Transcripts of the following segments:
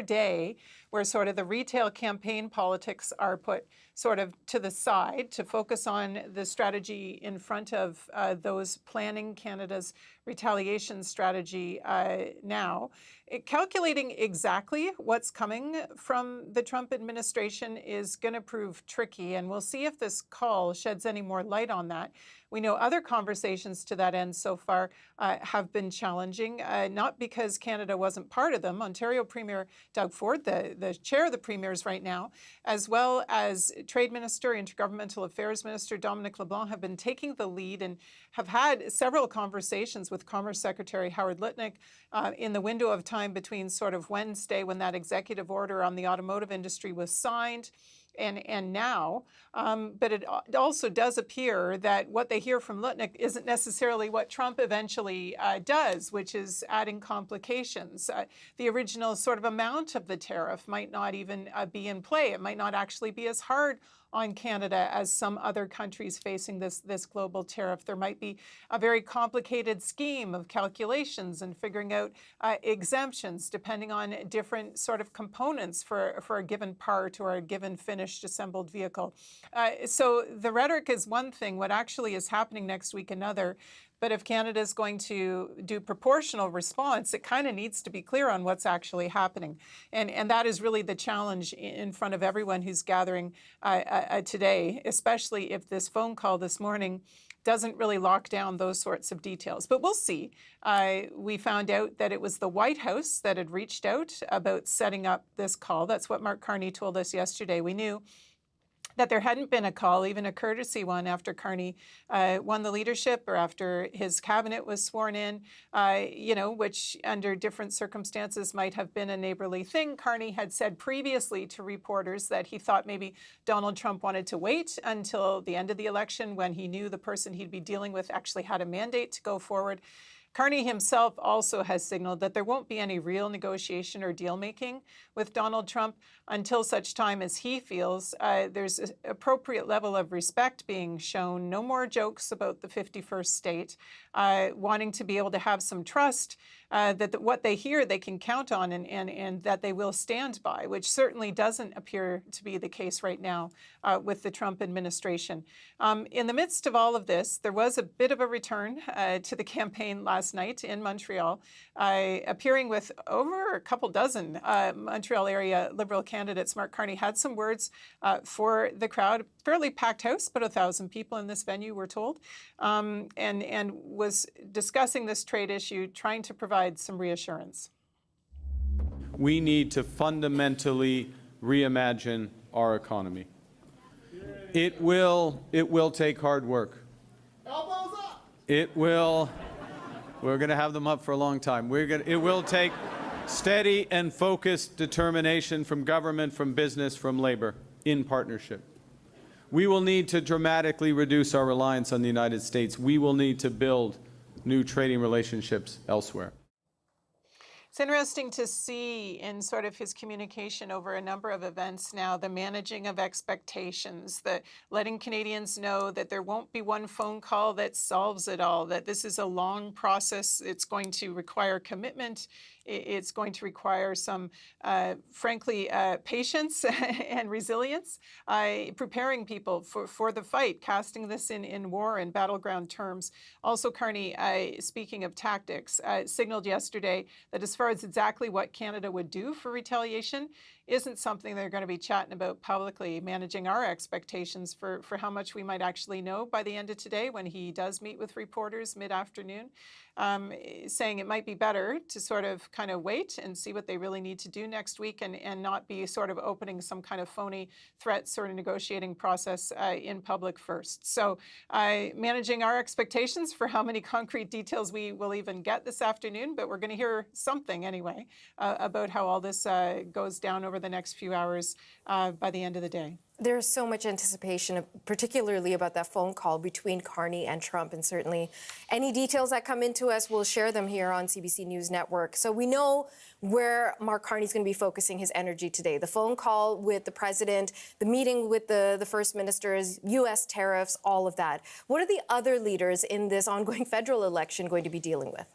day where sort of the retail campaign politics are put sort of to the side to focus on the strategy in front of those planning Canada's retaliation strategy now. Calculating exactly what's coming from the Trump administration is going to prove tricky, and we'll see if this call sheds any more light on that. We know other conversations to that end so far have been challenging, not because Canada wasn't part of them. Ontario Premier Doug Ford, the chair of the premiers right now, as well as Trade Minister, Intergovernmental Affairs Minister Dominic LeBlanc have been taking the lead and have had several conversations with Commerce Secretary Howard Lutnick in the window of time between sort of Wednesday, when that executive order on the automotive industry was signed, and now. But it also does appear that what they hear from Lutnick isn't necessarily what Trump eventually does, which is adding complications. The original sort of amount of the tariff might not even be in play. It might not actually be as hard on Canada as some other countries facing this global tariff. There might be a very complicated scheme of calculations and figuring out exemptions depending on different sort of components for a given part or a given finished assembled vehicle. So the rhetoric is one thing. What actually is happening next week another. But if Canada is going to do proportional response, it kind of needs to be clear on what's actually happening. And that is really the challenge in front of everyone who's gathering today, especially if this phone call this morning doesn't really lock down those sorts of details. But we'll see. We found out that it was the White House that had reached out about setting up this call. That's what Mark Carney told us yesterday. We knew that there hadn't been a call, even a courtesy one, after Carney won the leadership or after his cabinet was sworn in, which under different circumstances might have been a neighborly thing. Carney had said previously to reporters that he thought maybe Donald Trump wanted to wait until the end of the election when he knew the person he'd be dealing with actually had a mandate to go forward. Carney himself also has signaled that there won't be any real negotiation or deal-making with Donald Trump until such time as he feels there's an appropriate level of respect being shown, no more jokes about the 51st state, wanting to be able to have some trust that what they hear they can count on and that they will stand by, which certainly doesn't appear to be the case right now with the Trump administration. In the midst of all of this, there was a bit of a return to the campaign last night in Montreal, appearing with over a couple dozen Montreal area Liberal candidates. Mark Carney had some words for the crowd. Fairly packed house, about 1,000 people in this venue, we're told, and was discussing this trade issue, trying to provide some reassurance. We need to fundamentally reimagine our economy. It will take hard work. Elbows up. It will. We're going to have them up for a long time. It will take steady and focused determination from government, from business, from labor, in partnership. We will need to dramatically reduce our reliance on the United States. We will need to build new trading relationships elsewhere. It's interesting to see in sort of his communication over a number of events now, the managing of expectations, the letting Canadians know that there won't be one phone call that solves it all, that this is a long process. It's going to require commitment. It's going to require some, frankly, patience and resilience, preparing people for the fight, casting this in war and battleground terms. Also, Carney, speaking of tactics, signaled yesterday that as far as exactly what Canada would do for retaliation isn't something they're going to be chatting about publicly, managing our expectations for how much we might actually know by the end of today when he does meet with reporters mid-afternoon, saying it might be better to sort of kind of wait and see what they really need to do next week and not be sort of opening some kind of phony threat sort of negotiating process in public first. So managing our expectations for how many concrete details we will even get this afternoon, but we're going to hear something anyway about how all this goes down over the next few hours by the end of the day. There's so much anticipation, particularly about that phone call between Carney and Trump, and certainly any details that come into us, we'll share them here on CBC News Network. So we know where Mark Carney's going to be focusing his energy today. The phone call with the president, the meeting with the first ministers, U.S. tariffs, all of that. What are the other leaders in this ongoing federal election going to be dealing with?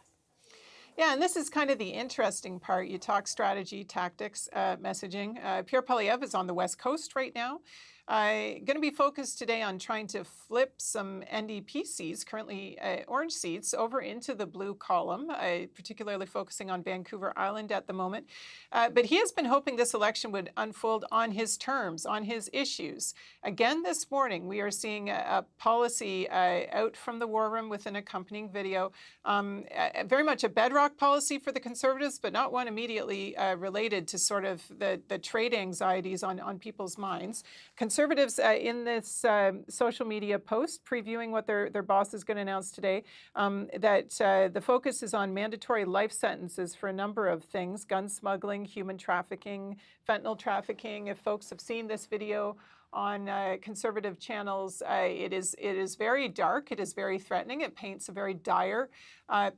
Yeah, and this is kind of the interesting part. You talk strategy, tactics, messaging. Pierre Poilievre is on the West Coast right now. Going to be focused today on trying to flip some NDP seats, currently orange seats, over into the blue column, particularly focusing on Vancouver Island at the moment. But he has been hoping this election would unfold on his terms, on his issues. Again, this morning, we are seeing a policy out from the War Room with an accompanying video, very much a bedrock policy for the Conservatives, but not one immediately related to sort of the trade anxieties on people's minds. Conservatives in this social media post previewing what their boss is going to announce today, that the focus is on mandatory life sentences for a number of things: gun smuggling, human trafficking, fentanyl trafficking. If folks have seen this video on conservative channels, it is very dark. It is very threatening. It paints a very dire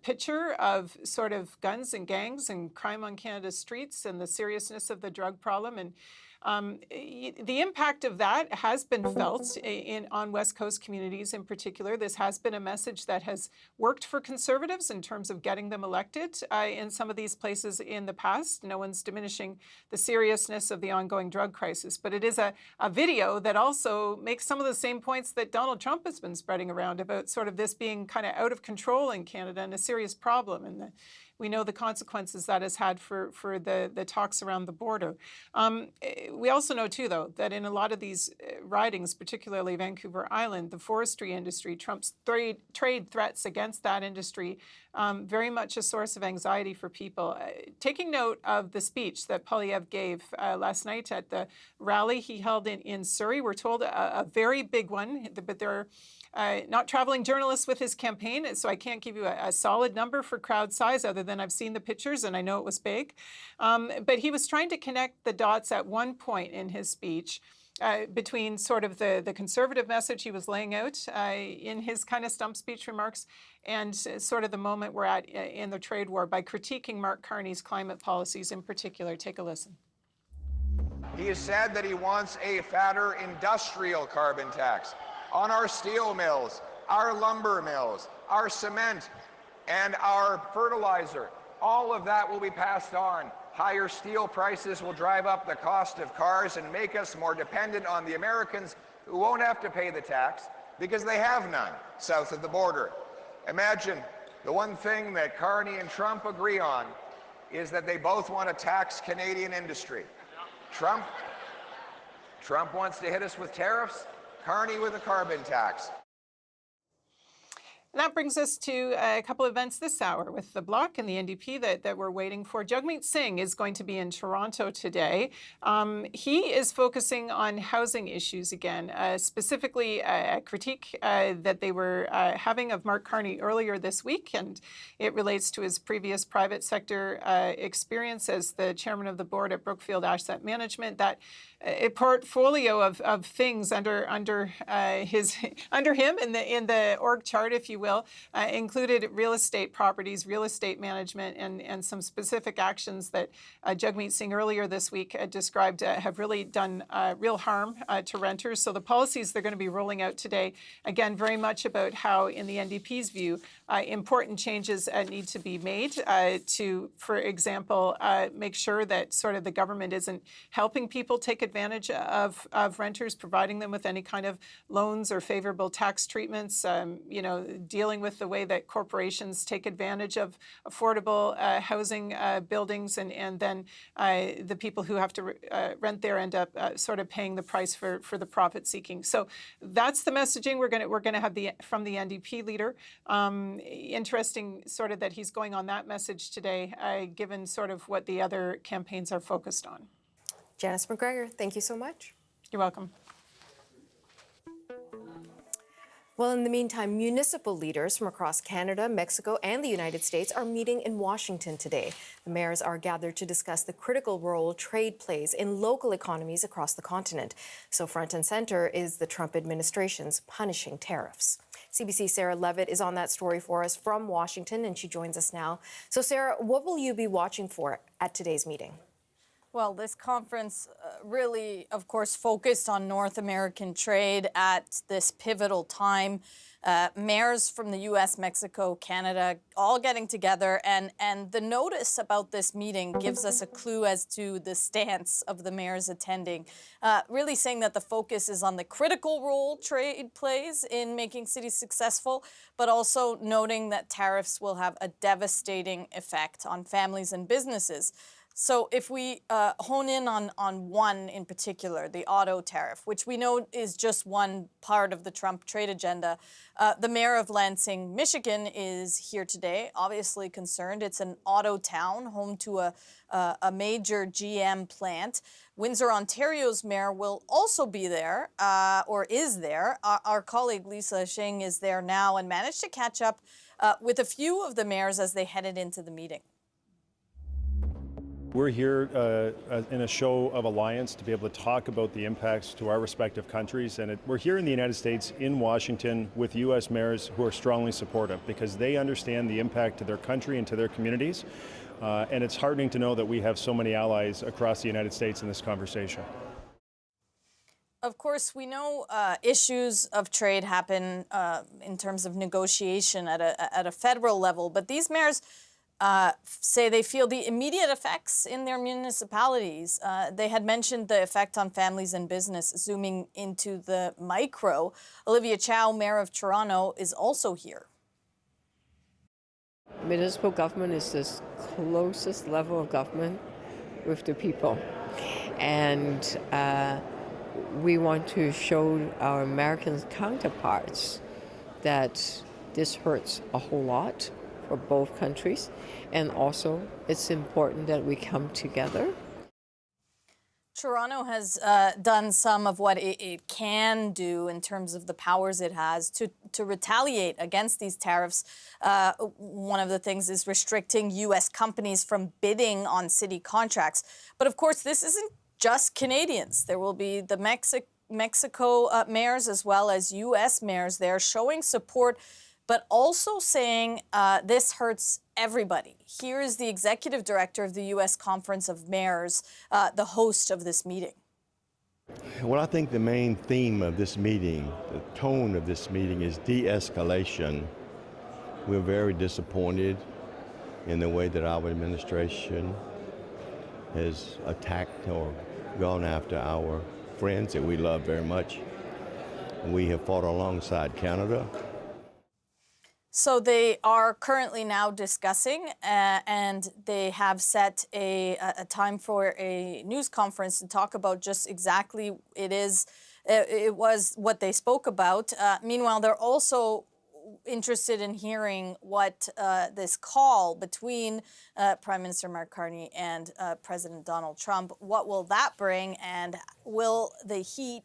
picture of sort of guns and gangs and crime on Canada's streets and the seriousness of the drug problem. And the impact of that has been felt on West Coast communities in particular. This has been a message that has worked for Conservatives in terms of getting them elected in some of these places in the past. No one's diminishing the seriousness of the ongoing drug crisis, but it is a video that also makes some of the same points that Donald Trump has been spreading around about sort of this being kind of out of control in Canada and a serious problem. And we know the consequences that has had for the talks around the border. We also know, too, though, that in a lot of these ridings, particularly Vancouver Island, the forestry industry, Trump's trade threats against that industry, very much a source of anxiety for people. Taking note of the speech that Poilievre gave last night at the rally he held in Surrey, we're told a very big one, but there are not traveling journalists with his campaign, so I can't give you a solid number for crowd size other than I've seen the pictures and I know it was big. But he was trying to connect the dots at one point in his speech between sort of the conservative message he was laying out in his kind of stump speech remarks and sort of the moment we're at in the trade war by critiquing Mark Carney's climate policies in particular. Take a listen. He has said that he wants a fatter industrial carbon tax on our steel mills, our lumber mills, our cement, and our fertilizer. All of that will be passed on. Higher steel prices will drive up the cost of cars and make us more dependent on the Americans who won't have to pay the tax because they have none south of the border. Imagine the one thing that Carney and Trump agree on is that they both want to tax Canadian industry. Trump wants to hit us with tariffs, Carney with a carbon tax. And that brings us to a couple of events this hour with the Bloc and the NDP that we're waiting for. Jagmeet Singh is going to be in Toronto today. He is focusing on housing issues again, specifically a critique that they were having of Mark Carney earlier this week, and it relates to his previous private sector experience as the chairman of the board at Brookfield Asset Management. That a portfolio of things under him in the org chart, if you will, included real estate properties, real estate management, and some specific actions that Jagmeet Singh earlier this week described have really done real harm to renters. So the policies they're going to be rolling out today, again, very much about how, in the NDP's view, important changes need to be made to, for example, make sure that sort of the government isn't helping people take advantage of renters, providing them with any kind of loans or favorable tax treatments, dealing with the way that corporations take advantage of affordable housing buildings, and then the people who have to rent there end up sort of paying the price for the profit seeking. So that's the messaging we're going to have from the NDP leader. Interesting sort of that he's going on that message today, given sort of what the other campaigns are focused on. Janice McGregor, thank you so much. You're welcome. Well, in the meantime, municipal leaders from across Canada, Mexico, and the United States are meeting in Washington today. The mayors are gathered to discuss the critical role trade plays in local economies across the continent. So front and center is the Trump administration's punishing tariffs. CBC's Sarah Levitt is on that story for us from Washington, and she joins us now. So, Sarah, what will you be watching for at today's meeting? Well, this conference really, of course, focused on North American trade at this pivotal time. Mayors from the U.S., Mexico, Canada, all getting together. And the notice about this meeting gives us a clue as to the stance of the mayors attending, really saying that the focus is on the critical role trade plays in making cities successful, but also noting that tariffs will have a devastating effect on families and businesses. So if we hone in on one in particular, the auto tariff, which we know is just one part of the Trump trade agenda, the mayor of Lansing, Michigan is here today, obviously concerned. It's an auto town, home to a major GM plant. Windsor, Ontario's mayor will also be there, or is there. Our colleague Lisa Singh is there now and managed to catch up with a few of the mayors as they headed into the meeting. We're here in a show of alliance to be able to talk about the impacts to our respective countries. And we're here in the United States, in Washington, with U.S. mayors who are strongly supportive because they understand the impact to their country and to their communities. And it's heartening to know that we have so many allies across the United States in this conversation. Of course, we know issues of trade happen in terms of negotiation at a federal level, but these mayors say they feel the immediate effects in their municipalities. They had mentioned the effect on families and business, zooming into the micro. Olivia Chow, Mayor of Toronto, is also here. Municipal government is the closest level of government with the people. And we want to show our American counterparts that this hurts a whole lot for both countries, and also it's important that we come together. Toronto has done some of what it can do in terms of the powers it has to retaliate against these tariffs. One of the things is restricting U.S. companies from bidding on city contracts. But of course, this isn't just Canadians. There will be the Mexico mayors as well as U.S. mayors there showing support, but also saying this hurts everybody. Here is the executive director of the U.S. Conference of Mayors, the host of this meeting. Well, I think the main theme of this meeting, the tone of this meeting is de-escalation. We're very disappointed in the way that our administration has attacked or gone after our friends that we love very much. We have fought alongside Canada. So they are currently now discussing, and they have set a time for a news conference to talk about just exactly it was what they spoke about. Meanwhile, they're also interested in hearing what this call between Prime Minister Mark Carney and President Donald Trump, what will that bring, and will the heat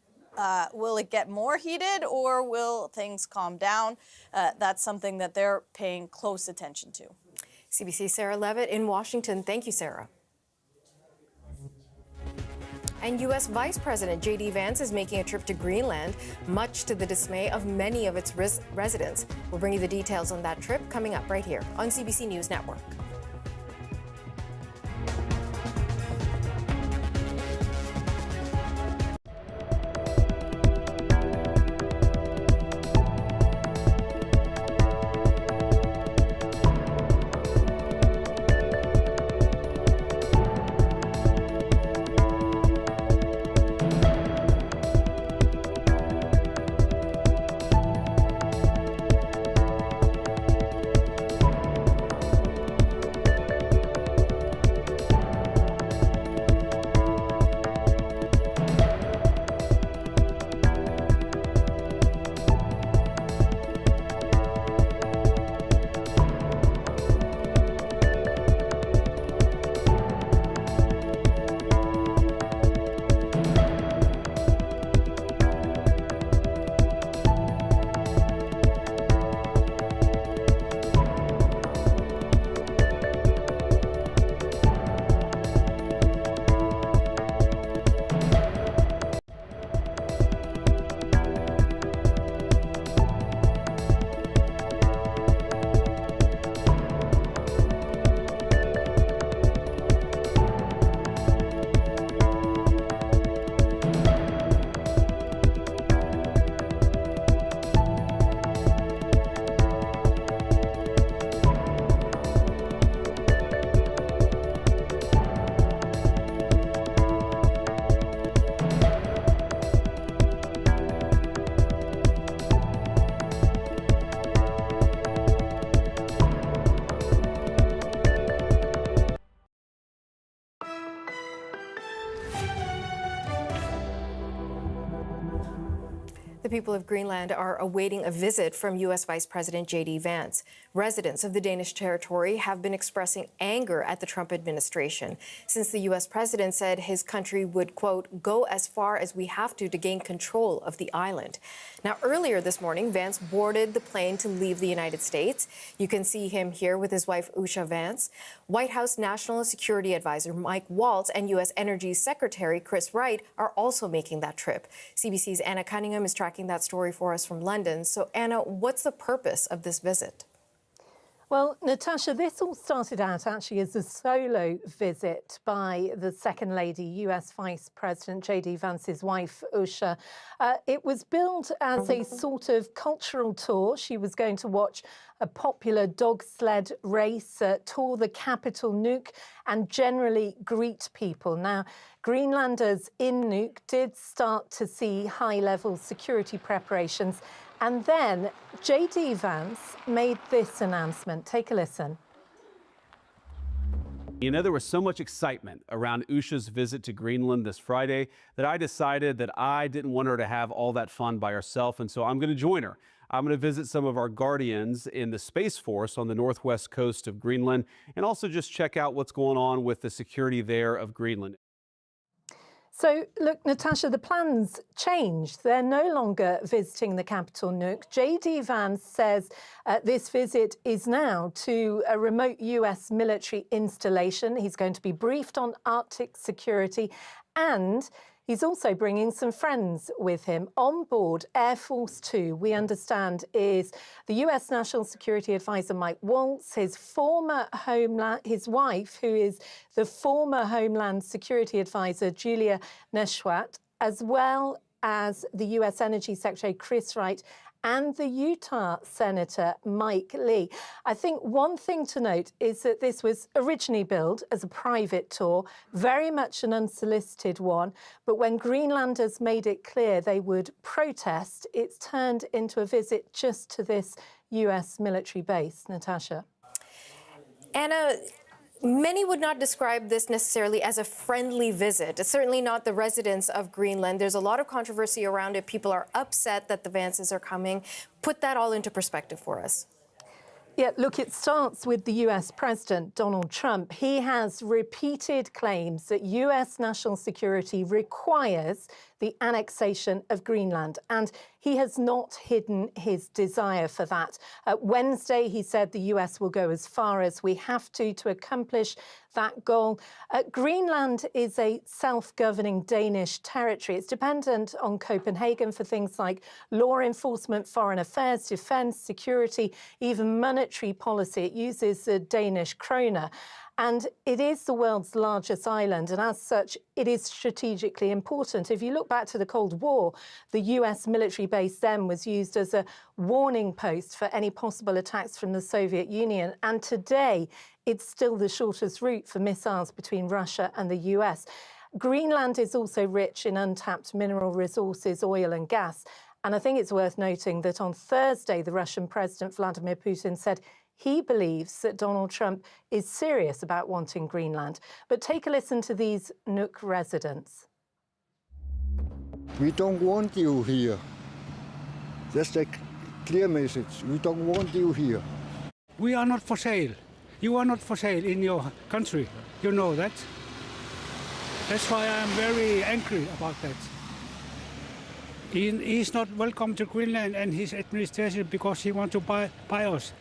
will it get more heated, or will things calm down? That's something that they're paying close attention to. CBC Sarah Levitt in Washington. Thank you, Sarah. And U.S. Vice President J.D. Vance is making a trip to Greenland, much to the dismay of many of its residents. We'll bring you the details on that trip coming up right here on CBC News Network. The people of Greenland are awaiting a visit from U.S. Vice President J.D. Vance. Residents of the Danish territory have been expressing anger at the Trump administration since the U.S. president said his country would, quote, go as far as we have to gain control of the island. Now, earlier this morning, Vance boarded the plane to leave the United States. You can see him here with his wife, Usha Vance. White House National Security Advisor Mike Waltz and U.S. Energy Secretary Chris Wright are also making that trip. CBC's Anna Cunningham is tracking that story for us from London. So, Anna, what's the purpose of this visit? Well, Natasha, this all started out actually as a solo visit by the Second Lady, US Vice President J.D. Vance's wife, Usha. It was billed as a sort of cultural tour. She was going to watch a popular dog sled race, tour the capital, Nuuk, and generally greet people. Now, Greenlanders in Nuuk did start to see high-level security preparations. And then J.D. Vance made this announcement. Take a listen. You know, there was so much excitement around Usha's visit to Greenland this Friday that I decided that I didn't want her to have all that fun by herself, and so I'm going to join her. I'm going to visit some of our guardians in the Space Force on the northwest coast of Greenland and also just check out what's going on with the security there of Greenland. So, look, Natasha, the plans changed. They're no longer visiting the capital, Nuuk. J.D. Vance says this visit is now to a remote US military installation. He's going to be briefed on Arctic security, and he's also bringing some friends with him. On board Air Force Two, we understand, is the US National Security Advisor Mike Waltz, his wife, who is the former Homeland Security Advisor Julia Neshwat, as well as the US Energy Secretary Chris Wright and the Utah Senator Mike Lee. I think one thing to note is that this was originally billed as a private tour, very much an unsolicited one, but when Greenlanders made it clear they would protest, it's turned into a visit just to this US military base. Natasha. Anna, many would not describe this necessarily as a friendly visit. It's certainly not the residents of Greenland. There's a lot of controversy around it. People are upset that the Vances are coming. Put that all into perspective for us. Yeah, look, it starts with the US President, Donald Trump. He has repeated claims that US national security requires the annexation of Greenland, and he has not hidden his desire for that. Wednesday, he said the US will go as far as we have to accomplish that goal. Greenland is a self-governing Danish territory. It's dependent on Copenhagen for things like law enforcement, foreign affairs, defence, security, even monetary policy. It uses the Danish kroner. And it is the world's largest island, and as such, it is strategically important. If you look back to the Cold War, the US military base then was used as a warning post for any possible attacks from the Soviet Union. And today, it's still the shortest route for missiles between Russia and the US. Greenland is also rich in untapped mineral resources, oil and gas. And I think it's worth noting that on Thursday, the Russian President Vladimir Putin said he believes that Donald Trump is serious about wanting Greenland. But take a listen to these Nuuk residents. We don't want you here. That's a clear message. We don't want you here. We are not for sale. You are not for sale in your country. You know that. That's why I'm very angry about that. He's not welcome to Greenland and his administration because he wants to buy us.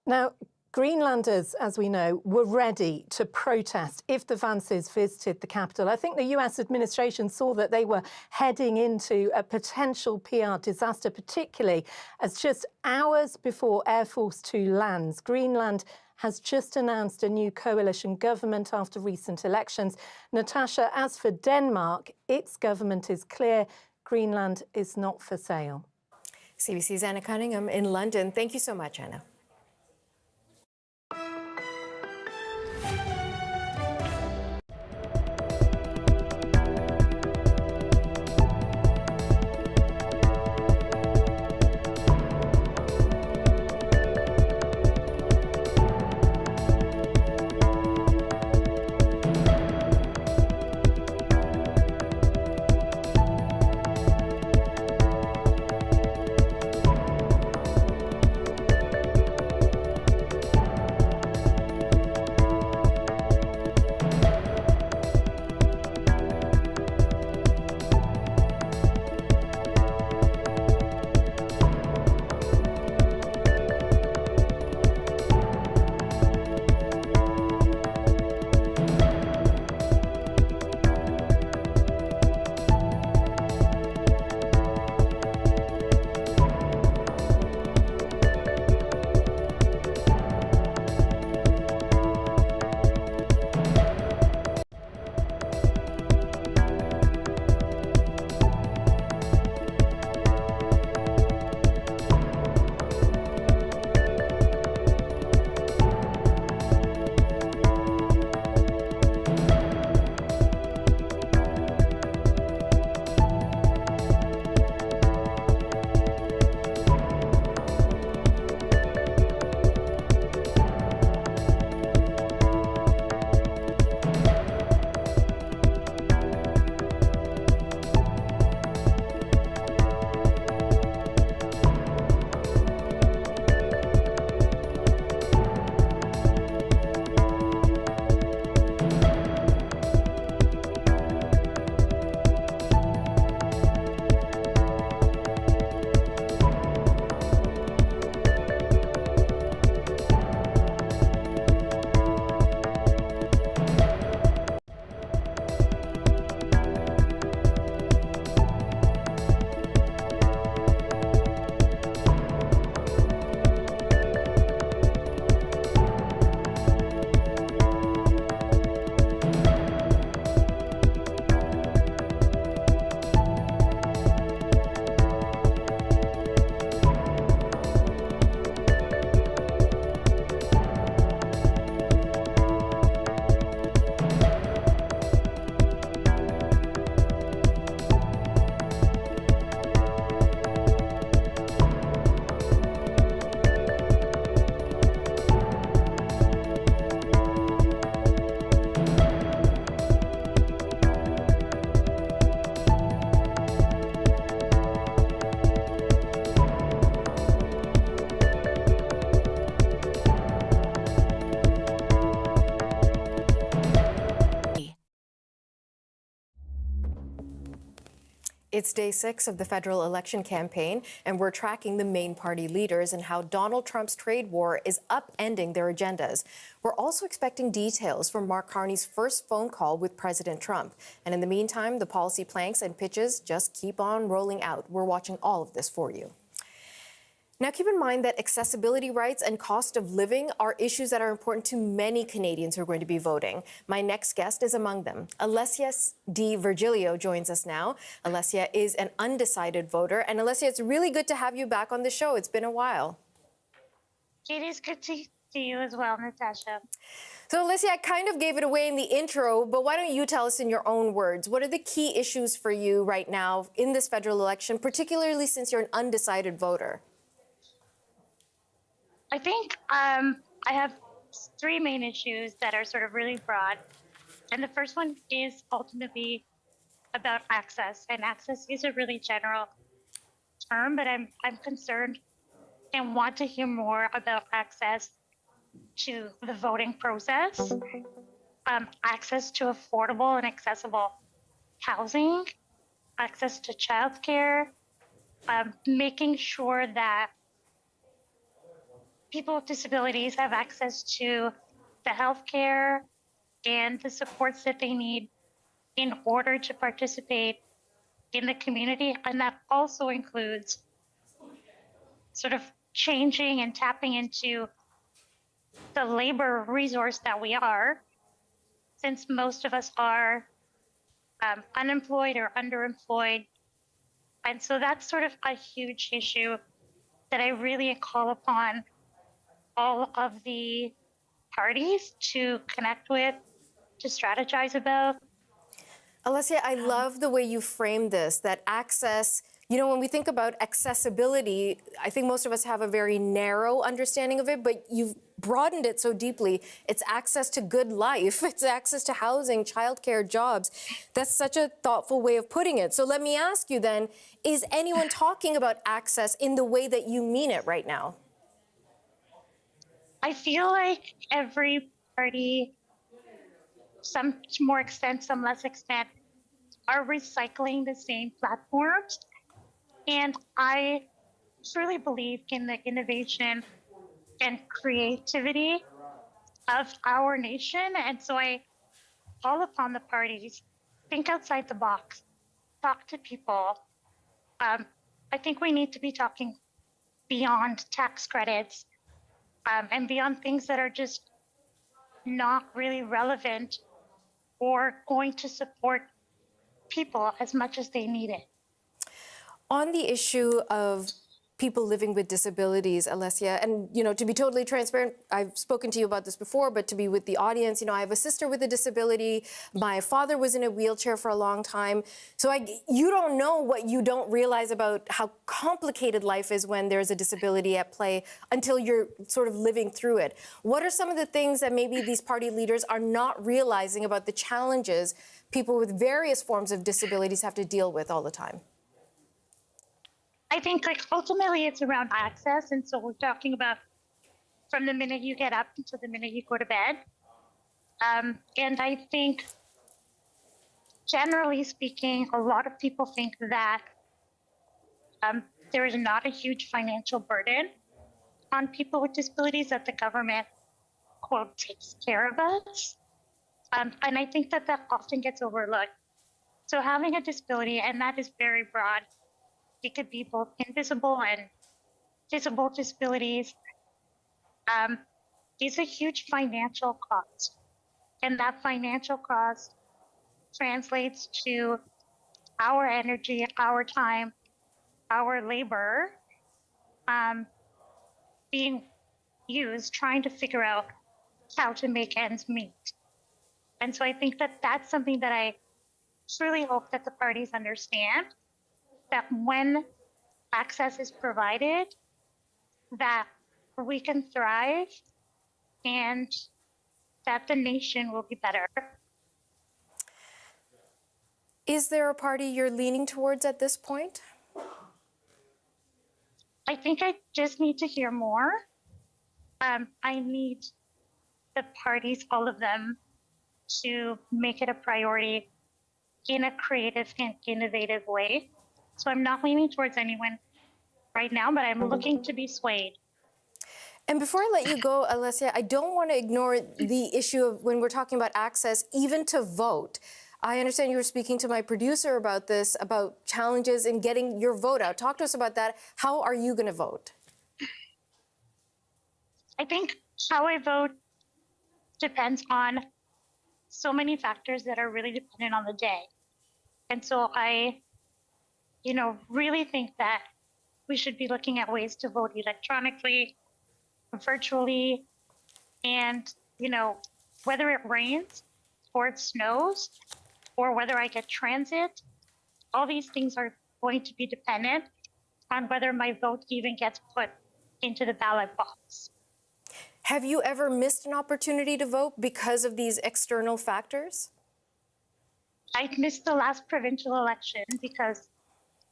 Now, Greenlanders, as we know, were ready to protest if the Vances visited the capital. I think the US administration saw that they were heading into a potential PR disaster, particularly as just hours before Air Force Two lands, Greenland has just announced a new coalition government after recent elections. Natasha, as for Denmark, its government is clear. Greenland is not for sale. CBC's Anna Cunningham in London. Thank you so much, Anna. It's day 6 of the federal election campaign, and we're tracking the main party leaders and how Donald Trump's trade war is upending their agendas. We're also expecting details from Mark Carney's first phone call with President Trump. And in the meantime, the policy planks and pitches just keep on rolling out. We're watching all of this for you. Now, keep in mind that accessibility rights and cost of living are issues that are important to many Canadians who are going to be voting. My next guest is among them. Alessia D. Virgilio joins us now. Alessia is an undecided voter. And Alessia, it's really good to have you back on the show. It's been a while. It is good to see you as well, Natasha. So, Alessia, I kind of gave it away in the intro, but why don't you tell us in your own words, what are the key issues for you right now in this federal election, particularly since you're an undecided voter? I think I have 3 main issues that are sort of really broad. And the first one is ultimately about access. And access is a really general term, but I'm concerned and want to hear more about access to the voting process, access to affordable and accessible housing, access to childcare, making sure that people with disabilities have access to the healthcare and the supports that they need in order to participate in the community. And that also includes sort of changing and tapping into the labor resource that we are, since most of us are unemployed or underemployed. And so that's sort of a huge issue that I really call upon all of the parties to connect with, to strategize about. Alessia, I love the way you frame this, that access, you know, when we think about accessibility, I think most of us have a very narrow understanding of it, but you've broadened it so deeply. It's access to good life. It's access to housing, childcare, jobs. That's such a thoughtful way of putting it. So let me ask you then, is anyone talking about access in the way that you mean it right now? I feel like every party, some to more extent, some less extent, are recycling the same platforms. And I truly believe in the innovation and creativity of our nation. And so I call upon the parties, think outside the box, talk to people. I think we need to be talking beyond tax credits, and beyond things that are just not really relevant or going to support people as much as they need it. On the issue of people living with disabilities, Alessia, and, you know, to be totally transparent, I've spoken to you about this before, but to be with the audience, you know, I have a sister with a disability. My father was in a wheelchair for a long time. So you don't know what you don't realize about how complicated life is when there's a disability at play until you're sort of living through it. What are some of the things that maybe these party leaders are not realizing about the challenges people with various forms of disabilities have to deal with all the time? I think, like, ultimately it's around access. And so we're talking about from the minute you get up until the minute you go to bed. And I think, generally speaking, a lot of people think that there is not a huge financial burden on people with disabilities, that the government, quote, takes care of us. And I think that that often gets overlooked. So having a disability, and that is very broad, it could be both invisible and visible disabilities, is a huge financial cost. And that financial cost translates to our energy, our time, our labor being used trying to figure out how to make ends meet. And so I think that that's something that I truly hope that the parties understand, that when access is provided, that we can thrive and that the nation will be better. Is there a party you're leaning towards at this point? I think I just need to hear more. I need the parties, all of them, to make it a priority in a creative and innovative way. So I'm not leaning towards anyone right now, but I'm looking to be swayed. And before I let you go, Alessia, I don't want to ignore the issue of when we're talking about access, even to vote. I understand you were speaking to my producer about this, about challenges in getting your vote out. Talk to us about that. How are you going to vote? I think how I vote depends on so many factors that are really dependent on the day. And so I, really think that we should be looking at ways to vote electronically, virtually, and, whether it rains or it snows or whether I get transit, all these things are going to be dependent on whether my vote even gets put into the ballot box. Have you ever missed an opportunity to vote because of these external factors? I missed the last provincial election because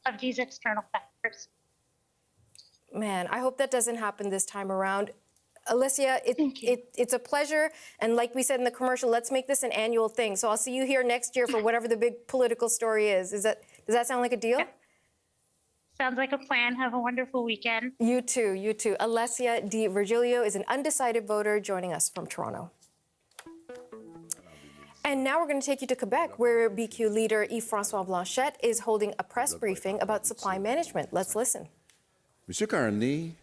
of these external factors. Man, I hope that doesn't happen this time around. Alessia, it's a pleasure. And like we said in the commercial, let's make this an annual thing. So I'll see you here next year for whatever the big political story is. Does that sound like a deal? Yeah. Sounds like a plan. Have a wonderful weekend. You too, you too. Alessia Di Virgilio is an undecided voter joining us from Toronto. And now we're going to take you to Quebec, where BQ leader Yves-François Blanchet is holding a press briefing about supply management. Let's listen. Monsieur Carney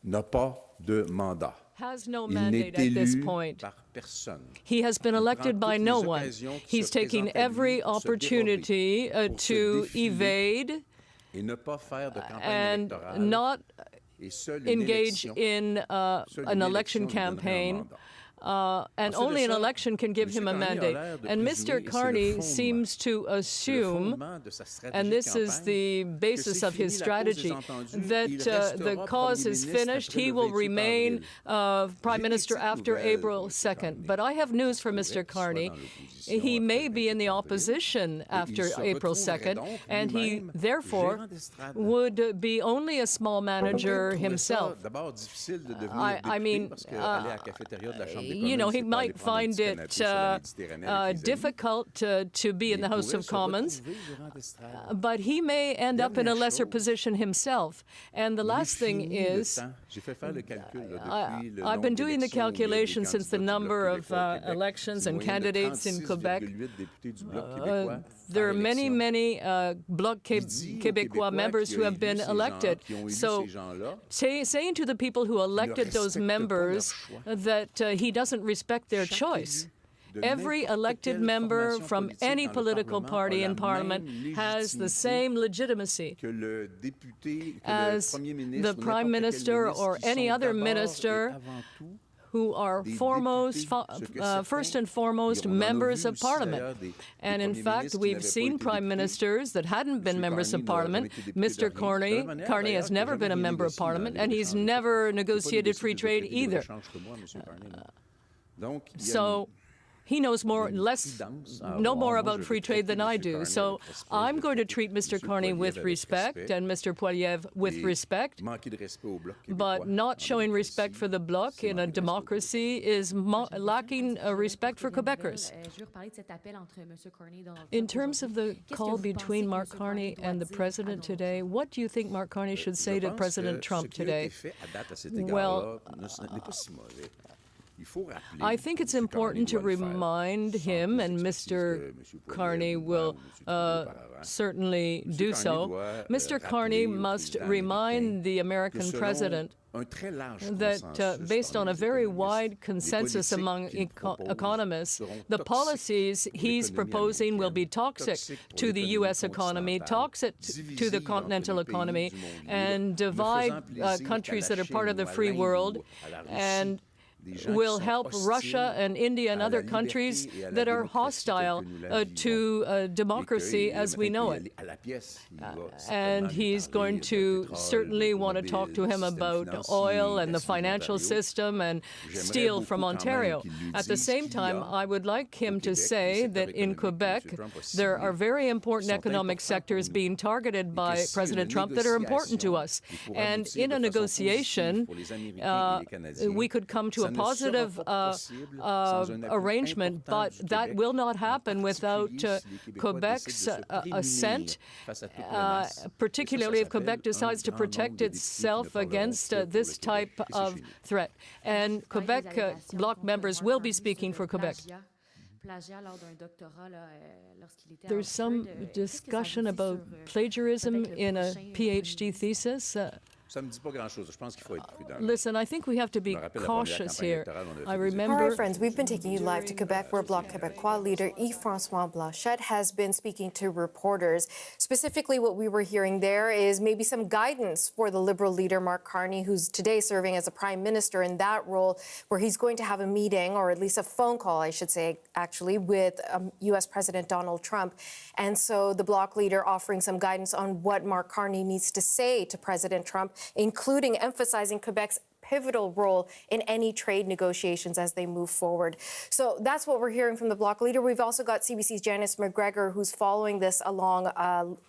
n'a pas de mandat. Has no mandate at this point. He has been elected by no one. He's taking every opportunity to evade and not engage in an election campaign. And only an election can give him a mandate. And Mr. Carney seems to assume, and this is the basis of his strategy, that the cause is finished. He will remain Prime Minister after April 2nd. But I have news for Mr. Carney. He may be in the opposition after April 2nd, and he, therefore, would be only a small manager himself. I mean, he might find it difficult to be in the House of Commons, but he may end up in a lesser position himself. And the last thing is, I've been doing the calculation since the number of elections and candidates in Quebec. There are many, many Bloc Québécois members who have been elected. So saying to the people who elected those members that he doesn't respect their choice. Every elected member from any political party in Parliament has the same legitimacy as the Prime Minister or any other minister who are first and foremost members of Parliament. And in fact, we've seen Prime Ministers that hadn't been members of Parliament. Mr. Carney has never been a member of Parliament, and he's never negotiated free trade either. So he knows no more about free trade than I do. So I'm going to treat Mr. Carney with respect and Mr. Poilievre with respect, but not showing respect for the Bloc in a democracy is lacking respect for Quebecers. In terms of the call between Mark Carney and the President today, what do you think Mark Carney should say to President Trump today? Well, I think it's important to remind him, and Mr. Carney will certainly do so. Mr. Carney must remind the American president that based on a very wide consensus among economists, the policies he's proposing will be toxic to the U.S. economy, toxic to the continental economy, and divide countries that are part of the free world, and will help Russia and India and other countries that are hostile to democracy as we know it. And he's going to certainly want to talk to him about oil and the financial system and steel from Ontario. At the same time, I would like him to say that in Quebec, there are very important economic sectors being targeted by President Trump that are important to us. And in a negotiation, we could come to a positive arrangement, but that will not happen without Quebec's assent, particularly if Quebec decides to protect itself against this type of threat. And Quebec Bloc members will be speaking for Quebec. There's some discussion about plagiarism in a PhD thesis. Listen, I think we have to be cautious here. I remember... All right, friends, we've been taking you live to Quebec, where Bloc Québécois leader Yves-François Blanchet has been speaking to reporters. Specifically, what we were hearing there is maybe some guidance for the Liberal leader Mark Carney, who's today serving as a Prime Minister in that role, where he's going to have a meeting, or at least a phone call, I should say, actually, with U.S. President Donald Trump. And so the Bloc leader offering some guidance on what Mark Carney needs to say to President Trump, including emphasizing Quebec's pivotal role in any trade negotiations as they move forward. So that's what we're hearing from the Bloc leader. We've also got CBC's Janice McGregor, who's following this along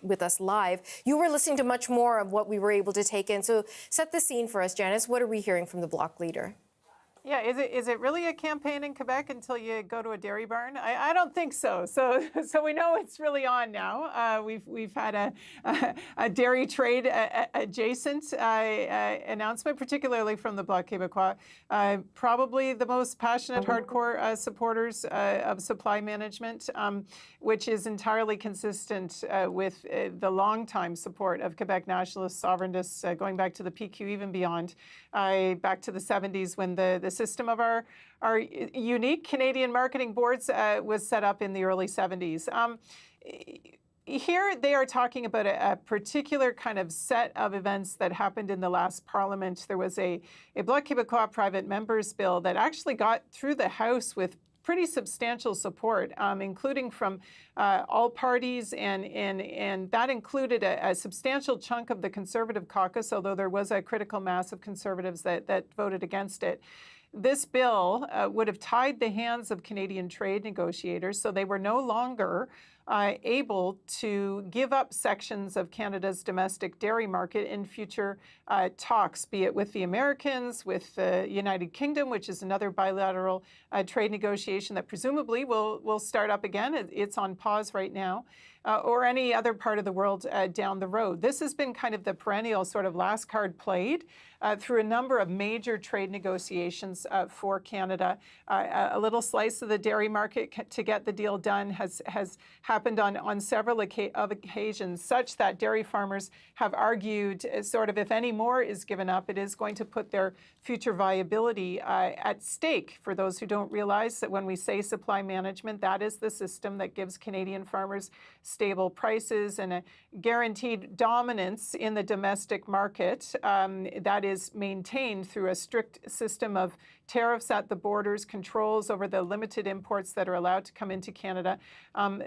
with us live. You were listening to much more of what we were able to take in. So set the scene for us, Janice. What are we hearing from the Bloc leader? Yeah, is it really a campaign in Quebec until you go to a dairy barn? I don't think so. So we know it's really on now. We've had a dairy trade adjacent announcement, particularly from the Bloc Québécois. Probably the most passionate, hardcore supporters of supply management, which is entirely consistent with the longtime support of Quebec nationalists, sovereigntists, going back to the PQ, even beyond, back to the 70s when the system of our unique Canadian marketing boards was set up in the early 70s. Here they are talking about a particular kind of set of events that happened in the last Parliament. There was a Bloc Québécois private members bill that actually got through the House with pretty substantial support, including from all parties, and that included a substantial chunk of the Conservative caucus, although there was a critical mass of Conservatives that voted against it. This bill would have tied the hands of Canadian trade negotiators, so they were no longer able to give up sections of Canada's domestic dairy market in future talks, be it with the Americans, with the United Kingdom, which is another bilateral trade negotiation that presumably will start up again. It's on pause right now. Or any other part of the world down the road. This has been kind of the perennial sort of last card played through a number of major trade negotiations for Canada. A little slice of the dairy market to get the deal done has happened on several occasions, such that dairy farmers have argued sort of if any more is given up, it is going to put their future viability at stake. For those who don't realize that when we say supply management, that is the system that gives Canadian farmers stable prices and a guaranteed dominance in the domestic market that is maintained through a strict system of tariffs at the borders, controls over the limited imports that are allowed to come into Canada.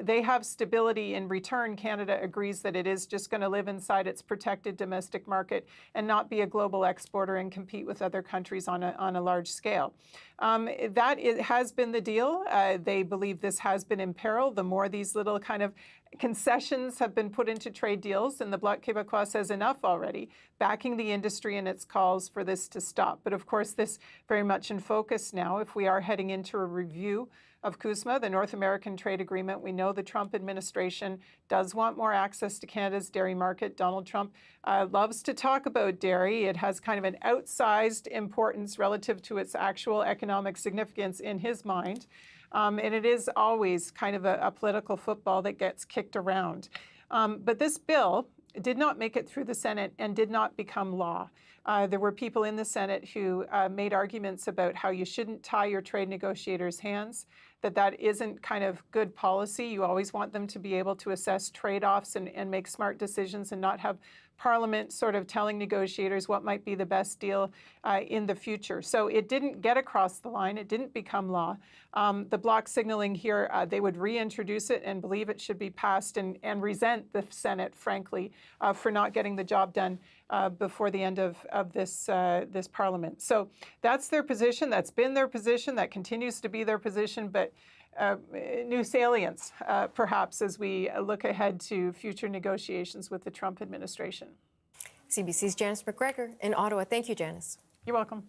They have stability. In return, Canada agrees that it is just going to live inside its protected domestic market and not be a global exporter and compete with other countries on a large scale. That has been the deal. They believe this has been in peril. The more these little kind of concessions have been put into trade deals, and the Bloc Québécois says enough already, backing the industry in its calls for this to stop. But of course, this very much in focus now. If we are heading into a review of CUSMA, the North American Trade Agreement, we know the Trump administration does want more access to Canada's dairy market. Donald Trump loves to talk about dairy. It has kind of an outsized importance relative to its actual economic significance in his mind. And it is always kind of a political football that gets kicked around. But this bill did not make it through the Senate and did not become law. There were people in the Senate who made arguments about how you shouldn't tie your trade negotiators' hands, that isn't kind of good policy. You always want them to be able to assess trade-offs and make smart decisions and not have Parliament sort of telling negotiators what might be the best deal in the future. So it didn't get across the line. It didn't become law. The Bloc signaling here they would reintroduce it and believe it should be passed and resent the Senate, frankly, for not getting the job done before the end of this Parliament. So that's their position. That's been their position. That continues to be their position. But new salience, perhaps, as we look ahead to future negotiations with the Trump administration. CBC's Janice McGregor in Ottawa. Thank you, Janice. You're welcome.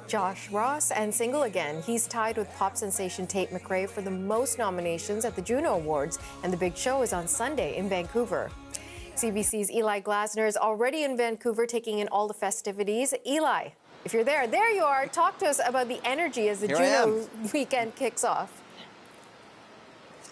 Josh Ross and Single Again. He's tied with pop sensation Tate McRae for the most nominations at the Juno Awards, and the big show is on Sunday in Vancouver. CBC's Eli Glasner is already in Vancouver taking in all the festivities. Eli, if you're there you are. Talk to us about the energy as the Juno weekend kicks off.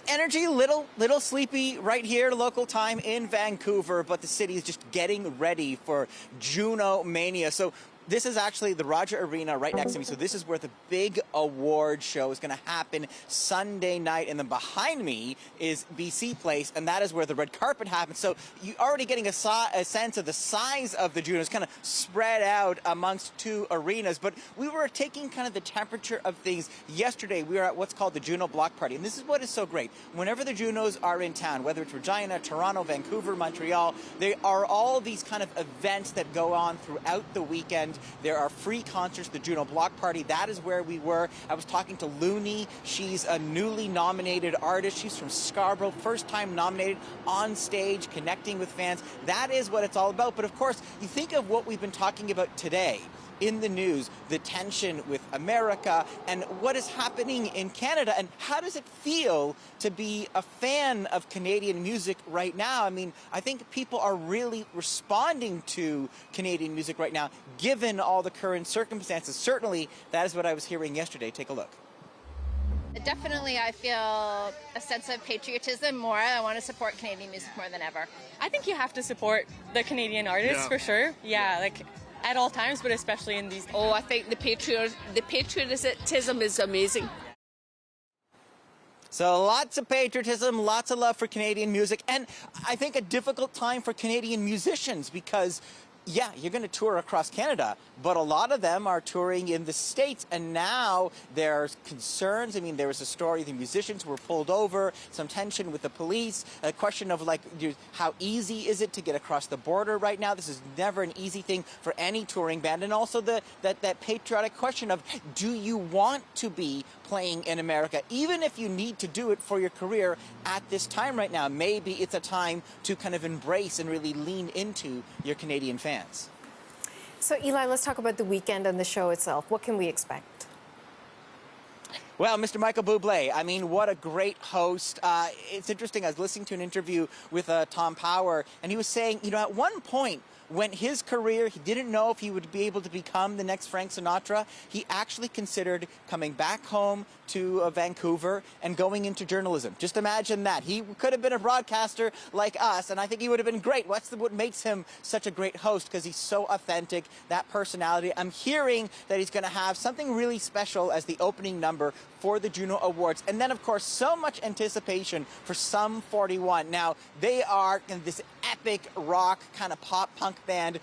Energy, little sleepy right here, local time in Vancouver, but the city is just getting ready for Juno Mania. So this is actually the Roger Arena right next to me. So this is where the big award show is going to happen Sunday night. And then behind me is BC Place, and that is where the red carpet happens. So you're already getting a sense of the size of the Junos kind of spread out amongst two arenas. But we were taking kind of the temperature of things yesterday. We were at what's called the Juno Block Party. And this is what is so great. Whenever the Junos are in town, whether it's Regina, Toronto, Vancouver, Montreal, they are all these kind of events that go on throughout the weekend. There are free concerts, the Juno Block Party. That is where we were. I was talking to Looney. She's a newly nominated artist. She's from Scarborough, first time nominated on stage, connecting with fans. That is what it's all about. But of course, you think of what we've been talking about today in the news, the tension with America and what is happening in Canada, and how does it feel to be a fan of Canadian music right now? I mean, I think people are really responding to Canadian music right now, given all the current circumstances. Certainly, that is what I was hearing yesterday. Take a look. Definitely, I feel a sense of patriotism more. I want to support Canadian music more than ever. I think you have to support the Canadian artists for sure. Yeah, like at all times, but especially in these. Oh, I think the patriotism is amazing. So lots of patriotism, lots of love for Canadian music, and I think a difficult time for Canadian musicians because, yeah, you're going to tour across Canada, but a lot of them are touring in the States, and now there's concerns. I mean, there was a story, the musicians were pulled over, some tension with the police, a question of like, how easy is it to get across the border right now? This is never an easy thing for any touring band, and also that patriotic question of, do you want to be playing in America, even if you need to do it for your career at this time right now? Maybe it's a time to kind of embrace and really lean into your Canadian fans. So Eli, let's talk about the weekend and the show itself. What can we expect? Well, Mr. Michael Bublé, I mean, what a great host. It's interesting, I was listening to an interview with Tom Power, and he was saying, you know, at one point, when his career, he didn't know if he would be able to become the next Frank Sinatra. He actually considered coming back home to Vancouver and going into journalism. Just imagine that. He could have been a broadcaster like us, and I think he would have been great. What makes him such a great host? Because he's so authentic, that personality. I'm hearing that he's going to have something really special as the opening number for the Juno Awards. And then, of course, so much anticipation for Sum 41. Now, they are this epic rock kind of pop punk band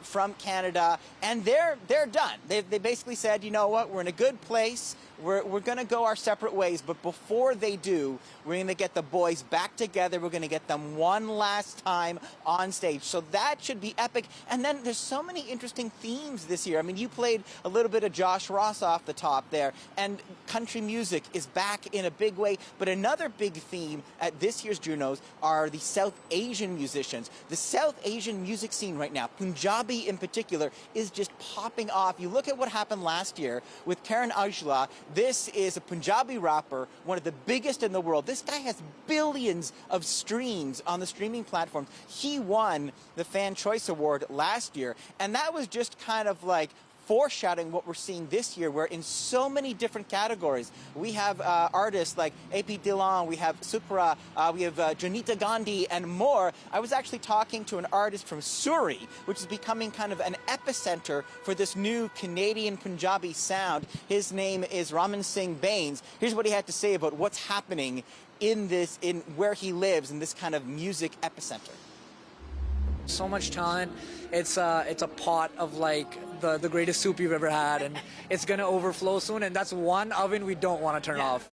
from Canada, and they're done. They basically said, you know what, we're in a good place. We're going to go our separate ways, but before they do, we're going to get the boys back together. We're going to get them one last time on stage. So that should be epic. And then there's so many interesting themes this year. I mean, you played a little bit of Josh Ross off the top there, and country music is back in a big way. But another big theme at this year's Junos are the South Asian musicians. The South Asian music scene right now, Punjabi in particular, is just popping off. You look at what happened last year with Karan Aujla. This is a Punjabi rapper, one of the biggest in the world. This guy has billions of streams on the streaming platforms. He won the Fan Choice Award last year, and that was just kind of like foreshadowing what we're seeing this year, where in so many different categories, we have artists like A.P. Dillon, we have Supra, we have Janita Gandhi, and more. I was actually talking to an artist from Surrey, which is becoming kind of an epicenter for this new Canadian Punjabi sound. His name is Raman Singh Bains. Here's what he had to say about what's happening in where he lives, in this kind of music epicenter. So much talent. It's a pot of like the greatest soup you've ever had, and it's gonna overflow soon, and that's one oven we don't want to turn off.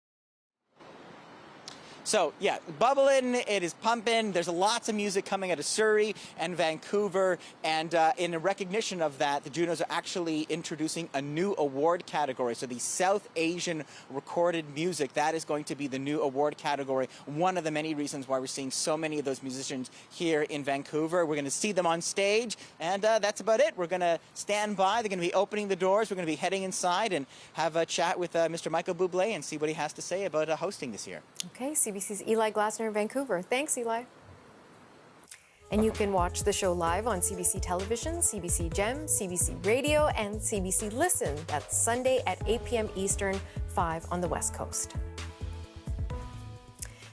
So, yeah, bubbling, it is pumping. There's lots of music coming out of Surrey and Vancouver. And in recognition of that, the Junos are actually introducing a new award category. So the South Asian recorded music, that is going to be the new award category. One of the many reasons why we're seeing so many of those musicians here in Vancouver. We're going to see them on stage, and that's about it. We're going to stand by. They're going to be opening the doors. We're going to be heading inside and have a chat with Mr. Michael Bublé and see what he has to say about hosting this year. Okay, CBC's Eli Glasner in Vancouver. Thanks, Eli. And you can watch the show live on CBC Television, CBC Gem, CBC Radio, and CBC Listen. That's Sunday at 8 p.m. Eastern, 5 on the West Coast.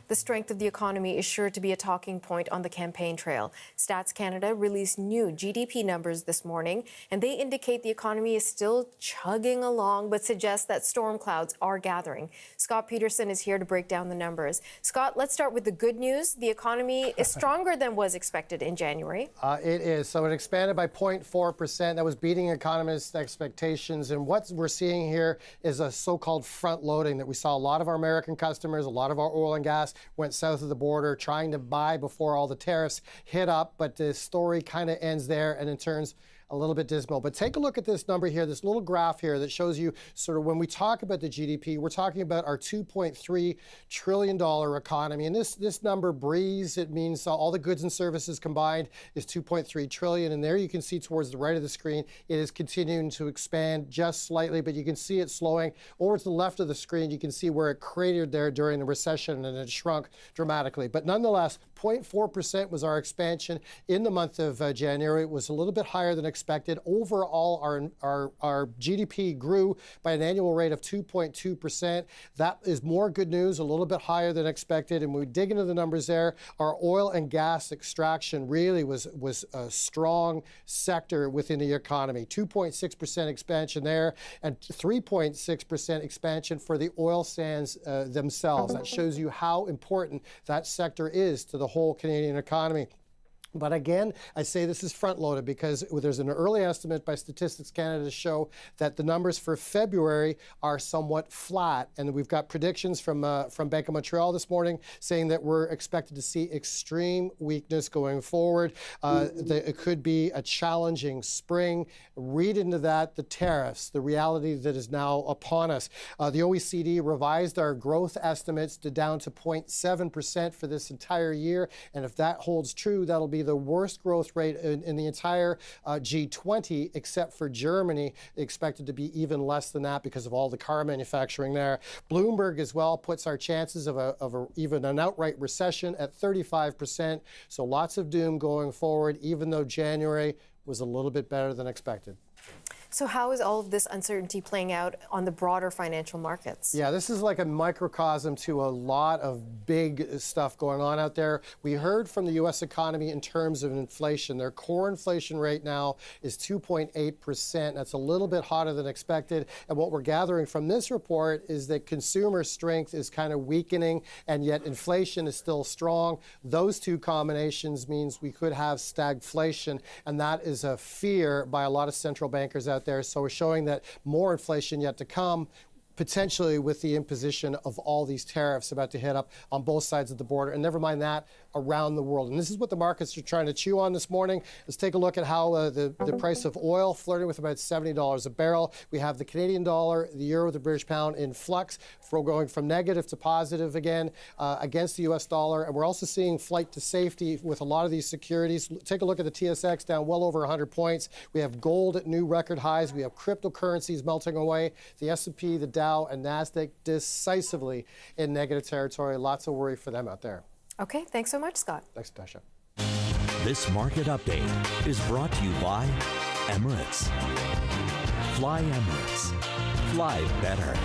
The strength of the economy is sure to be a talking point on the campaign trail. Stats Canada released new GDP numbers this morning, and they indicate the economy is still chugging along, but suggest that storm clouds are gathering. Scott Peterson is here to break down the numbers. Scott, let's start with the good news. The economy is stronger than was expected in January. It is. So it expanded by 0.4%. That was beating economists' expectations. And what we're seeing here is a so-called front loading that we saw a lot of our American customers, a lot of our oil and gas went south of the border trying to buy before all the tariffs hit up. But the story kind of ends there and it turns a little bit dismal. But take a look at this number here, this little graph here that shows you sort of when we talk about the GDP, we're talking about our $2.3 trillion economy. And this number breathes. It means all the goods and services combined is $2.3 trillion. And there you can see towards the right of the screen, it is continuing to expand just slightly, but you can see it slowing. Over to the left of the screen, you can see where it cratered there during the recession and it shrunk dramatically. But nonetheless, 0.4% was our expansion in the month of January. It was a little bit higher than expected. Overall, our GDP grew by an annual rate of 2.2%. That is more good news, a little bit higher than expected. And when we dig into the numbers there, our oil and gas extraction really was a strong sector within the economy. 2.6% expansion there and 3.6% expansion for the oil sands themselves. That shows you how important that sector is to the whole Canadian economy. But again, I say this is front-loaded because there's an early estimate by Statistics Canada to show that the numbers for February are somewhat flat. And we've got predictions from Bank of Montreal this morning saying that we're expected to see extreme weakness going forward. It could be a challenging spring. Read into that the tariffs, the reality that is now upon us. The OECD revised our growth estimates to down to 0.7% for this entire year. And if that holds true, that'll be the worst growth rate in the entire G20, except for Germany, expected to be even less than that because of all the car manufacturing there. Bloomberg as well puts our chances of even an outright recession at 35%. So lots of doom going forward, even though January was a little bit better than expected. So how is all of this uncertainty playing out on the broader financial markets? Yeah, this is like a microcosm to a lot of big stuff going on out there. We heard from the U.S. economy in terms of inflation. Their core inflation rate now is 2.8%. That's a little bit hotter than expected. And what we're gathering from this report is that consumer strength is kind of weakening, and yet inflation is still strong. Those two combinations means we could have stagflation, and that is a fear by a lot of central bankers out there. So we're showing that more inflation yet to come, potentially with the imposition of all these tariffs about to hit up on both sides of the border, and never mind that, around the world. And this is what the markets are trying to chew on this morning. Let's take a look at how the price of oil flirting with about $70 a barrel. We have the Canadian dollar, the euro, the British pound in flux, going from negative to positive again against the U.S. dollar. And we're also seeing flight to safety with a lot of these securities. Take a look at the TSX down well over 100 points. We have gold at new record highs. We have cryptocurrencies melting away. The S&P, the Dow, and NASDAQ decisively in negative territory. Lots of worry for them out there. Okay, thanks so much, Scott. Thanks, Natasha. This market update is brought to you by Emirates. Fly Emirates. Fly better.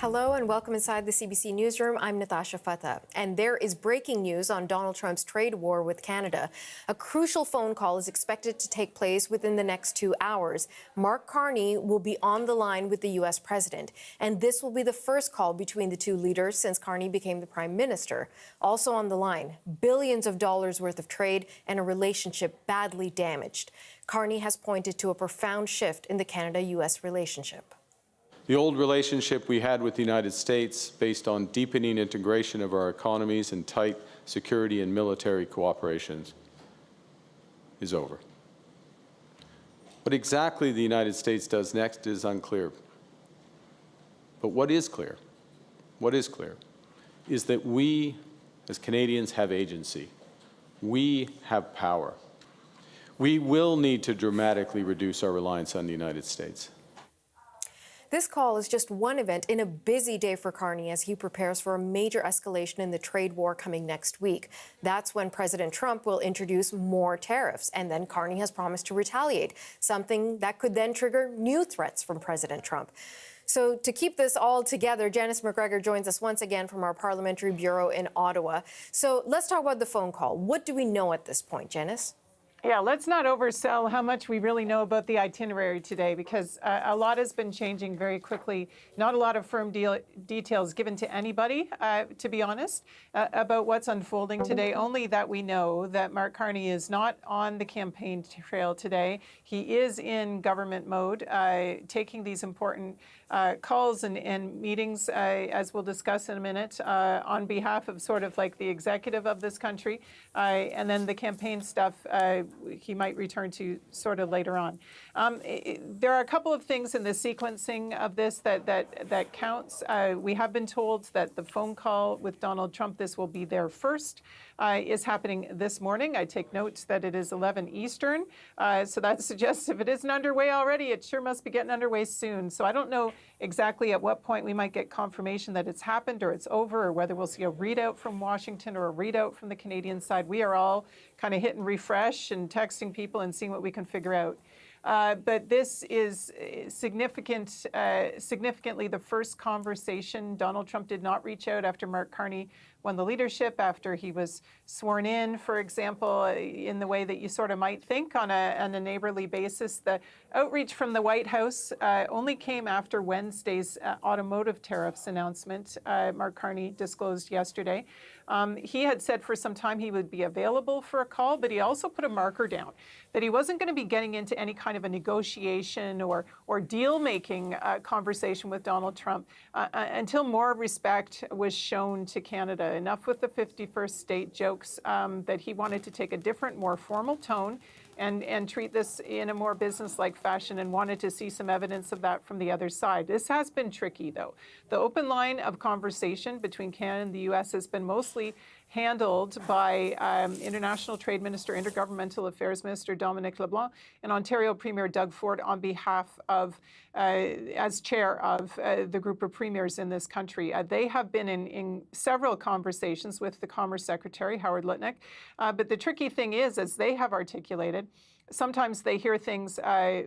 Hello and welcome inside the CBC Newsroom. I'm Natasha Fatah. And there is breaking news on Donald Trump's trade war with Canada. A crucial phone call is expected to take place within the next 2 hours. Mark Carney will be on the line with the U.S. president. And this will be the first call between the two leaders since Carney became the prime minister. Also on the line, billions of dollars worth of trade and a relationship badly damaged. Carney has pointed to a profound shift in the Canada-U.S. relationship. The old relationship we had with the United States, based on deepening integration of our economies and tight security and military cooperations, is over. What exactly the United States does next is unclear. But what is clear is that we, as Canadians, have agency. We have power. We will need to dramatically reduce our reliance on the United States. This call is just one event in a busy day for Carney as he prepares for a major escalation in the trade war coming next week. That's when President Trump will introduce more tariffs, and then Carney has promised to retaliate, something that could then trigger new threats from President Trump. So to keep this all together, Janice McGregor joins us once again from our Parliamentary Bureau in Ottawa. So let's talk about the phone call. What do we know at this point, Janice? Yeah, let's not oversell how much we really know about the itinerary today, because a lot has been changing very quickly. Not a lot of firm details given to anybody, to be honest, about what's unfolding today. Only that we know that Mark Carney is not on the campaign trail today. He is in government mode, taking these important calls and meetings, as we'll discuss in a minute, on behalf of sort of like the executive of this country, and then the campaign stuff he might return to sort of later on. There are a couple of things in the sequencing of this that counts. We have been told that the phone call with Donald Trump, this will be there first, is happening this morning. I take note that it is 11 Eastern, so that suggests if it isn't underway already, it sure must be getting underway soon. So I don't know exactly at what point we might get confirmation that it's happened or it's over, or whether we'll see a readout from Washington or a readout from the Canadian side. We are all kind of hitting refresh and texting people and seeing what we can figure out. But this is significantly the first conversation. Donald Trump did not reach out after Mark Carney won the leadership, after he was sworn in, for example, in the way that you sort of might think on a neighborly basis. The outreach from the White House only came after Wednesday's automotive tariffs announcement, Mark Carney disclosed yesterday. He had said for some time he would be available for a call, but he also put a marker down that he wasn't going to be getting into any kind of a negotiation or deal-making conversation with Donald Trump until more respect was shown to Canada. Enough with the 51st state jokes, that he wanted to take a different, more formal tone and treat this in a more business-like fashion, and wanted to see some evidence of that from the other side. This has been tricky, though. The open line of conversation between Canada and the U.S. has been mostly handled by International Trade Minister, Intergovernmental Affairs Minister Dominic LeBlanc, and Ontario Premier Doug Ford on behalf of, as chair of the group of premiers in this country. They have been in several conversations with the Commerce Secretary, Howard Lutnick. But the tricky thing is, as they have articulated, sometimes they hear things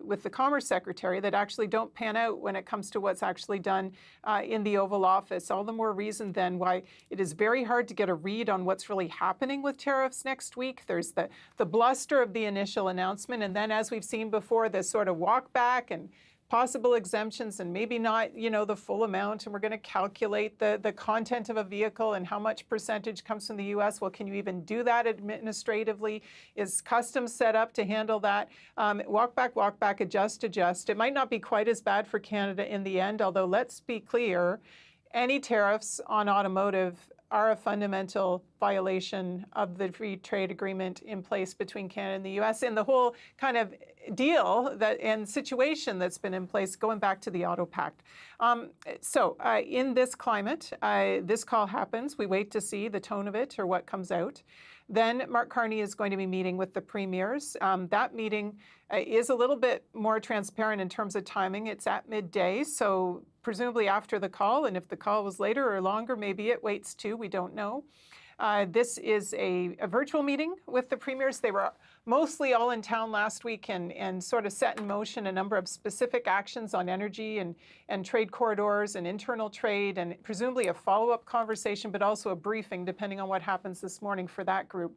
with the Commerce Secretary that actually don't pan out when it comes to what's actually done in the Oval Office. All the more reason then why it is very hard to get a read on what's really happening with tariffs next week. There's the bluster of the initial announcement, and then, as we've seen before, this sort of walk back and possible exemptions, and maybe not, the full amount, and we're going to calculate the content of a vehicle and how much percentage comes from the U.S. Well, can you even do that administratively? Is customs set up to handle that? Walk back, adjust. It might not be quite as bad for Canada in the end, although let's be clear, any tariffs on automotive are a fundamental violation of the free trade agreement in place between Canada and the U.S. and the whole kind of deal and situation that's been in place going back to the Auto Pact. So in this climate, this call happens. We wait to see the tone of it or what comes out. Then Mark Carney is going to be meeting with the premiers. That meeting is a little bit more transparent in terms of timing. It's at midday, so presumably after the call, and if the call was later or longer, maybe it waits too, we don't know. This is a virtual meeting with the premiers. They were mostly all in town last week and sort of set in motion a number of specific actions on energy and trade corridors and internal trade, and presumably a follow-up conversation, but also a briefing depending on what happens this morning for that group.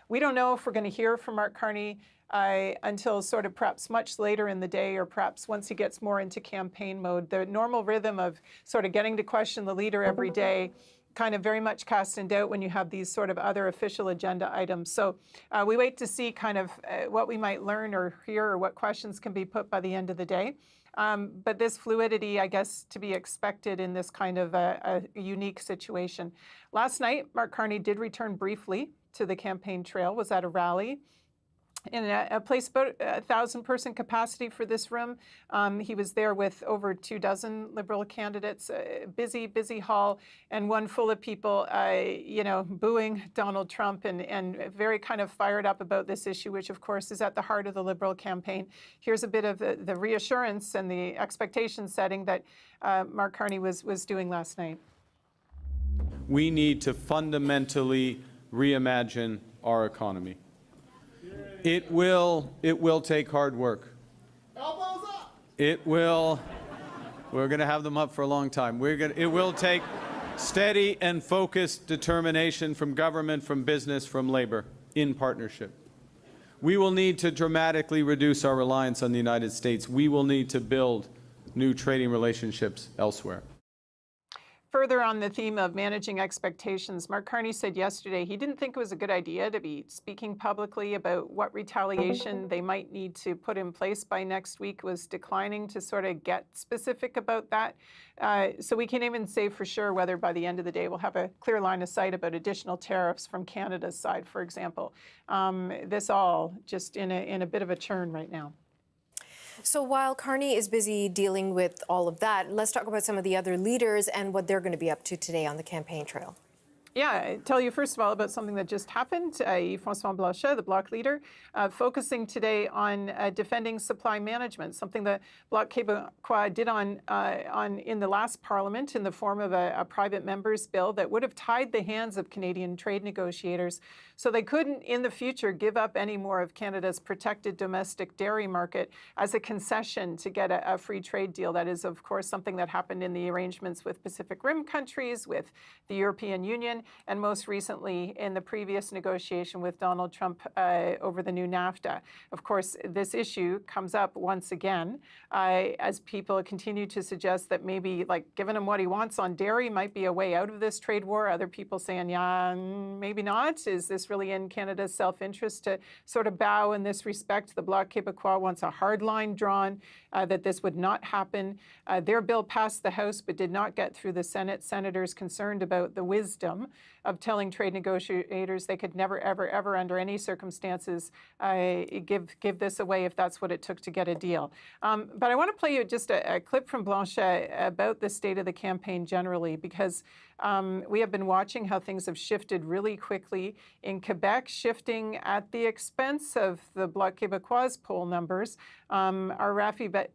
We don't know if we're going to hear from Mark Carney until sort of perhaps much later in the day, or perhaps once he gets more into campaign mode. The normal rhythm of sort of getting to question the leader every day kind of very much cast in doubt when you have these sort of other official agenda items. So we wait to see kind of what we might learn or hear, or what questions can be put by the end of the day. But this fluidity, I guess, to be expected in this kind of a unique situation. Last night, Mark Carney did return briefly to the campaign trail, was at a rally in a place about 1,000-person capacity for this room. He was there with over 24 Liberal candidates, a busy hall, and one full of people, booing Donald Trump and very kind of fired up about this issue, which of course is at the heart of the Liberal campaign. Here's a bit of the reassurance and the expectation setting that Mark Carney was doing last night. We need to fundamentally reimagine our economy. It will take hard work. Elbows up. We're going to have them up for a long time. It will take steady and focused determination from government, from business, from labor, in partnership. We will need to dramatically reduce our reliance on the United States. We will need to build new trading relationships elsewhere. Further on the theme of managing expectations, Mark Carney said yesterday he didn't think it was a good idea to be speaking publicly about what retaliation they might need to put in place by next week, was declining to sort of get specific about that. So we can't even say for sure whether by the end of the day we'll have a clear line of sight about additional tariffs from Canada's side, for example. This all just in a bit of a churn right now. So while Carney is busy dealing with all of that, let's talk about some of the other leaders and what they're going to be up to today on the campaign trail. Yeah, I'll tell you first of all about something that just happened. François Blanchet, the Bloc leader, focusing today on defending supply management, something that Bloc Québécois did in the last Parliament in the form of a private member's bill that would have tied the hands of Canadian trade negotiators so they couldn't in the future give up any more of Canada's protected domestic dairy market as a concession to get a free trade deal. That is, of course, something that happened in the arrangements with Pacific Rim countries, with the European Union, and most recently in the previous negotiation with Donald Trump over the new NAFTA. Of course, this issue comes up once again as people continue to suggest that maybe, like, giving him what he wants on dairy might be a way out of this trade war. Other people saying, yeah, maybe not. Is this really in Canada's self-interest to sort of bow in this respect? The Bloc Québécois wants a hard line drawn that this would not happen. Their bill passed the House but did not get through the Senate. Senators concerned about the wisdom of telling trade negotiators they could never, ever, under any circumstances, give this away if that's what it took to get a deal. But I want to play you just a clip from Blanchet about the state of the campaign generally, because we have been watching how things have shifted really quickly. In Quebec, shifting at the expense of the Bloc Québécois poll numbers. Our Rafi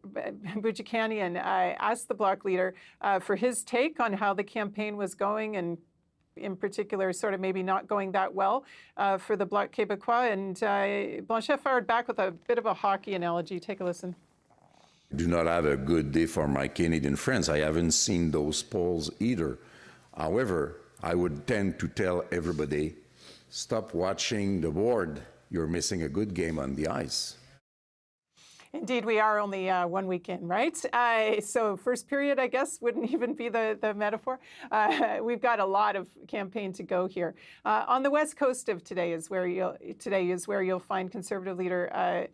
Boudjikanian asked the Bloc leader for his take on how the campaign was going, and in particular, sort of maybe not going that well for the Bloc Québécois. And Blanchet fired back with a bit of a hockey analogy. Take a listen. Do not have a good day for my Canadian friends. I haven't seen those polls either. However, I would tend to tell everybody, stop watching the board. You're missing a good game on the ice. Indeed, we are only 1 week in, right? So first period, I guess, wouldn't even be the metaphor. We've got a lot of campaign to go here. On the west coast of today is where you'll find Conservative leader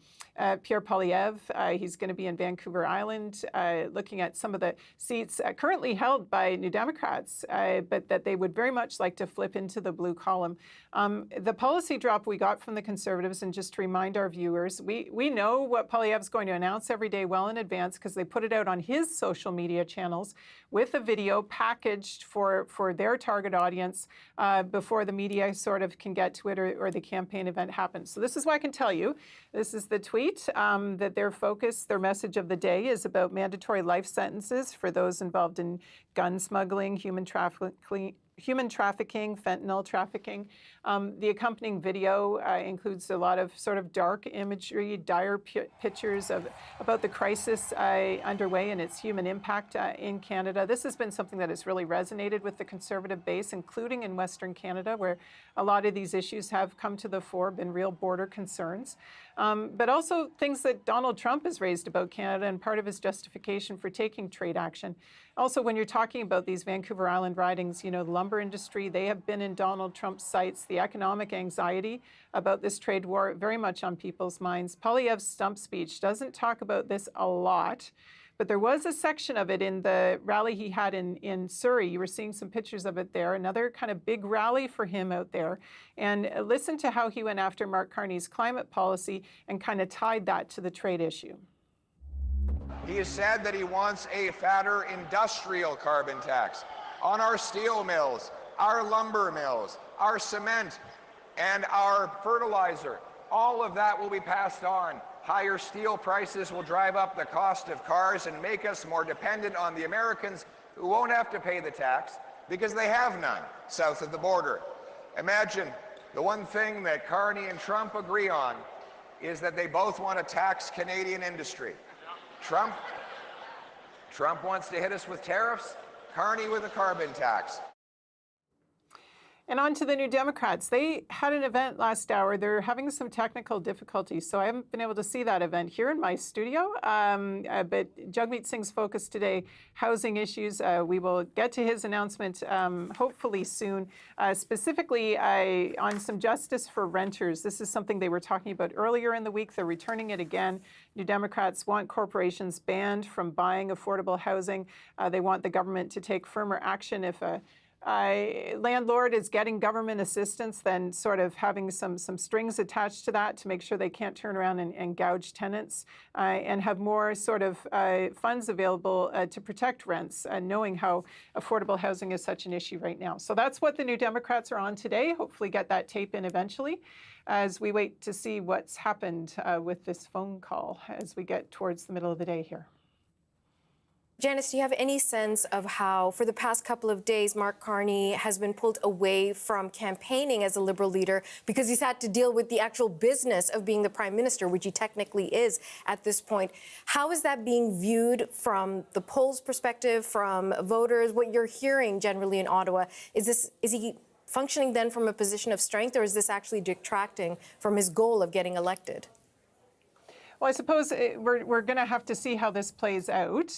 Pierre Poilievre. He's going to be in Vancouver Island, looking at some of the seats currently held by New Democrats, but that they would very much like to flip into the blue column. The policy drop we got from the Conservatives, and just to remind our viewers, we know what Poilievre's going to announce every day well in advance, because they put it out on his social media channels with a video packaged for their target audience before the media sort of can get to it, or the campaign event happens. So this is what I can tell you. This is the tweet that their focus, their message of the day is about mandatory life sentences for those involved in gun smuggling, human trafficking, human trafficking, fentanyl trafficking. The accompanying video includes a lot of sort of dark imagery, dire pictures about the crisis underway and its human impact in Canada. This has been something that has really resonated with the Conservative base, including in Western Canada, where a lot of these issues have come to the fore, been real border concerns. But also things that Donald Trump has raised about Canada and part of his justification for taking trade action. Also, when you're talking about these Vancouver Island ridings, you know, the lumber industry, they have been in Donald Trump's sights. The economic anxiety about this trade war very much on people's minds. Poilievre's stump speech doesn't talk about this a lot, but there was a section of it in the rally he had in Surrey. You were seeing some pictures of it there, another kind of big rally for him out there. And listen to how he went after Mark Carney's climate policy and kind of tied that to the trade issue. He has said that he wants a fatter industrial carbon tax on our steel mills, our lumber mills, our cement, and our fertilizer. All of that will be passed on. Higher steel prices will drive up the cost of cars and make us more dependent on the Americans who won't have to pay the tax because they have none south of the border. Imagine the one thing that Carney and Trump agree on is that they both want to tax Canadian industry. Trump wants to hit us with tariffs, Carney with a carbon tax. And on to the New Democrats. They had an event last hour. They're having some technical difficulties, so I haven't been able to see that event here in my studio. But Jagmeet Singh's focus today, housing issues. We will get to his announcement hopefully soon, specifically on some justice for renters. This is something they were talking about earlier in the week. They're returning it again. New Democrats want corporations banned from buying affordable housing. They want the government to take firmer action if a landlord is getting government assistance, then sort of having some strings attached to that to make sure they can't turn around and gouge tenants, and have more sort of funds available to protect rents, knowing how affordable housing is such an issue right now. So that's what the New Democrats are on today. Hopefully get that tape in eventually as we wait to see what's happened with this phone call as we get towards the middle of the day here. Janice, do you have any sense of how, for the past couple of days, Mark Carney has been pulled away from campaigning as a Liberal leader because he's had to deal with the actual business of being the Prime Minister, which he technically is at this point? How is that being viewed from the polls' perspective, from voters, what you're hearing generally in Ottawa? Is he functioning then from a position of strength, or is this actually detracting from his goal of getting elected? Well, I suppose we're going to have to see how this plays out.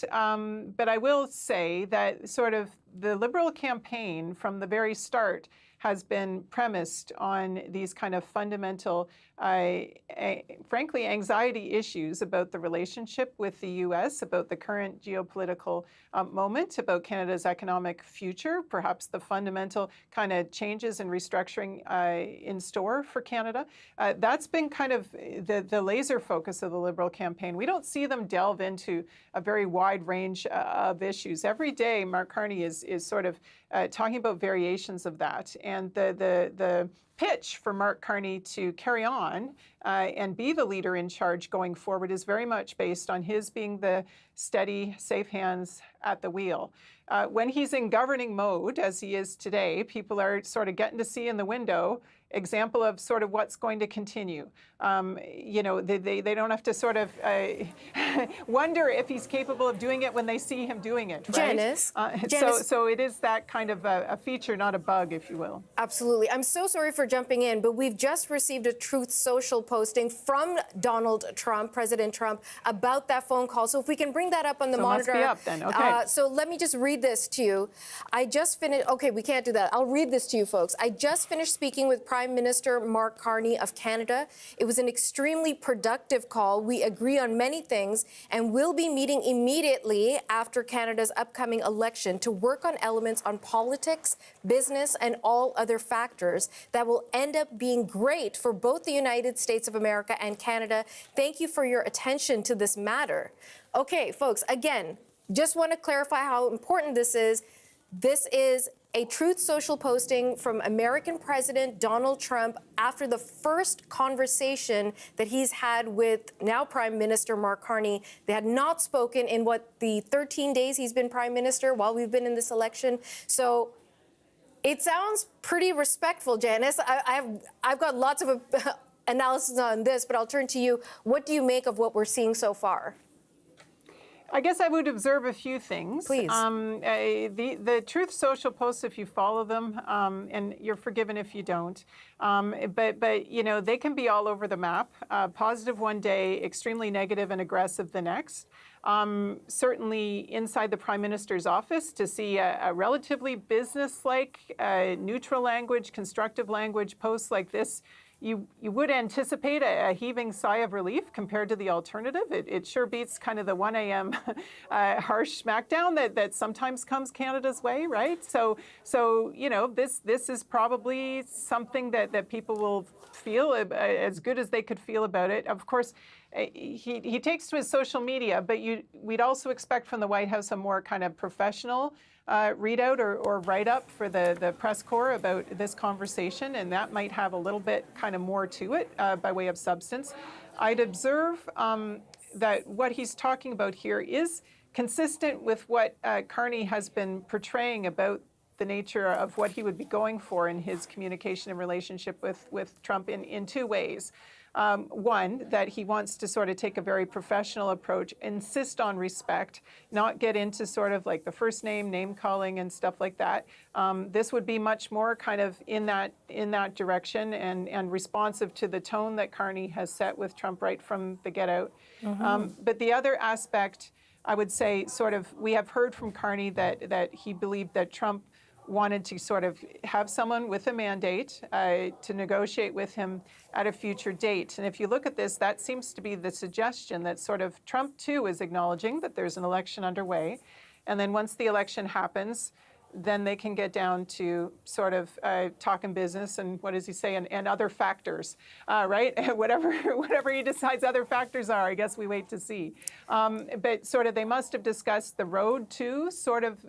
But I will say that sort of the Liberal campaign from the very start has been premised on these kind of fundamental, frankly, anxiety issues about the relationship with the U.S., about the current geopolitical moment, about Canada's economic future, perhaps the fundamental kind of changes and restructuring in store for Canada. That's been kind of the laser focus of the Liberal campaign. We don't see them delve into a very wide range of issues. Every day, Mark Carney is sort of talking about variations of that. And the pitch for Mark Carney to carry on and be the leader in charge going forward is very much based on his being the steady, safe hands at the wheel. When he's in governing mode, as he is today, people are sort of getting to see in the window example of sort of what's going to continue. You know, they don't have to sort of wonder if he's capable of doing it when they see him doing it, right? Janice, so it is that kind of a feature, not a bug, if you will. Absolutely. I'm so sorry for jumping in, but we've just received a Truth Social posting from Donald Trump, President Trump, about that phone call. So if we can bring that up on the monitor. Must be up then. Okay. So let me just read this to you. I just finished. Okay, we can't do that. I'll read this to you, folks. I just finished speaking with Prime Minister Mark Carney of Canada. It was an extremely productive call. We agree on many things, and we'll be meeting immediately after Canada's upcoming election to work on elements on politics, business, and all other factors that will end up being great for both the United States of America and Canada. Thank you for your attention to this matter. Okay, folks, again, just want to clarify how important this is. This is a Truth Social posting from American President Donald Trump after the first conversation that he's had with now Prime Minister Mark Carney. They had not spoken in the 13 days he's been Prime Minister while we've been in this election. So It sounds pretty respectful, Janice. I've got lots of analysis on this, but I'll turn to you. What do you make of what we're seeing so far? I guess I would observe a few things. Please. The Truth Social posts, if you follow them, and you're forgiven if you don't, but you know, they can be all over the map. Positive one day, extremely negative and aggressive the next. Certainly inside the Prime Minister's office, to see a relatively business-like, neutral language, constructive language posts like this, you would anticipate a heaving sigh of relief compared to the alternative. It sure beats kind of the 1 a.m. Harsh smackdown that sometimes comes Canada's way, right? So you know, this is probably something that people will feel as good as they could feel about it. Of course, he takes to his social media, but we'd also expect from the White House a more kind of professional readout or write-up for the press corps about this conversation, and that might have a little bit kind of more to it by way of substance. I'd observe that what he's talking about here is consistent with what Carney has been portraying about the nature of what he would be going for in his communication and relationship with Trump in two ways. One, that he wants to sort of take a very professional approach, insist on respect, not get into sort of like the first name calling and stuff like that. This would be much more kind of in that direction and responsive to the tone that Carney has set with Trump right from the get out. But the other aspect, I would say, sort of, we have heard from Carney that he believed that Trump wanted to sort of have someone with a mandate to negotiate with him at a future date. And if you look at this, that seems to be the suggestion that sort of Trump, too, is acknowledging that there's an election underway. And then once the election happens, then they can get down to sort of talking business and what does he say, and other factors, right? whatever he decides other factors are, I guess we wait to see. But sort of they must have discussed the road to sort of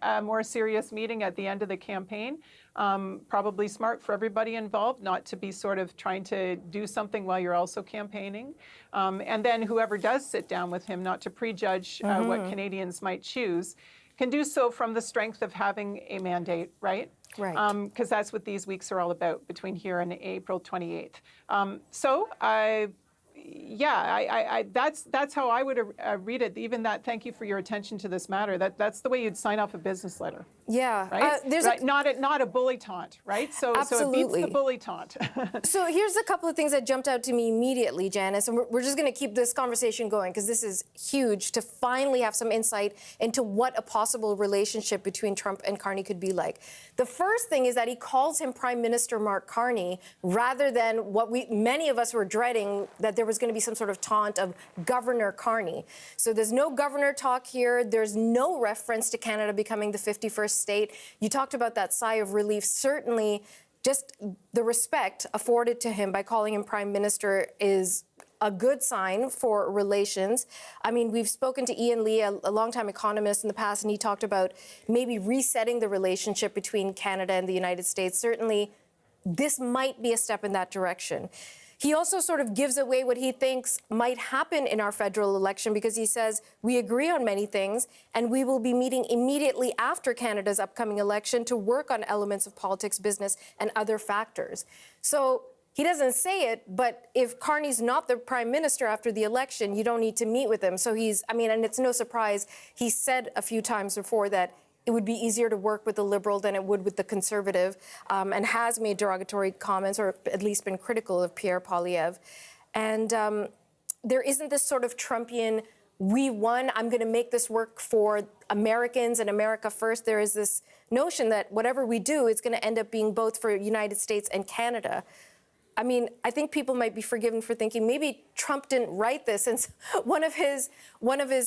a more serious meeting at the end of the campaign. Probably smart for everybody involved not to be sort of trying to do something while you're also campaigning. And then whoever does sit down with him, not to prejudge what Canadians might choose, can do so from the strength of having a mandate, right? Right. Because that's what these weeks are all about between here and April 28th. That's how I would read it. Even that, thank you for your attention to this matter. That's the way you'd sign off a business letter. Yeah. Right? Not a bully taunt, right? So it beats the bully taunt. So here's a couple of things that jumped out to me immediately, Janice, and we're just going to keep this conversation going because this is huge to finally have some insight into what a possible relationship between Trump and Carney could be like. The first thing is that he calls him Prime Minister Mark Carney rather than what many of us were dreading, that there was going to be some sort of taunt of Governor Carney. So there's no governor talk here. There's no reference to Canada becoming the 51st state. You talked about that sigh of relief. Certainly, just the respect afforded to him by calling him Prime Minister is a good sign for relations. I mean, we've spoken to Ian Lee, a longtime economist in the past, and he talked about maybe resetting the relationship between Canada and the United States. Certainly, this might be a step in that direction. He also sort of gives away what he thinks might happen in our federal election because he says, we agree on many things and we will be meeting immediately after Canada's upcoming election to work on elements of politics, business, and other factors. So he doesn't say it, but if Carney's not the Prime Minister after the election, you don't need to meet with him. So and it's no surprise, he said a few times before that it would be easier to work with the Liberal than it would with the Conservative, and has made derogatory comments or at least been critical of Pierre Poilievre. And there isn't this sort of Trumpian, we won, I'm going to make this work for Americans and America first. There is this notion that whatever we do, it's going to end up being both for United States and Canada. I mean, I think people might be forgiven for thinking maybe Trump didn't write this, and one of his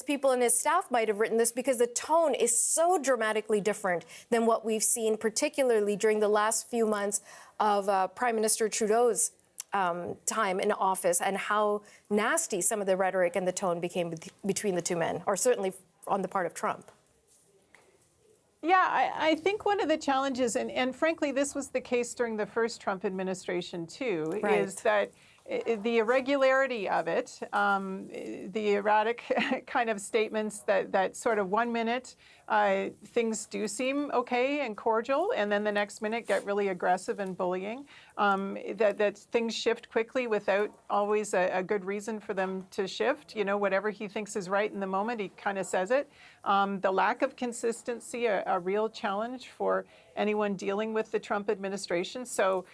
people in his staff might have written this because the tone is so dramatically different than what we've seen, particularly during the last few months of Prime Minister Trudeau's time in office, and how nasty some of the rhetoric and the tone became between the two men, or certainly on the part of Trump. Yeah, I think one of the challenges, and frankly, this was the case during the first Trump administration too, Right. is that the irregularity of it, the erratic kind of statements that sort of 1 minute things do seem okay and cordial, and then the next minute get really aggressive and bullying, that things shift quickly without always a good reason for them to shift. You know, whatever he thinks is right in the moment, he kind of says it. The lack of consistency, a real challenge for anyone dealing with the Trump administration. So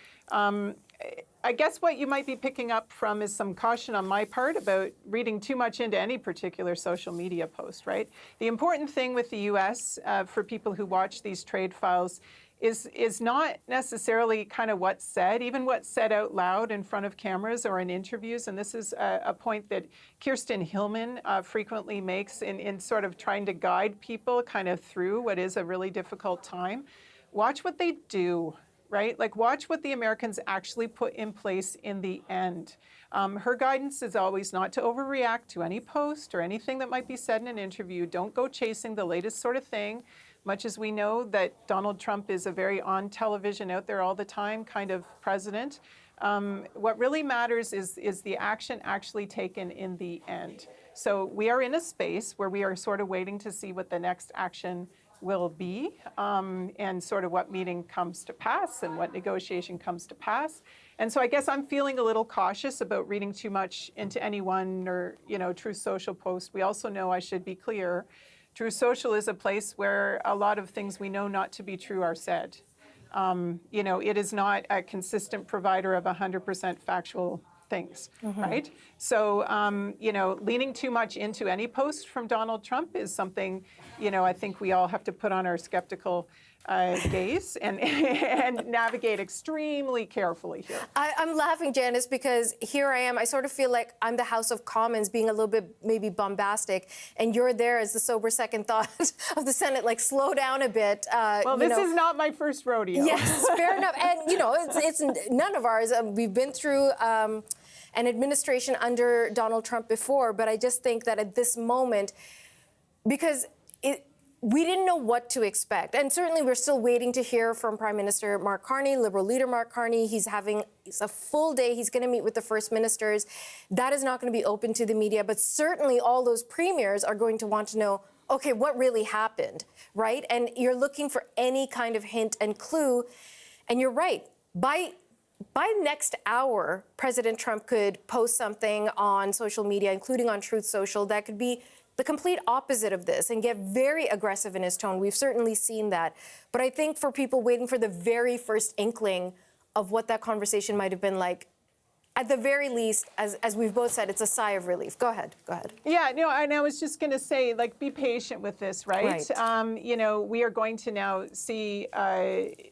I guess what you might be picking up from is some caution on my part about reading too much into any particular social media post, right? The important thing with the U.S. For people who watch these trade files is not necessarily kind of what's said, even what's said out loud in front of cameras or in interviews. And this is a point that Kirsten Hillman frequently makes in sort of trying to guide people kind of through what is a really difficult time. Watch what they do. Right? Like, watch what the Americans actually put in place in the end. Her guidance is always not to overreact to any post or anything that might be said in an interview. Don't go chasing the latest sort of thing, much as we know that Donald Trump is a very on television, out there all the time kind of president. What really matters is the action actually taken in the end. So we are in a space where we are sort of waiting to see what the next action will be, and sort of what meeting comes to pass and what negotiation comes to pass. And so I guess I'm feeling a little cautious about reading too much into any one or, Truth Social post. We also know, I should be clear, Truth Social is a place where a lot of things we know not to be true are said. It is not a consistent provider of 100% factual things, right? So, leaning too much into any post from Donald Trump is something, I think we all have to put on our skeptical gaze and navigate extremely carefully here. I'm laughing, Janice, because here I am. I sort of feel like I'm the House of Commons being a little bit maybe bombastic, and you're there as the sober second thought of the Senate. Like, slow down a bit. This is not my first rodeo. Yes, fair enough. And, it's none of ours. We've been through an administration under Donald Trump before, but I just think that at this moment, because we didn't know what to expect. And certainly we're still waiting to hear from Prime Minister Mark Carney, Liberal leader Mark Carney. He's a full day. He's going to meet with the first ministers. That is not going to be open to the media, but certainly all those premiers are going to want to know, okay, what really happened, right? And you're looking for any kind of hint and clue. And you're right. By next hour, President Trump could post something on social media, including on Truth Social, that could be the complete opposite of this and get very aggressive in his tone. We've certainly seen that. But I think for people waiting for the very first inkling of what that conversation might have been like, at the very least, as we've both said, it's a sigh of relief. Go ahead. Yeah, no, and I was just going to say, be patient with this, right? We are going to now see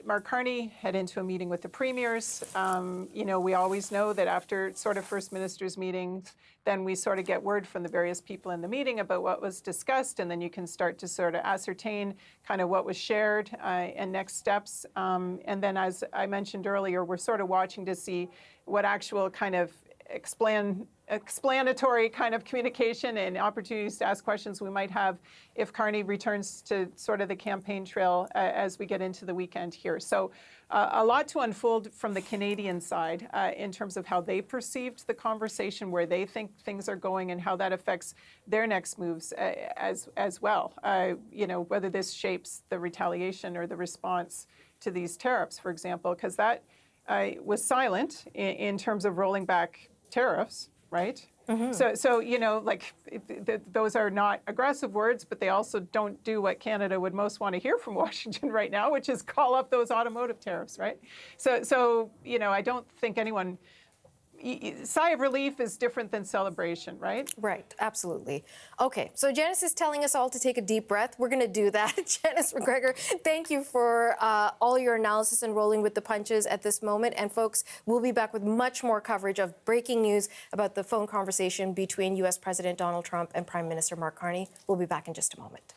Mark Carney head into a meeting with the premiers. We always know that after sort of first ministers' meetings, then we sort of get word from the various people in the meeting about what was discussed, and then you can start to sort of ascertain kind of what was shared and next steps. And then, as I mentioned earlier, we're sort of watching to see what actual kind of explanatory kind of communication and opportunities to ask questions we might have if Carney returns to sort of the campaign trail as we get into the weekend here. So a lot to unfold from the Canadian side in terms of how they perceived the conversation, where they think things are going, and how that affects their next moves as well. Whether this shapes the retaliation or the response to these tariffs, for example, because that was silent in terms of rolling back tariffs, right? Those are not aggressive words, but they also don't do what Canada would most want to hear from Washington right now, which is call up those automotive tariffs, right? So I don't think anyone. Sigh of relief is different than celebration, right? Right, absolutely. Okay, so Janice is telling us all to take a deep breath. We're going to do that. Janice McGregor, thank you for all your analysis and rolling with the punches at this moment. And folks, we'll be back with much more coverage of breaking news about the phone conversation between U.S. President Donald Trump and Prime Minister Mark Carney. We'll be back in just a moment.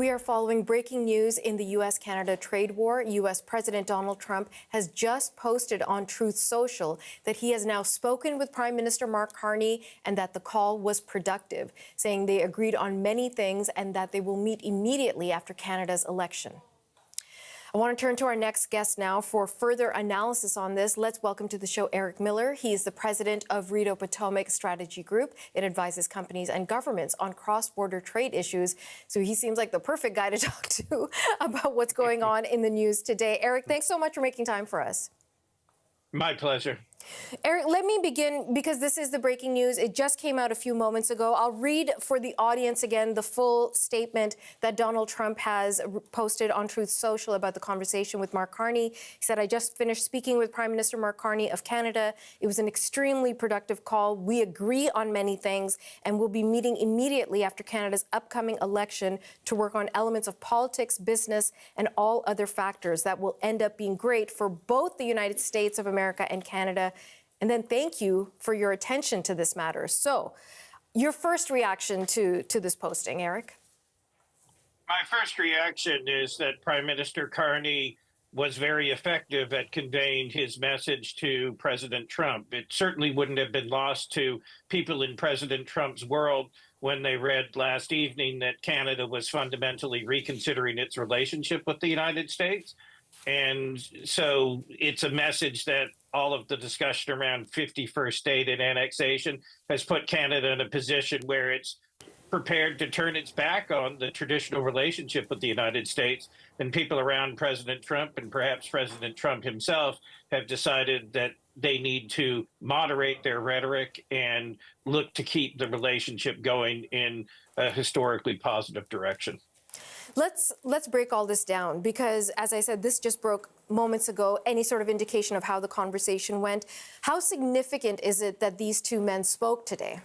We are following breaking news in the U.S.-Canada trade war. U.S. President Donald Trump has just posted on Truth Social that he has now spoken with Prime Minister Mark Carney and that the call was productive, saying they agreed on many things and that they will meet immediately after Canada's election. I want to turn to our next guest now for further analysis on this. Let's welcome to the show Eric Miller. He is the president of Rideau Potomac Strategy Group. It advises companies and governments on cross-border trade issues. So he seems like the perfect guy to talk to about what's going on in the news today. Eric, thanks so much for making time for us. My pleasure. Eric, let me begin because this is the breaking news. It just came out a few moments ago. I'll read for the audience again the full statement that Donald Trump has posted on Truth Social about the conversation with Mark Carney. He said, I just finished speaking with Prime Minister Mark Carney of Canada. It was an extremely productive call. We agree on many things and we'll be meeting immediately after Canada's upcoming election to work on elements of politics, business, and all other factors that will end up being great for both the United States of America and Canada. And then thank you for your attention to this matter. So, your first reaction to this posting, Eric? My first reaction is that Prime Minister Carney was very effective at conveying his message to President Trump. It certainly wouldn't have been lost to people in President Trump's world when they read last evening that Canada was fundamentally reconsidering its relationship with the United States. And so it's a message that all of the discussion around 51st state and annexation has put Canada in a position where it's prepared to turn its back on the traditional relationship with the United States. And people around President Trump and perhaps President Trump himself have decided that they need to moderate their rhetoric and look to keep the relationship going in a historically positive direction. Let's break all this down because, as I said, this just broke moments ago. Any sort of indication of how the conversation went. How significant is it that these two men spoke today?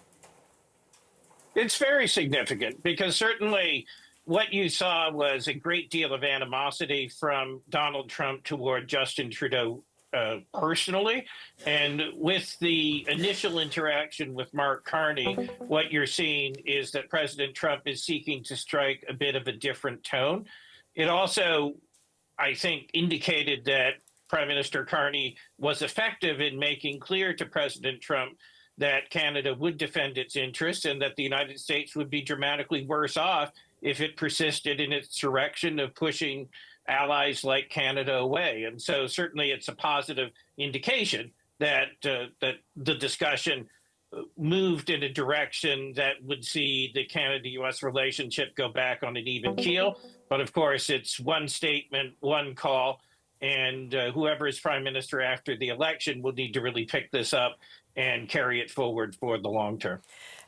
It's very significant because certainly what you saw was a great deal of animosity from Donald Trump toward Justin Trudeau personally. And with the initial interaction with Mark Carney, what you're seeing is that President Trump is seeking to strike a bit of a different tone. It also, I think, indicated that Prime Minister Carney was effective in making clear to President Trump that Canada would defend its interests and that the United States would be dramatically worse off if it persisted in its direction of pushing allies like Canada away. And so certainly it's a positive indication that that the discussion moved in a direction that would see the Canada-U.S. relationship go back on an even keel. But of course, it's one statement, one call, and whoever is prime minister after the election will need to really pick this up and carry it forward for the long term.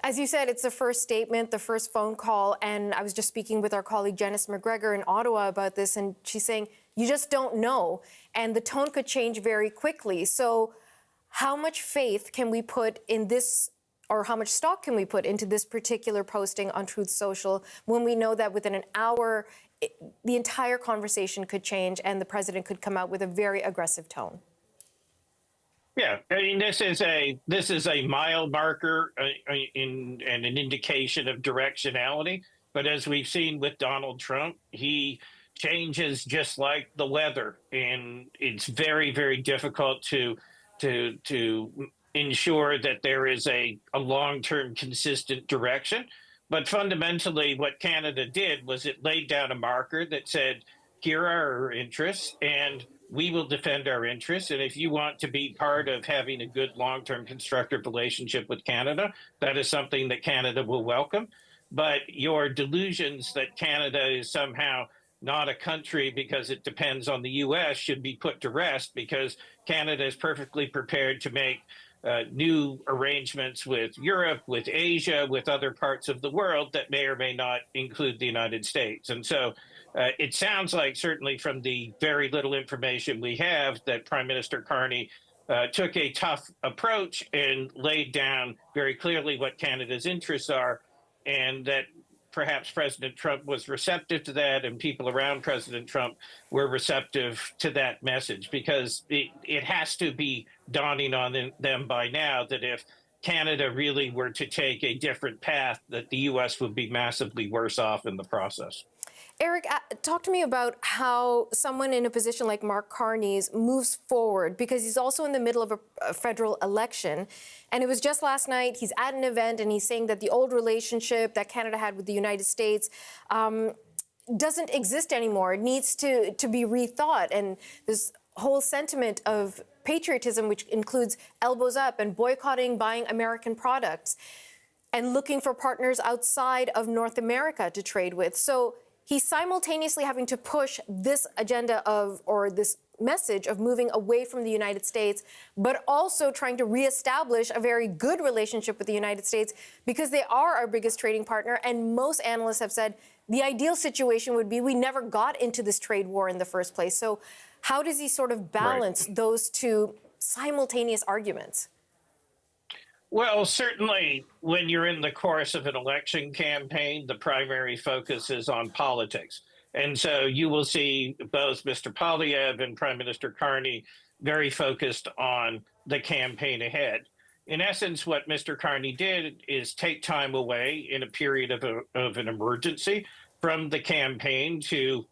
As you said, it's the first statement, the first phone call, and I was just speaking with our colleague Janice McGregor in Ottawa about this, and she's saying, you just don't know, and the tone could change very quickly. So how much faith can we put in this, or how much stock can we put into this particular posting on Truth Social when we know that within an hour, the entire conversation could change and the president could come out with a very aggressive tone? Yeah, I mean, this is a mile marker and an indication of directionality. But as we've seen with Donald Trump, he changes just like the weather, and it's very, very difficult to ensure that there is a long-term consistent direction. But fundamentally, what Canada did was it laid down a marker that said, here are our interests, and we will defend our interests. And if you want to be part of having a good long-term constructive relationship with Canada, that is something that Canada will welcome. But your delusions that Canada is somehow not a country because it depends on the U.S. should be put to rest, because Canada is perfectly prepared to make new arrangements with Europe, with Asia, with other parts of the world that may or may not include the United States. And so it sounds like, certainly from the very little information we have, that Prime Minister Carney took a tough approach and laid down very clearly what Canada's interests are, and that perhaps President Trump was receptive to that, and people around President Trump were receptive to that message, because it has to be dawning on them by now that if Canada really were to take a different path, that the U.S. would be massively worse off in the process. Eric, talk to me about how someone in a position like Mark Carney's moves forward, because he's also in the middle of a federal election. And it was just last night, he's at an event and he's saying that the old relationship that Canada had with the United States doesn't exist anymore. It needs to be rethought. And this whole sentiment of patriotism, which includes elbows up and boycotting buying American products and looking for partners outside of North America to trade with. So he's simultaneously having to push this agenda or this message of moving away from the United States, but also trying to reestablish a very good relationship with the United States because they are our biggest trading partner. And most analysts have said the ideal situation would be we never got into this trade war in the first place. So how does he sort of balance those two simultaneous arguments? Well, certainly when you're in the course of an election campaign, the primary focus is on politics. And so you will see both Mr. Poilievre and Prime Minister Carney very focused on the campaign ahead. In essence, what Mr. Carney did is take time away in a period of an emergency from the campaign to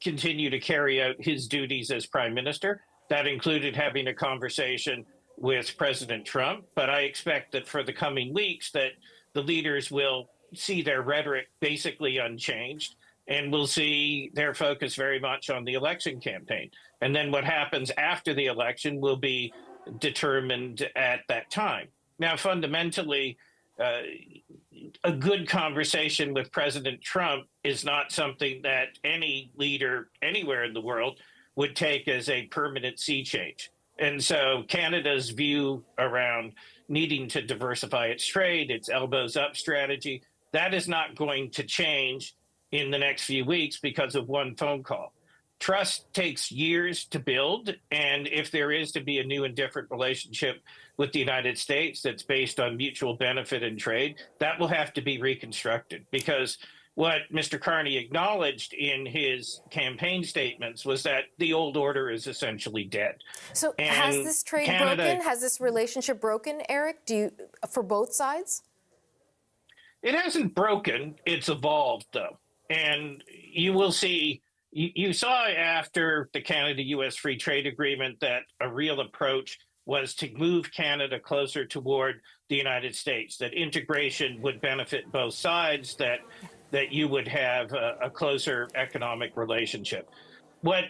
continue to carry out his duties as Prime Minister. That included having a conversation with President Trump, but I expect that for the coming weeks that the leaders will see their rhetoric basically unchanged, and we'll see their focus very much on the election campaign. And then what happens after the election will be determined at that time. Now, fundamentally, a good conversation with President Trump is not something that any leader anywhere in the world would take as a permanent sea change. And so Canada's view around needing to diversify its trade, its elbows up strategy, that is not going to change in the next few weeks because of one phone call. Trust takes years to build, and if there is to be a new and different relationship with the United States that's based on mutual benefit and trade, that will have to be reconstructed, because what Mr. Carney acknowledged in his campaign statements was that the old order is essentially dead. So and has this trade broken? Has this relationship broken, Eric? For both sides? It hasn't broken. It's evolved, though. And you will see, you saw after the Canada-U.S. Free Trade Agreement that a real approach was to move Canada closer toward the United States, that integration would benefit both sides, that you would have a closer economic relationship. What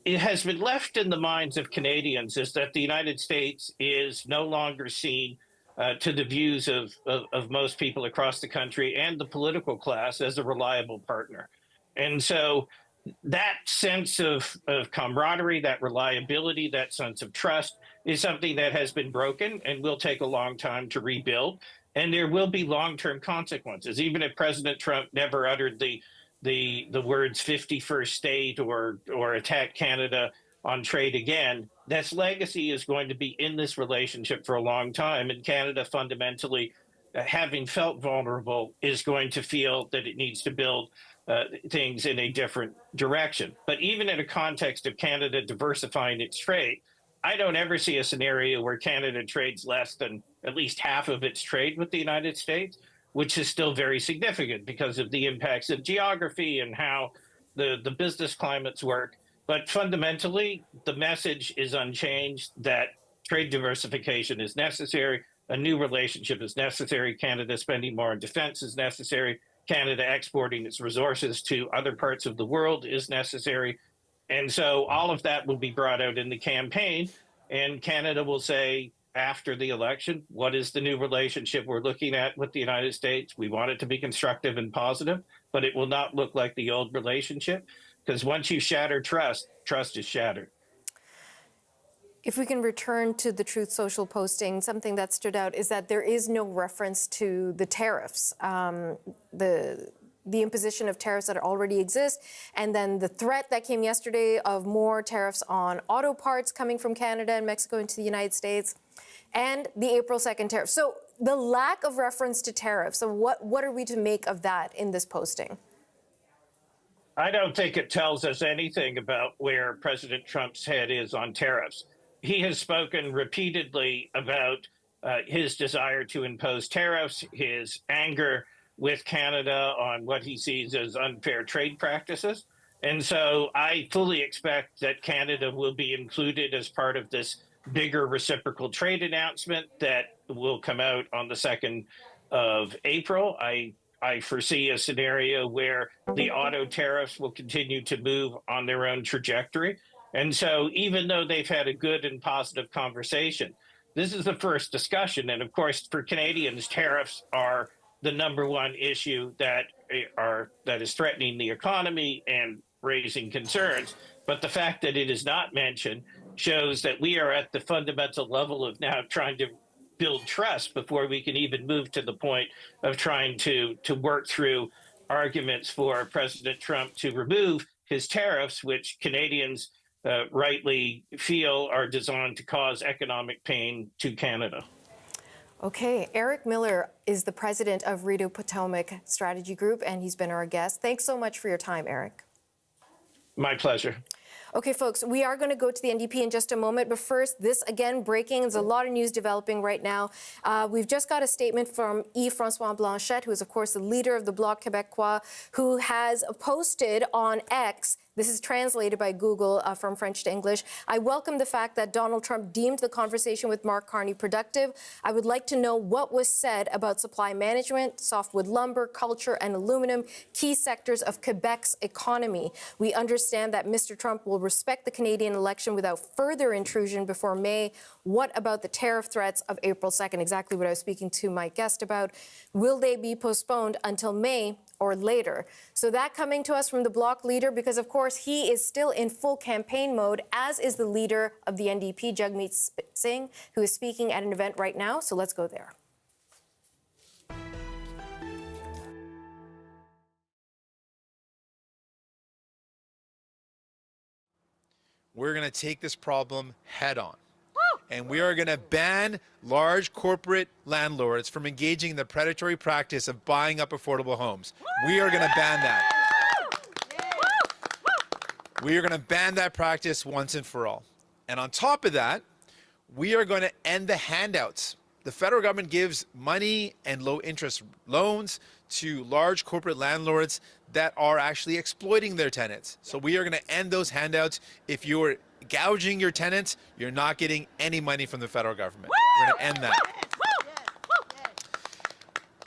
it has been left in the minds of Canadians is that the United States is no longer seen to the views of most people across the country and the political class as a reliable partner. And so that sense of camaraderie, that reliability, that sense of trust is something that has been broken and will take a long time to rebuild. And there will be long-term consequences. Even if President Trump never uttered the words 51st state or attack Canada on trade again, this legacy is going to be in this relationship for a long time. And Canada fundamentally, having felt vulnerable, is going to feel that it needs to build things in a different direction. But even in a context of Canada diversifying its trade, I don't ever see a scenario where Canada trades less than at least half of its trade with the United States, which is still very significant because of the impacts of geography and how the business climates work. But fundamentally, the message is unchanged that trade diversification is necessary, a new relationship is necessary, Canada spending more on defense is necessary, Canada exporting its resources to other parts of the world is necessary. And so all of that will be brought out in the campaign, and Canada will say after the election, what is the new relationship we're looking at with the United States? We want it to be constructive and positive, but it will not look like the old relationship, because once you shatter trust, trust is shattered. If we can return to the Truth Social posting, something that stood out is that there is no reference to the tariffs, the imposition of tariffs that already exist, and then the threat that came yesterday of more tariffs on auto parts coming from Canada and Mexico into the United States, and the April 2nd tariff. So the lack of reference to tariffs, so what are we to make of that in this posting? I don't think it tells us anything about where President Trump's head is on tariffs. He has spoken repeatedly about his desire to impose tariffs, his anger with Canada on what he sees as unfair trade practices. And so I fully expect that Canada will be included as part of this bigger reciprocal trade announcement that will come out on the 2nd of April. I foresee a scenario where the auto tariffs will continue to move on their own trajectory. And so even though they've had a good and positive conversation, this is the first discussion. And of course, for Canadians, tariffs are the #1 issue that is threatening the economy and raising concerns. But the fact that it is not mentioned shows that we are at the fundamental level of now trying to build trust before we can even move to the point of trying to work through arguments for President Trump to remove his tariffs, which Canadians rightly feel are designed to cause economic pain to Canada. Okay, Eric Miller is the president of Rideau Potomac Strategy Group, and he's been our guest. Thanks so much for your time, Eric. My pleasure. Okay, folks, we are going to go to the NDP in just a moment, but first, this again breaking. There's a lot of news developing right now. We've just got a statement from Yves-François Blanchet, who is, of course, the leader of the Bloc Québécois, who has posted on X. This is translated by Google from French to English. I welcome the fact that Donald Trump deemed the conversation with Mark Carney productive. I would like to know what was said about supply management, softwood lumber, culture, and aluminum, key sectors of Quebec's economy. We understand that Mr. Trump will respect the Canadian election without further intrusion before May. What about the tariff threats of April 2nd? Exactly what I was speaking to my guest about. Will they be postponed until May or later? So that coming to us from the Bloc leader, because of course he is still in full campaign mode, as is the leader of the NDP, Jagmeet Singh, who is speaking at an event right now. So let's go there. We're going to take this problem head on. And we are going to ban large corporate landlords from engaging in the predatory practice of buying up affordable homes. We are going to ban that. We are going to ban that practice once and for all. And on top of that, we are going to end the handouts. The federal government gives money and low interest loans to large corporate landlords that are actually exploiting their tenants. So we are going to end those handouts. If you're gouging your tenants, you're not getting any money from the federal government. We're going to end that.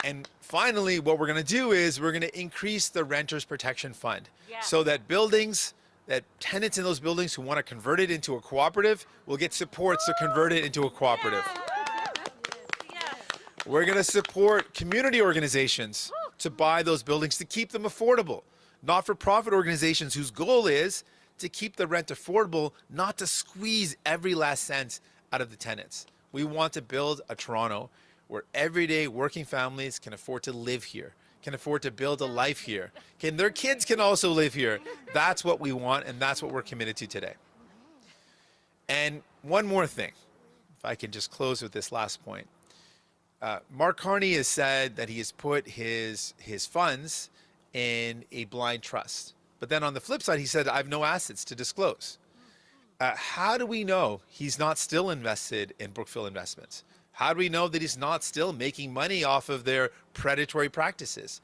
And finally, what we're going to do is we're going to increase the Renters Protection Fund so that buildings, that tenants in those buildings who want to convert it into a cooperative will get supports to convert it into a cooperative. We're going to support community organizations to buy those buildings to keep them affordable. Not-for-profit organizations whose goal is to keep the rent affordable, not to squeeze every last cent out of the tenants. We want to build a Toronto where everyday working families can afford to live here, can afford to build a life here. Their kids can also live here. That's what we want, and that's what we're committed to today. And one more thing, if I can just close with this last point. Mark Carney has said that he has put his funds in a blind trust. But then on the flip side, he said, I have no assets to disclose. How do we know he's not still invested in Brookfield Investments? How do we know that he's not still making money off of their predatory practices?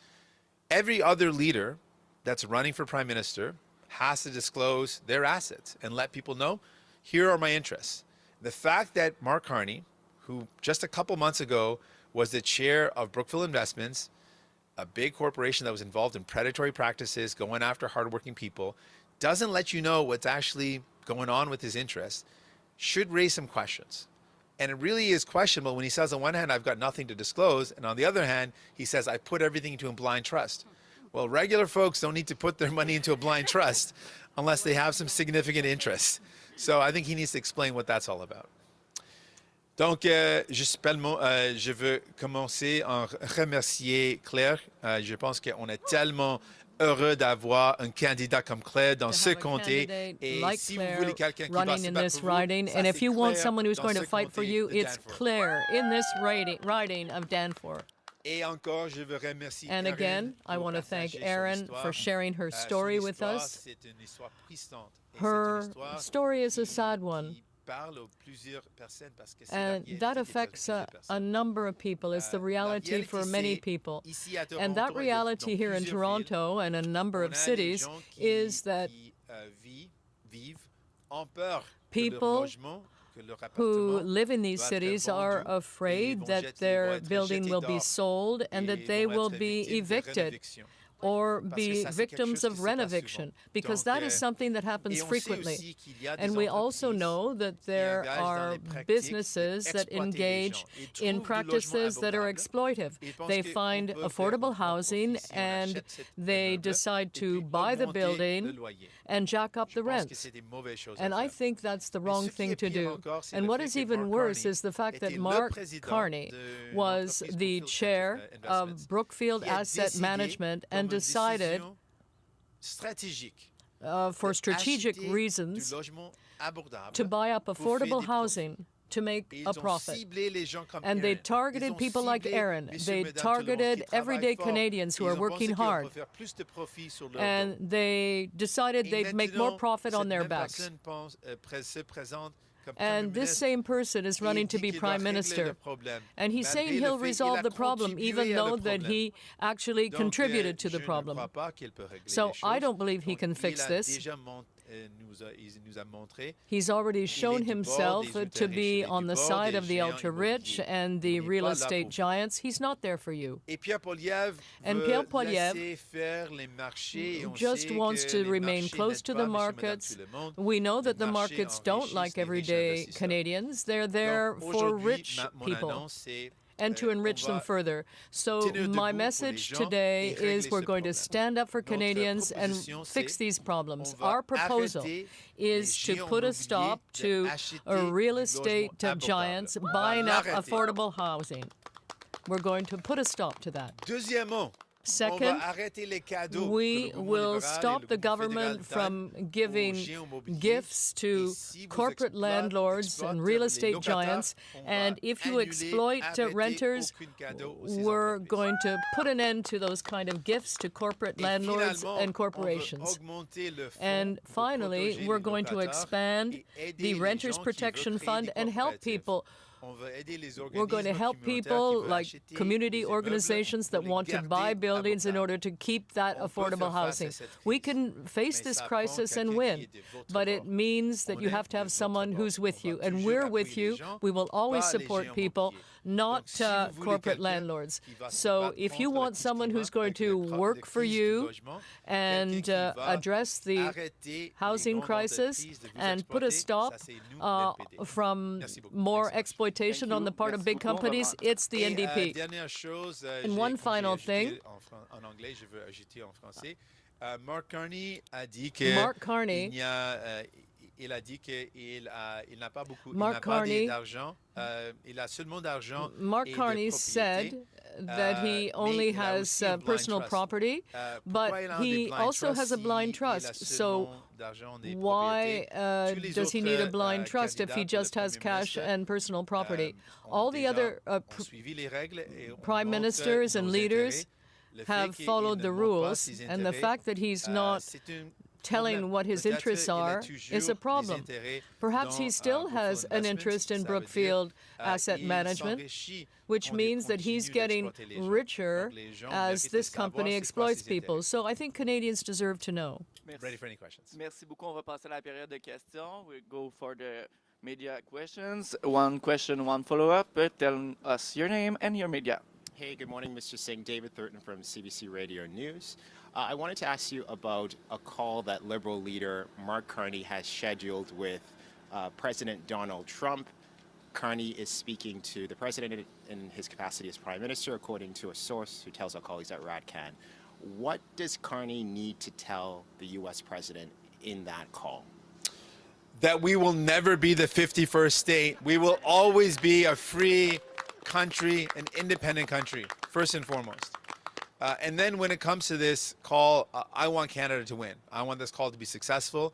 Every other leader that's running for prime minister has to disclose their assets and let people know, here are my interests. The fact that Mark Carney, who just a couple months ago was the chair of Brookfield Investments, a big corporation that was involved in predatory practices, going after hardworking people, doesn't let you know what's actually going on with his interests, should raise some questions. And it really is questionable when he says, on one hand, I've got nothing to disclose, and on the other hand, he says, I put everything into a blind trust. Well, regular folks don't need to put their money into a blind trust unless they have some significant interest. So I think he needs to explain what that's all about. Donc, je veux commencer en remercier Claire. Je pense qu'on est tellement heureux d'avoir un candidat comme Claire dans ce comté. Et like si Claire, vous voulez quelqu'un qui va se battre pour vous, and if you want someone who's going to fight for you, it's Claire in this riding of Danforth. And again, I want to thank Erin for sharing her story with us. Her story is a sad one, And that affects a number of people. It's the reality for many people. And that reality here in Toronto and a number of cities is that people who live in these cities are afraid that their building will be sold and that they will be evicted or be victims of renoviction, because that is something that happens frequently. And we also know that there are businesses that engage in practices that are exploitive. They find affordable housing and they decide to buy the building and jack up the rents. And I think that's the wrong thing to do. And what is even worse is the fact that Mark Carney was the chair of Brookfield Asset Management and decided for strategic reasons to buy up affordable housing to make a profit. And they targeted people like Aaron. They targeted everyday Canadians who are working hard. And they decided they'd make more profit on their backs. And this same person is running to be Prime Minister. And he's saying he'll resolve the problem, even though that he actually contributed to the problem. So I don't believe he can fix this. He's already shown himself to be on the side of the ultra-rich and the real estate giants. He's not there for you. And Pierre Poilievre just wants to remain close to the markets. We know that the markets don't like everyday Canadians. They're there for rich people and to enrich them further. So my message today is we're going to stand up for Canadians and fix these problems. Our proposal is to put a stop to real estate giants buying up affordable housing. We're going to put a stop to that. Second, we will stop the government from giving gifts to corporate landlords and real estate giants. And if you exploit renters, we're going to put an end to those kind of gifts to corporate landlords and corporations. And finally, we're going to expand the Renters Protection Fund and help people. We're going to help people like community organizations that want to buy buildings in order to keep that affordable housing. We can face this crisis and win, but it means that you have to have someone who's with you. And we're with you. We will always support people, not corporate landlords. So if you want someone who's going to work for you and address the housing crisis and put a stop from more exploitation on the part of big companies, it's the NDP. And one final thing. Mark Carney said that he only has personal property, but he also has a blind trust. So why does he need a blind trust if he just has cash and personal property? All the other prime ministers and leaders have followed the rules, and the fact that he's not telling what his interests are is a problem. Perhaps he still has an interest in Brookfield Asset Management, which means that he's getting richer as this company exploits people. So I think Canadians deserve to know. Ready for any questions? Merci beaucoup. On va passer à la période de questions. We go for the media questions. One question, one follow-up. Tell us your name and your media. Hey, good morning, Mr. Singh. David Thurton from CBC Radio News. I wanted to ask you about a call that Liberal leader Mark Carney has scheduled with President Donald Trump. Carney is speaking to the president in his capacity as Prime Minister, according to a source who tells our colleagues at RADCAN. What does Carney need to tell the U.S. president in that call? That we will never be the 51st state. We will always be a free country, an independent country, first and foremost. And then when it comes to this call, I want Canada to win. I want this call to be successful.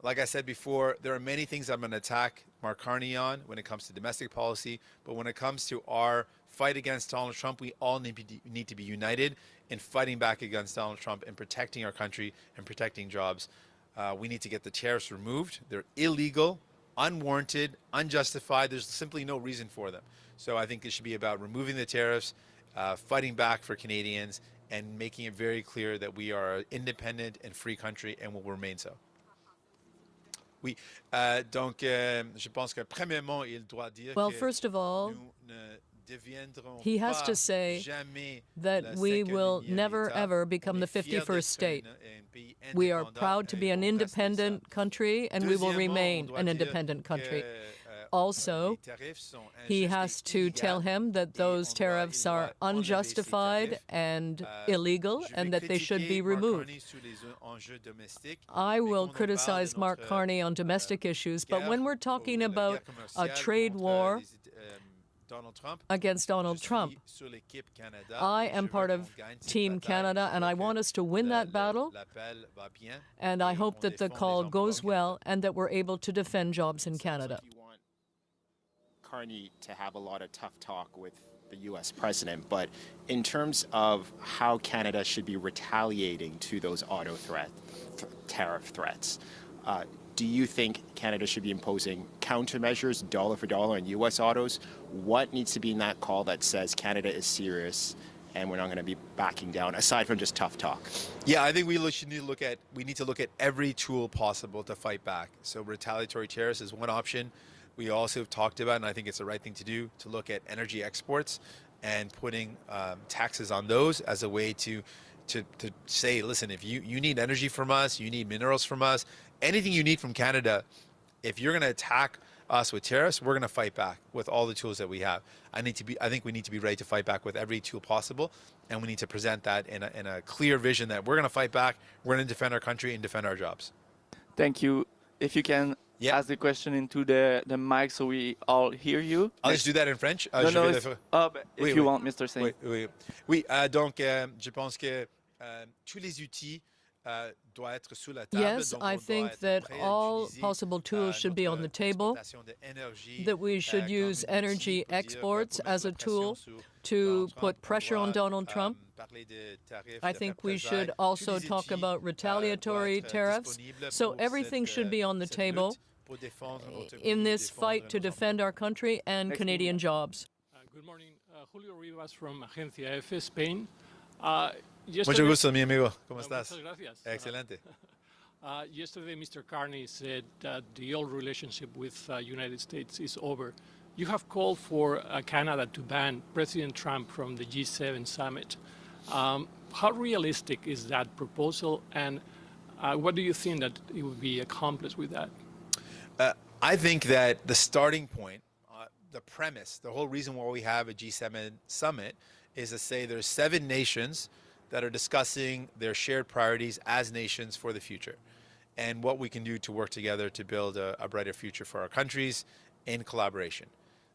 Like I said before, there are many things I'm going to attack Mark Carney on when it comes to domestic policy. But when it comes to our fight against Donald Trump, we all need to be united in fighting back against Donald Trump and protecting our country and protecting jobs. We need to get the tariffs removed. They're illegal. unwarranted, unjustified. There's simply no reason for them. So I think it should be about removing the tariffs, fighting back for Canadians, and making it very clear that we are an independent and free country and will remain so. Oui, donc je pense que premièrement, il doit dire Well, que first of all, nous ne deviendrons he has pas to say jamais that la we will 51e never État. ever become the On est fiers 51st d'être state. un pays We are indépendant proud to be et an on reste ça. independent country, and we will Deuxièmement, remain on doit an dire independent country. que, Also, les tariffs sont he injustes has et to tell illégaux, him that those il tariffs doit are enlever ces unjustified tariffs. and illegal, Je vais and that they should be critiquer Mark removed. Carney sur les enjeux domestiques, I mais will quand on parle criticize de Mark notre, Carney on domestic issues, but when we're talking la about guerre a commerciale trade contre war Donald Trump, against Donald je suis Trump, sur l'équipe Canada, I et je am veux part qu'on of gagne cette Team bataille. Canada, and Je I veux want que us to win that battle, l'appel va bien, and I et hope on that the défend les call emplois goes au Canada. well and that we're able to defend jobs in Canada. You want Carney to have a lot of tough talk with the U.S. president, but in terms of how Canada should be retaliating to those tariff threats, do you think Canada should be imposing countermeasures, dollar for dollar, on U.S. autos? What needs to be in that call that says Canada is serious and we're not going to be backing down, aside from just tough talk? Yeah, I think we need to look at every tool possible to fight back. So retaliatory tariffs is one option. We also have talked about, and I think it's the right thing to do, to look at energy exports and putting taxes on those as a way to say, listen, if you need energy from us, you need minerals from us, anything you need from Canada, if you're going to attack us with tariffs, we're going to fight back with all the tools that we have. I think we need to be ready to fight back with every tool possible, and we need to present that in a clear vision that we're going to fight back, we're going to defend our country and defend our jobs. Thank you. If you can ask the question into the mic so we all hear you. I'll just do that in French. No, no, if you want, Mr. Singh. Oui, donc je pense que tous les outils doivent être sur la table. Yes, donc I on doit think être that prêt à all utiliser, possible tools should be on the table, that we should use energy exports as a tool to put pressure on Donald Trump. I think we should also talk about retaliatory tariffs. So everything should be on the table in this fight to defend our country and Canadian jobs. Good morning. Julio Rivas from Agencia F, Spain. Mucho gusto, mi amigo. ¿Cómo estás? Muchas gracias. Excelente. Yesterday, Mr. Carney said that the old relationship with United States is over. You have called for Canada to ban President Trump from the G7 summit. How realistic is that proposal, and what do you think that it would be accomplished with that? I think that the starting point, the premise, the whole reason why we have a G7 summit is to say there's 7 nations that are discussing their shared priorities as nations for the future and what we can do to work together to build a brighter future for our countries in collaboration.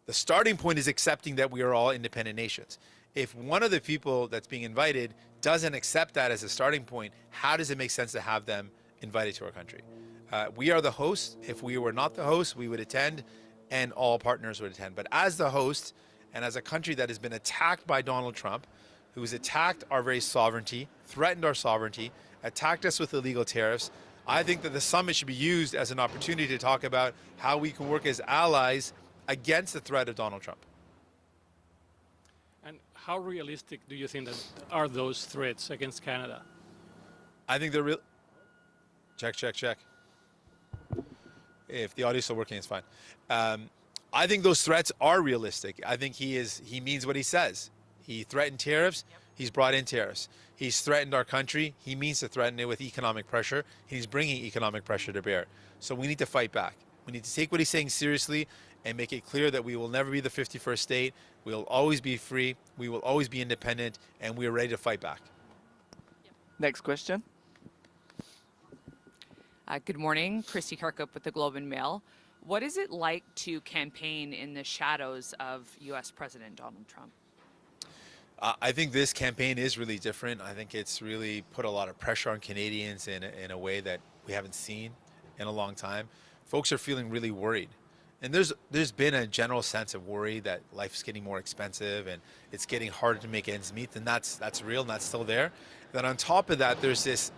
The starting point is accepting that we are all independent nations. If one of the people that's being invited doesn't accept that as a starting point, how does it make sense to have them invited to our country? We are the host. If we were not the host, we would attend and all partners would attend. But as the host and as a country that has been attacked by Donald Trump, who has attacked our very sovereignty, threatened our sovereignty, attacked us with illegal tariffs, I think that the summit should be used as an opportunity to talk about how we can work as allies against the threat of Donald Trump. And how realistic do you think that are those threats against Canada? I think they're real. Check. If the audio is still working, it's fine. I think those threats are realistic. I think he means what he says. He threatened tariffs. He's brought in tariffs. He's threatened our country. He means to threaten it with economic pressure. He's bringing economic pressure to bear. So we need to fight back. We need to take what he's saying seriously and make it clear that we will never be the 51st state. We will always be free. We will always be independent, and we are ready to fight back. Next question. Good morning, Christy Kirkup with the Globe and Mail. What is it like to campaign in the shadows of U.S. President Donald Trump? I think this campaign is really different. I think it's really put a lot of pressure on Canadians in a way that we haven't seen in a long time. Folks are feeling really worried. And there's been a general sense of worry that life's getting more expensive and it's getting harder to make ends meet, and that's real and that's still there. Then on top of that, there's this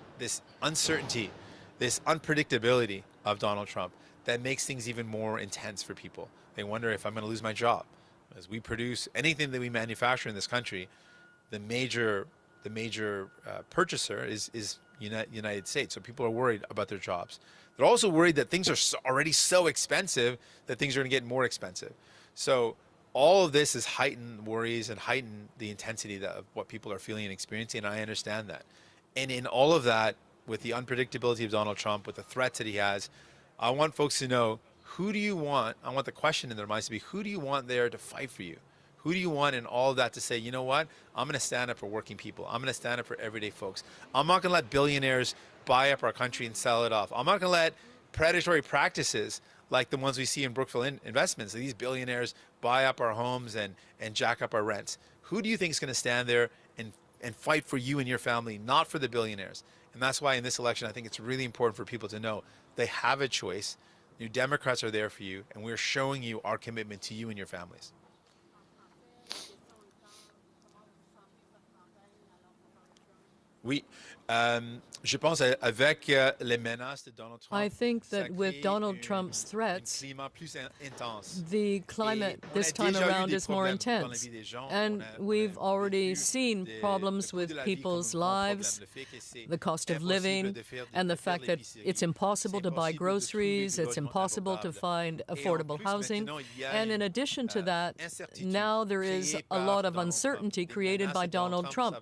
uncertainty, this unpredictability of Donald Trump that makes things even more intense for people. They wonder if I'm going to lose my job. As we produce anything that we manufacture in this country, the major purchaser is United States. So people are worried about their jobs. They're also worried that things are already so expensive that things are going to get more expensive. So all of this has heightened worries and heightened the intensity of what people are feeling and experiencing, and I understand that. And in all of that, with the unpredictability of Donald Trump, with the threats that he has, I want folks to know, who do you want? I want the question in their minds to be, who do you want there to fight for you? Who do you want in all of that to say, you know what? I'm going to stand up for working people. I'm going to stand up for everyday folks. I'm not going to let billionaires buy up our country and sell it off. I'm not going to let predatory practices like the ones we see in Brookfield Investments, these billionaires buy up our homes and jack up our rents. Who do you think is going to stand there and fight for you and your family, not for the billionaires? And that's why in this election, I think it's really important for people to know they have a choice. New Democrats are there for you, and we're showing you our commitment to you and your families. Oui. Je pense avec les menaces de Donald Trump. I think that with Donald Trump's threats, the climate this time around is more intense. And we've already seen problems with people's lives, the cost of living, and the fact that it's impossible to buy groceries, it's impossible to find affordable housing. And in addition to that, now there is a lot of uncertainty created by Donald Trump.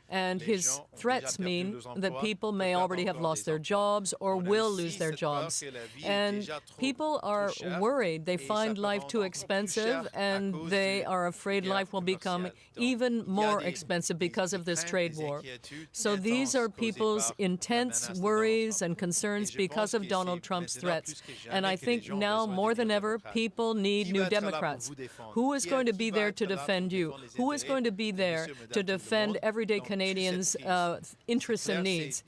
And his threats mean that people may already have lost their jobs or will lose their jobs. And people are worried. They find life too expensive, and they are afraid life will become even more expensive because of this trade war. So these are people's intense worries and concerns because of Donald Trump's threats. And I think now more than ever, people need New Democrats. Who is going to be there to defend you? Who is going to be there to defend everyday Canadians' interests and needs?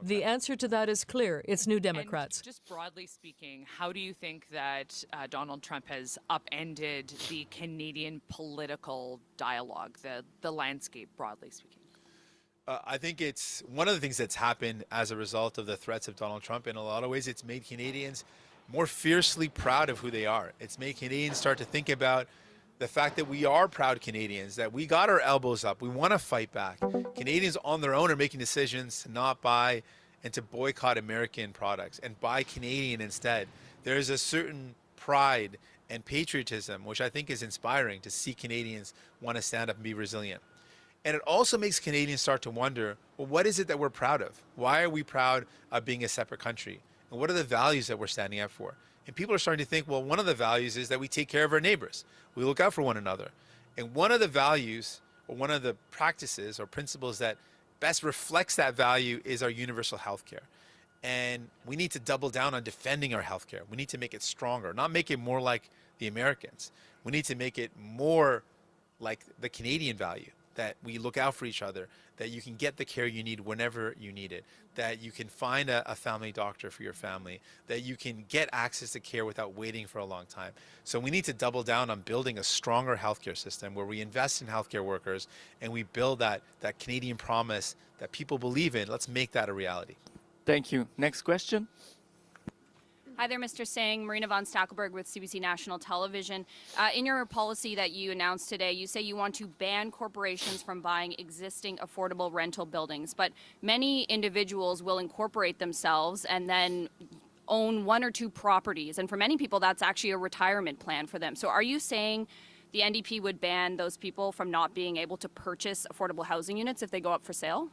The answer to that is clear. It's New Democrats. And just broadly speaking, how do you think that Donald Trump has upended the Canadian political dialogue, the landscape, broadly speaking? I think it's one of the things that's happened as a result of the threats of Donald Trump. In a lot of ways, it's made Canadians more fiercely proud of who they are. It's made Canadians start to think about the fact that we are proud Canadians, that we got our elbows up, we want to fight back. Canadians on their own are making decisions to not buy and to boycott American products and buy Canadian instead. There's a certain pride and patriotism, which I think is inspiring to see Canadians want to stand up and be resilient. And it also makes Canadians start to wonder, well, what is it that we're proud of? Why are we proud of being a separate country? And what are the values that we're standing up for? And people are starting to think, well, one of the values is that we take care of our neighbors. We look out for one another. And one of the values, or one of the practices or principles that best reflects that value is our universal health care. And we need to double down on defending our health care. We need to make it stronger, not make it more like the Americans. We need to make it more like the Canadian value, that we look out for each other, that you can get the care you need whenever you need it, that you can find a family doctor for your family, that you can get access to care without waiting for a long time. So we need to double down on building a stronger healthcare system where we invest in healthcare workers and we build that Canadian promise that people believe in. Let's make that a reality. Thank you. Next question. Hi there, Mr. Singh. Marina von Stackelberg with CBC National Television. In your policy that you announced today, you say you want to ban corporations from buying existing affordable rental buildings, but many individuals will incorporate themselves and then own one or two properties. And for many people, that's actually a retirement plan for them. So are you saying the NDP would ban those people from not being able to purchase affordable housing units if they go up for sale?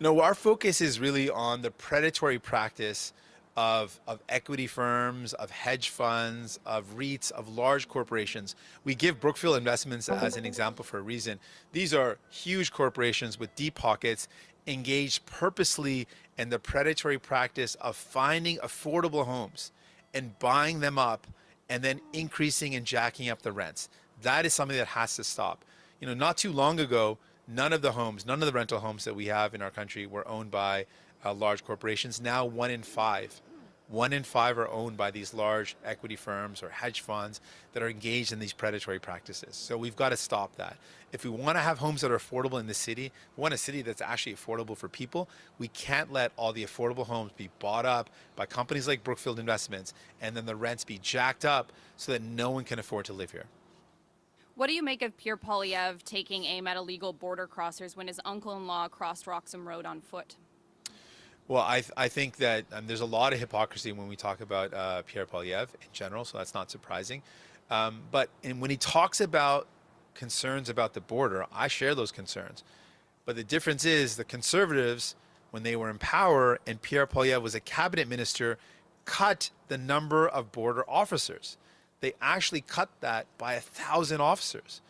No, our focus is really on the predatory practice of equity firms, of hedge funds, of REITs, of large corporations. We give Brookfield Investments as an example for a reason. These are huge corporations with deep pockets engaged purposely in the predatory practice of finding affordable homes and buying them up and then increasing and jacking up the rents. That is something that has to stop. You know, not too long ago, none of the rental homes that we have in our country were owned by large corporations. Now 1 in 5 1 in 5 are owned by these large equity firms or hedge funds that are engaged in these predatory practices. So we've got to stop that. If we want to have homes that are affordable in the city, we want a city that's actually affordable for people, we can't let all the affordable homes be bought up by companies like Brookfield Investments and then the rents be jacked up so that no one can afford to live here. What do you make of Pierre Poilievre taking aim at illegal border crossers when his uncle-in-law crossed Roxham Road on foot? Well, I think that there's a lot of hypocrisy when we talk about Pierre Poilievre in general, so that's not surprising. But when he talks about concerns about the border, I share those concerns. But the difference is the Conservatives, when they were in power and Pierre Poilievre was a cabinet minister, cut the number of border officers. They actually cut that by 1,000 officers.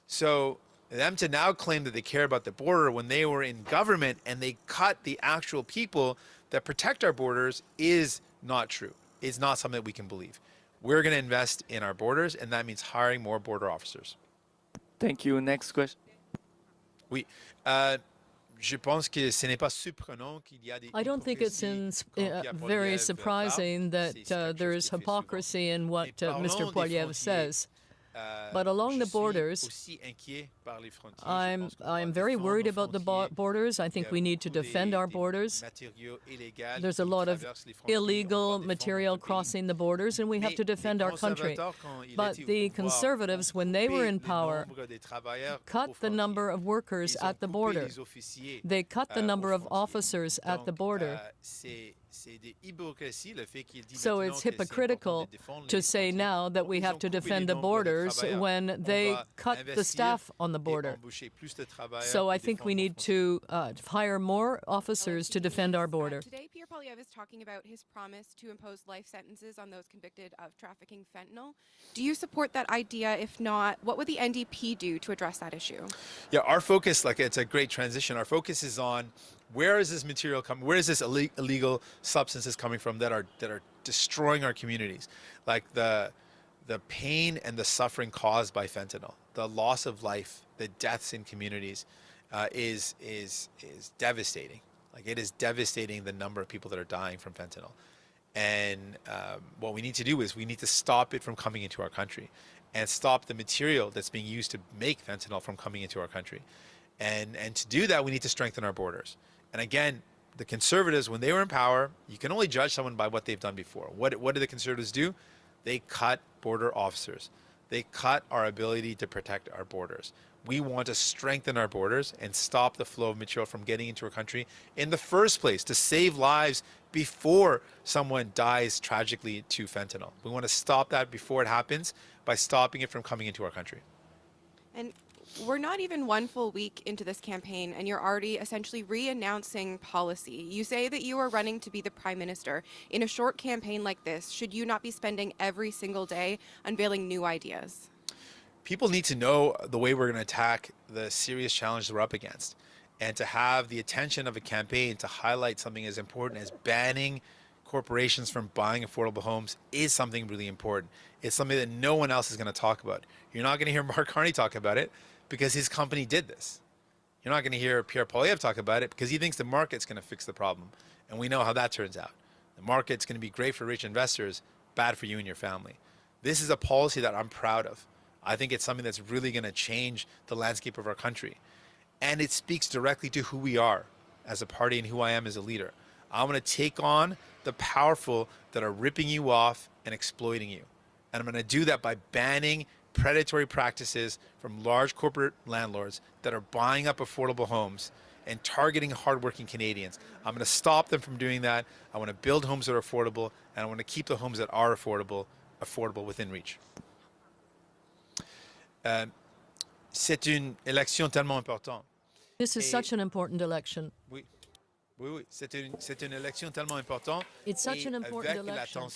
So them to now claim that they care about the border when they were in government and they cut the actual people that protect our borders is not true. It's not something that we can believe. We're going to invest in our borders, and that means hiring more border officers. Thank you. Next question. Oui. Je pense que ce n'est pas surprenant qu'il y a des I don't think it's very surprising that there is hypocrisy in what Mr. Poilievre says. But along the borders, I'm very worried about the borders. I think we need to defend our borders. There's a lot of illegal material crossing the borders, and we have to defend our country. But the Conservatives, when they were in power, cut the number of workers at the border. They cut the number of officers at the border. So it's hypocritical to say now that we have to defend the borders when they cut the staff on the border. So I think we need to hire more officers to defend our border. Today, Pierre Poilievre is talking about his promise to impose life sentences on those convicted of trafficking fentanyl. Do you support that idea? If not, what would the NDP do to address that issue? Yeah, our focus, it's a great transition. Our focus is on where is this material coming? Where is this illegal substances coming from that are destroying our communities? Like the pain and the suffering caused by fentanyl, the loss of life, the deaths in communities is devastating. Like it is devastating the number of people that are dying from fentanyl. And what we need to do is we need to stop it from coming into our country and stop the material that's being used to make fentanyl from coming into our country. And to do that, we need to strengthen our borders. And again, the Conservatives, when they were in power, you can only judge someone by what they've done before. What did the Conservatives do? They cut border officers. They cut our ability to protect our borders. We want to strengthen our borders and stop the flow of material from getting into our country in the first place, to save lives before someone dies tragically to fentanyl. We want to stop that before it happens by stopping it from coming into our country. And we're not even one full week into this campaign, and you're already essentially re-announcing policy. You say that you are running to be the Prime Minister. In a short campaign like this, should you not be spending every single day unveiling new ideas? People need to know the way we're going to attack the serious challenges we're up against. And to have the attention of a campaign to highlight something as important as banning corporations from buying affordable homes is something really important. It's something that no one else is going to talk about. You're not going to hear Mark Carney talk about it because his company did this. You're not going to hear Pierre Poilievre talk about it because he thinks the market's going to fix the problem. And we know how that turns out. The market's going to be great for rich investors, bad for you and your family. This is a policy that I'm proud of. I think it's something that's really going to change the landscape of our country. And it speaks directly to who we are as a party and who I am as a leader. I want to take on the powerful that are ripping you off and exploiting you. And I'm going to do that by banning predatory practices from large corporate landlords that are buying up affordable homes and targeting hardworking Canadians. I'm going to stop them from doing that. I want to build homes that are affordable, and I want to keep the homes that are affordable within reach. C'est une élection tellement importante. This is such an important election. Oui. Oui, c'est une élection tellement importante. It's such an important election.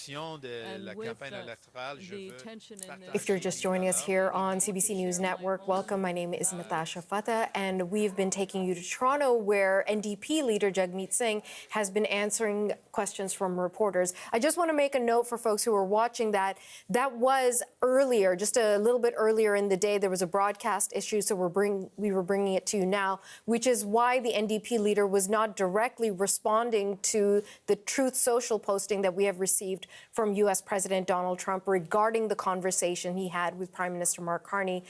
If you're just joining us here on CBC News Network, welcome. My name is Natasha Fatah, and we've been taking you to Toronto, where NDP leader Jagmeet Singh has been answering questions from reporters. I just want to make a note for folks who are watching that was earlier, just a little bit earlier in the day. There was a broadcast issue, so we were bringing it to you now, which is why the NDP leader was not directly directly responding to the Truth Social posting that we have received from U.S. President Donald Trump regarding the conversation he had with Prime Minister Mark Carney.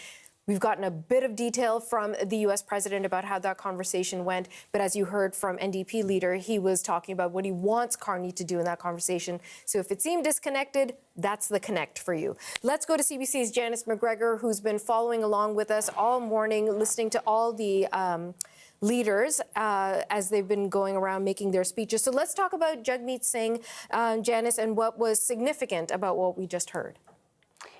We've gotten a bit of detail from the U.S. president about how that conversation went, but as you heard from NDP leader, he was talking about what he wants Carney to do in that conversation. So if it seemed disconnected, that's the connect for you. Let's go to CBC's Janice McGregor, who's been following along with us all morning, listening to all the leaders as they've been going around making their speeches. So let's talk about Jagmeet Singh, Janice, and what was significant about what we just heard.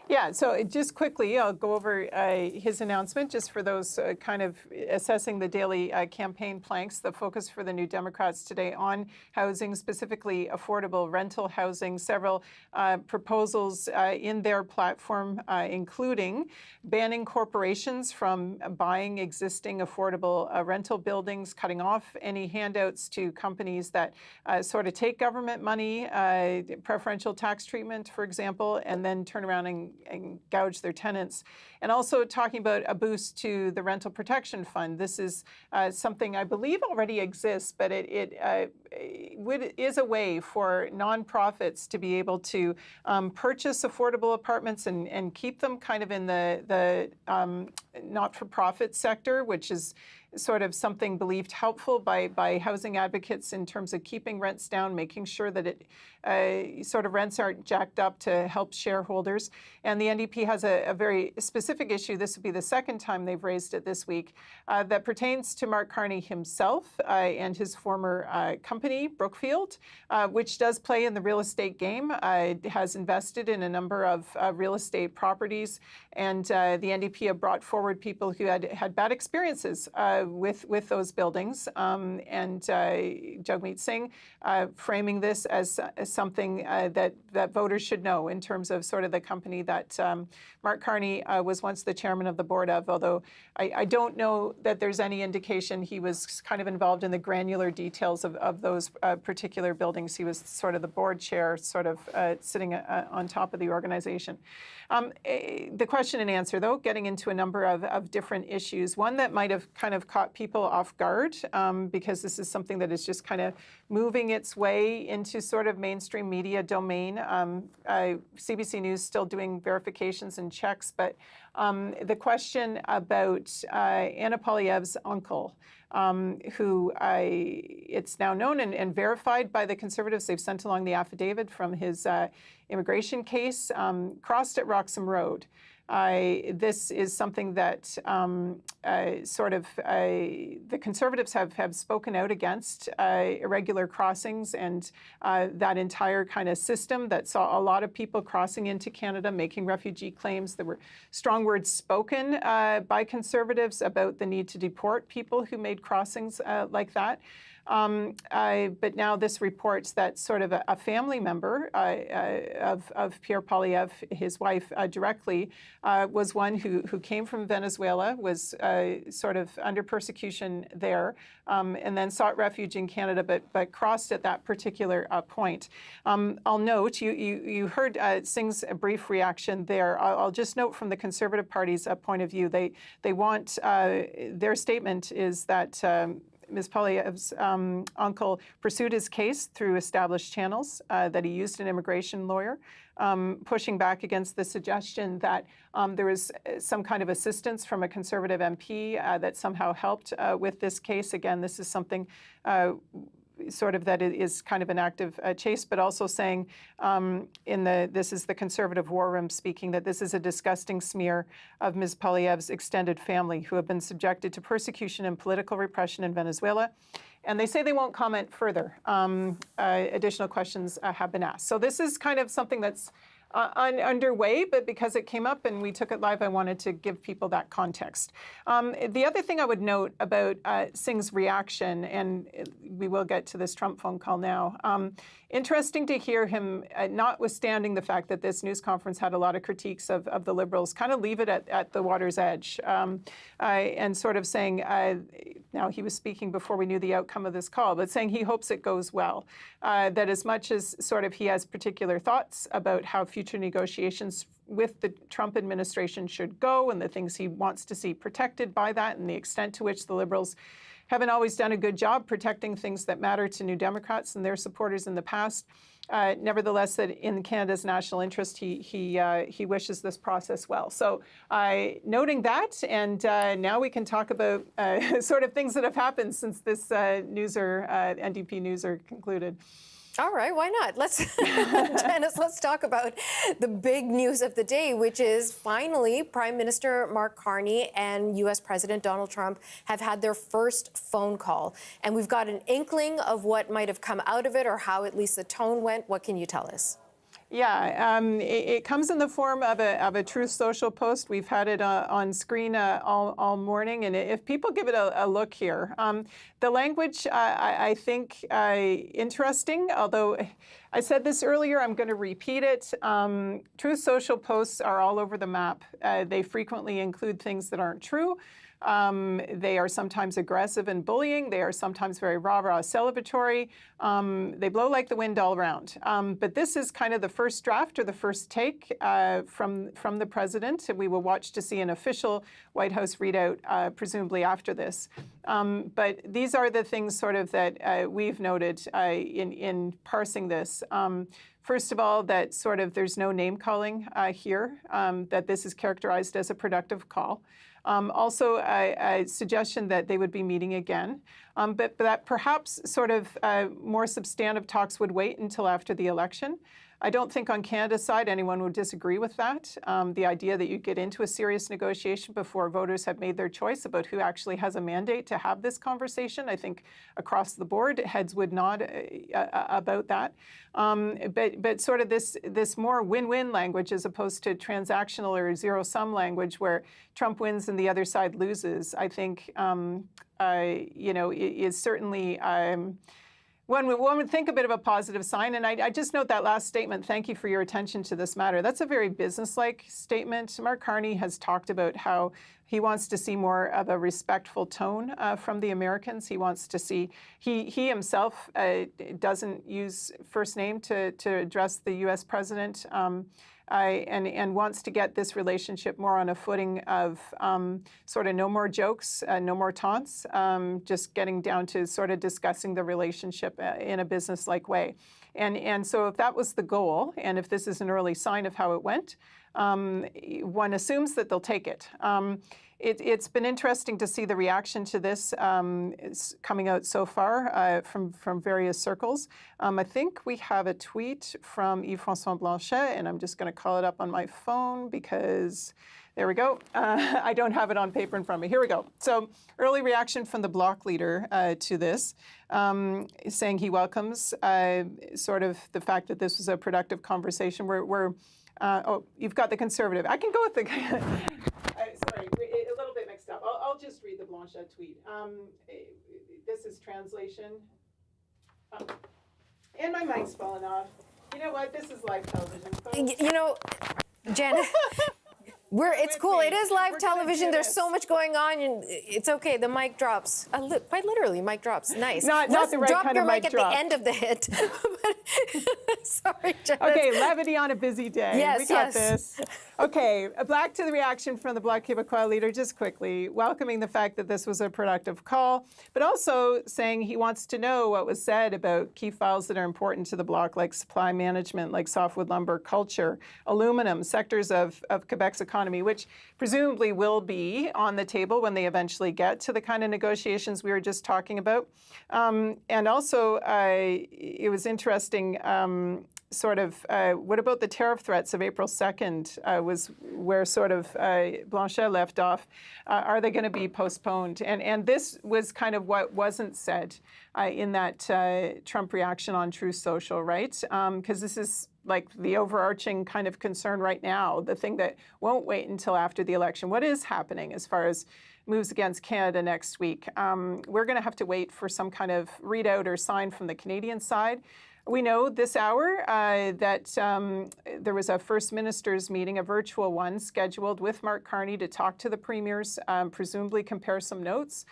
Yeah, so just quickly, I'll go over his announcement just for those kind of assessing the daily campaign planks. The focus for the New Democrats today on housing, specifically affordable rental housing. Several proposals in their platform, including banning corporations from buying existing affordable rental buildings, cutting off any handouts to companies that sort of take government money, preferential tax treatment, for example, and then turn around and gouge their tenants, and also talking about a boost to the Rental Protection Fund. This is something I believe already exists, but it is a way for nonprofits to be able to purchase affordable apartments and keep them kind of in the not-for-profit sector, which is sort of something believed helpful by housing advocates in terms of keeping rents down, making sure that sort of rents aren't jacked up to help shareholders. And the NDP has a very specific issue. This will be the second time they've raised it this week that pertains to Mark Carney himself and his former company, Brookfield, which does play in the real estate game, has invested in a number of real estate properties. And the NDP have brought forward people who had bad experiences with those buildings. And Jagmeet Singh framing this as something that voters should know in terms of sort of the company that Mark Carney was once the chairman of the board of, although I don't know that there's any indication he was kind of involved in the granular details of those particular buildings. He was sort of the board chair, sort of sitting on top of the organization. The question and answer, though, getting into a number of different issues. One that might have kind of caught people off guard because this is something that is just kind of moving its way into sort of mainstream media domain. CBC News still doing verifications and checks, but the question about Anna Poilievre's uncle, who it's now known and verified by the Conservatives. They've sent along the affidavit from his immigration case, crossed at Roxham Road. This is something that the Conservatives have spoken out against irregular crossings and that entire kind of system that saw a lot of people crossing into Canada, making refugee claims. There were strong words spoken by Conservatives about the need to deport people who made crossings like that. But now this reports that sort of a family member of Pierre Poilievre, his wife directly, was one who came from Venezuela, was sort of under persecution there, and then sought refuge in Canada, but crossed at that particular point. I'll note, you heard Singh's brief reaction there. I'll just note from the Conservative Party's point of view, they want, their statement is that Ms. Poilievre's uncle pursued his case through established channels, that he used an immigration lawyer, pushing back against the suggestion that there was some kind of assistance from a Conservative MP that somehow helped with this case. Again, this is something sort of that it is kind of an active chase, but also saying this is the Conservative War Room speaking, that this is a disgusting smear of Ms. Poilievre's extended family who have been subjected to persecution and political repression in Venezuela. And they say they won't comment further. Additional questions have been asked. So this is kind of something that's underway, but because it came up and we took it live, I wanted to give people that context. The other thing I would note about Singh's reaction, and we will get to this Trump phone call now, interesting to hear him, notwithstanding the fact that this news conference had a lot of critiques of the Liberals, kind of leave it at the water's edge and sort of saying, now he was speaking before we knew the outcome of this call, but saying he hopes it goes well, that as much as sort of he has particular thoughts about how future negotiations with the Trump administration should go and the things he wants to see protected by that and the extent to which the Liberals haven't always done a good job protecting things that matter to New Democrats and their supporters in the past. Nevertheless, that in Canada's national interest, he wishes this process well. So noting that, and now we can talk about sort of things that have happened since this NDP newser concluded. All right, why not? Janice, let's talk about the big news of the day, which is finally Prime Minister Mark Carney and U.S. President Donald Trump have had their first phone call. And we've got an inkling of what might have come out of it or how at least the tone went. What can you tell us? Yeah, it comes in the form of a Truth Social post. We've had it on screen all morning, and if people give it a look here, the language I think interesting. Although I said this earlier, I'm going to repeat it. Truth Social posts are all over the map. They frequently include things that aren't true. They are sometimes aggressive and bullying. They are sometimes very rah-rah celebratory. They blow like the wind all around. But this is kind of the first draft or the first take from the president. And we will watch to see an official White House readout, presumably after this. But these are the things sort of that we've noted in parsing this. First of all, that sort of there's no name calling here, that this is characterized as a productive call. Also, a suggestion that they would be meeting again, but that perhaps sort of more substantive talks would wait until after the election. I don't think on Canada's side anyone would disagree with that. The idea that you get into a serious negotiation before voters have made their choice about who actually has a mandate to have this conversation, I think across the board heads would nod about that. But sort of this more win-win language as opposed to transactional or zero-sum language where Trump wins and the other side loses, I think is certainly one would think a bit of a positive sign. And I just note that last statement, thank you for your attention to this matter. That's a very businesslike statement. Mark Carney has talked about how he wants to see more of a respectful tone from the Americans. He wants to see, he himself doesn't use first name to address the U.S. president. And wants to get this relationship more on a footing of sort of no more jokes, no more taunts, just getting down to sort of discussing the relationship in a business-like way. And so if that was the goal, and if this is an early sign of how it went, one assumes that they'll take it. It's been interesting to see the reaction to this coming out so far from various circles. I think we have a tweet from Yves-François Blanchet, and I'm just going to call it up on my phone because there we go. I don't have it on paper in front of me. Here we go. So early reaction from the Bloc leader to this, saying he welcomes sort of the fact that this was a productive conversation. Oh, you've got the Conservative. I can go with the... sorry, a little bit mixed up. I'll just read the Blanchet tweet. This is translation. And my mic's falling off. You know what? This is live television, folks. You know, Janet... It's cool. It is live television. There's so much going on, and it's okay. The mic drops. Quite literally, mic drops. Nice. Not the right kind of mic drop. Drop your mic at the end of the hit. Sorry, Janet. Okay, levity on a busy day. Yes, we got this. Okay, back to the reaction from the Bloc Québécois leader, just quickly, welcoming the fact that this was a productive call, but also saying he wants to know what was said about key files that are important to the Bloc, like supply management, like softwood lumber, culture, aluminum, sectors of Quebec's economy, which presumably will be on the table when they eventually get to the kind of negotiations we were just talking about. And also, it was interesting, what about the tariff threats of April 2nd was where sort of Blanchet left off. Are they going to be postponed? And this was kind of what wasn't said in that Trump reaction on Truth Social, right? Because this is like the overarching kind of concern right now, the thing that won't wait until after the election. What is happening as far as moves against Canada next week? We're going to have to wait for some kind of readout or sign from the Canadian side. We know this hour that there was a First Minister's meeting, a virtual one, scheduled with Mark Carney to talk to the premiers, presumably compare some notes,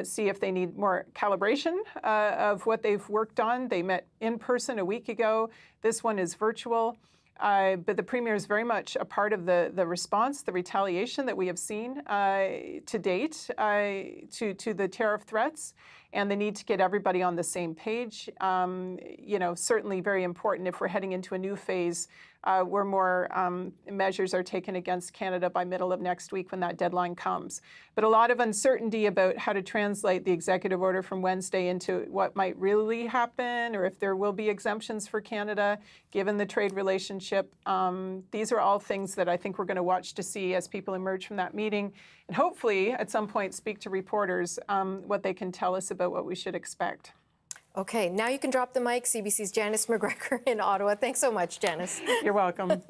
see if they need more calibration of what they've worked on. They met in person a week ago. This one is virtual. But the Premier is very much a part of the response, the retaliation that we have seen to date to the tariff threats, and the need to get everybody on the same page. Certainly very important if we're heading into a new phase where more measures are taken against Canada by middle of next week when that deadline comes. But a lot of uncertainty about how to translate the executive order from Wednesday into what might really happen, or if there will be exemptions for Canada, given the trade relationship. These are all things that I think we're going to watch to see as people emerge from that meeting, and hopefully at some point speak to reporters what they can tell us about what we should expect. Okay, now you can drop the mic. CBC's Janice McGregor in Ottawa. Thanks so much, Janice. You're welcome.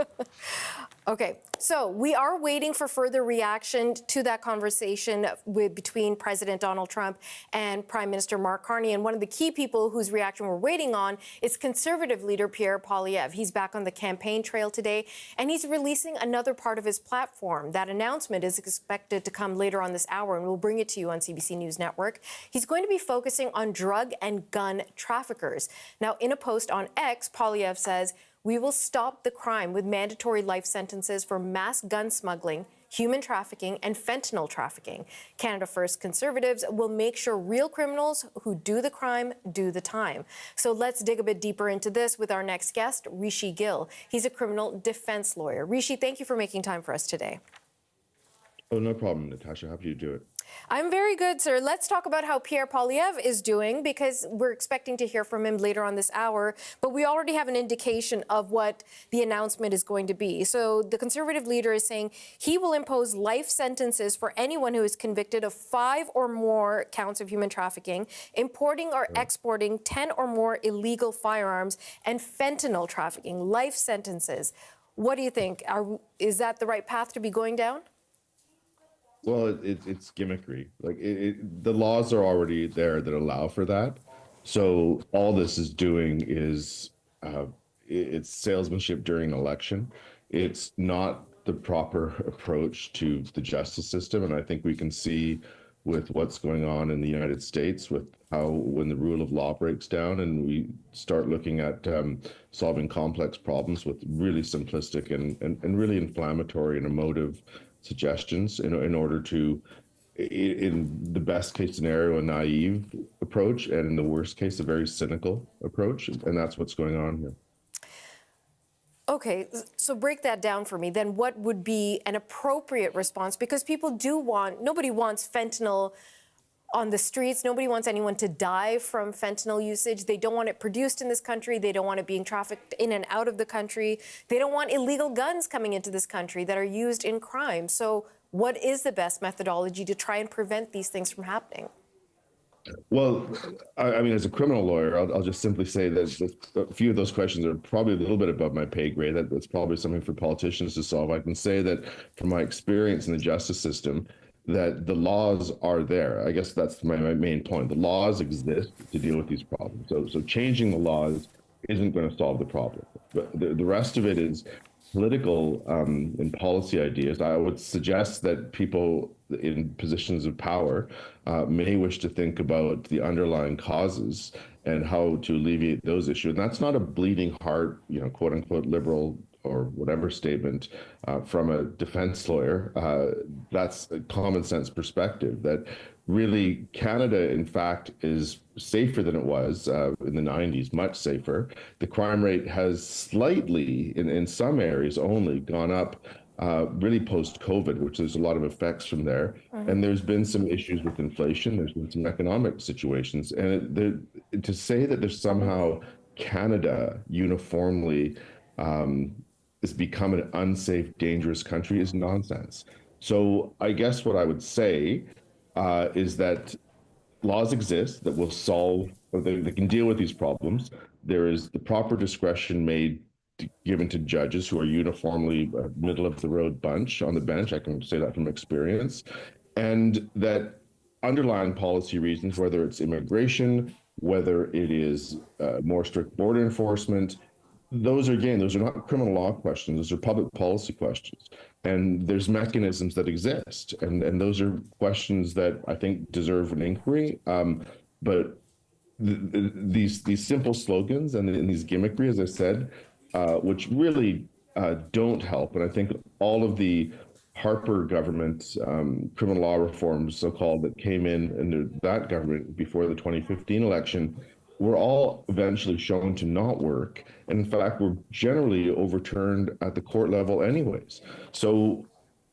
Okay, so we are waiting for further reaction to that conversation between President Donald Trump and Prime Minister Mark Carney. And one of the key people whose reaction we're waiting on is Conservative leader Pierre Poilievre. He's back on the campaign trail today, and he's releasing another part of his platform. That announcement is expected to come later on this hour, and we'll bring it to you on CBC News Network. He's going to be focusing on drug and gun traffickers. Now, in a post on X, Poilievre says, "We will stop the crime with mandatory life sentences for mass gun smuggling, human trafficking, and fentanyl trafficking. Canada First Conservatives will make sure real criminals who do the crime do the time." So let's dig a bit deeper into this with our next guest, Rishi Gill. He's a criminal defense lawyer. Rishi, thank you for making time for us today. Oh, no problem, Natasha. Happy to do it. I'm very good, sir. Let's talk about how Pierre Poilievre is doing, because we're expecting to hear from him later on this hour, but we already have an indication of what the announcement is going to be. So the Conservative leader is saying he will impose life sentences for anyone who is convicted of 5 or more counts of human trafficking, importing or exporting 10 or more illegal firearms, and fentanyl trafficking. Life sentences. What do you think? Is that the right path to be going down? Well, it's gimmickry. Like the laws are already there that allow for that. So all this is doing is it's salesmanship during an election. It's not the proper approach to the justice system. And I think we can see with what's going on in the United States, with how when the rule of law breaks down and we start looking at solving complex problems with really simplistic and really inflammatory and emotive suggestions in order to, in the best case scenario, a naive approach, and in the worst case, a very cynical approach. And that's what's going on here. Okay, so break that down for me. Then what would be an appropriate response? Because people nobody wants fentanyl on the streets. Nobody wants anyone to die from fentanyl usage. They don't want it produced in this country. They don't want it being trafficked in and out of the country. They don't want illegal guns coming into this country that are used in crime. So what is the best methodology to try and prevent these things from happening? Well, I mean, as a criminal lawyer, I'll just simply say that a few of those questions are probably a little bit above my pay grade. That's probably something for politicians to solve. I can say that from my experience in the justice system, that the laws are there. I guess that's my main point. The laws exist to deal with these problems. So changing the laws isn't going to solve the problem. But the rest of it is political and policy ideas. I would suggest that people in positions of power may wish to think about the underlying causes and how to alleviate those issues. And that's not a bleeding heart, quote unquote, liberal or whatever statement from a defense lawyer. That's a common sense perspective that really Canada, in fact, is safer than it was in the 90s, much safer. The crime rate has slightly, in some areas only, gone up really post-COVID, which there's a lot of effects from there. And there's been some issues with inflation. There's been some economic situations. And to say that there's somehow Canada uniformly has become an unsafe, dangerous country is nonsense. So I guess what I would say is that laws exist that will solve, or they can deal with these problems. There is the proper discretion given to judges who are uniformly a middle-of-the-road bunch on the bench. I can say that from experience. And that underlying policy reasons, whether it's immigration, whether it is more strict border enforcement, those are not criminal law questions. Those are public policy questions. And there's mechanisms that exist. And those are questions that I think deserve an inquiry. But these simple slogans and these gimmickry, as I said, which really don't help. And I think all of the Harper government criminal law reforms, so-called, that came in under that government before the 2015 election were all eventually shown to not work. And in fact, were generally overturned at the court level anyways. So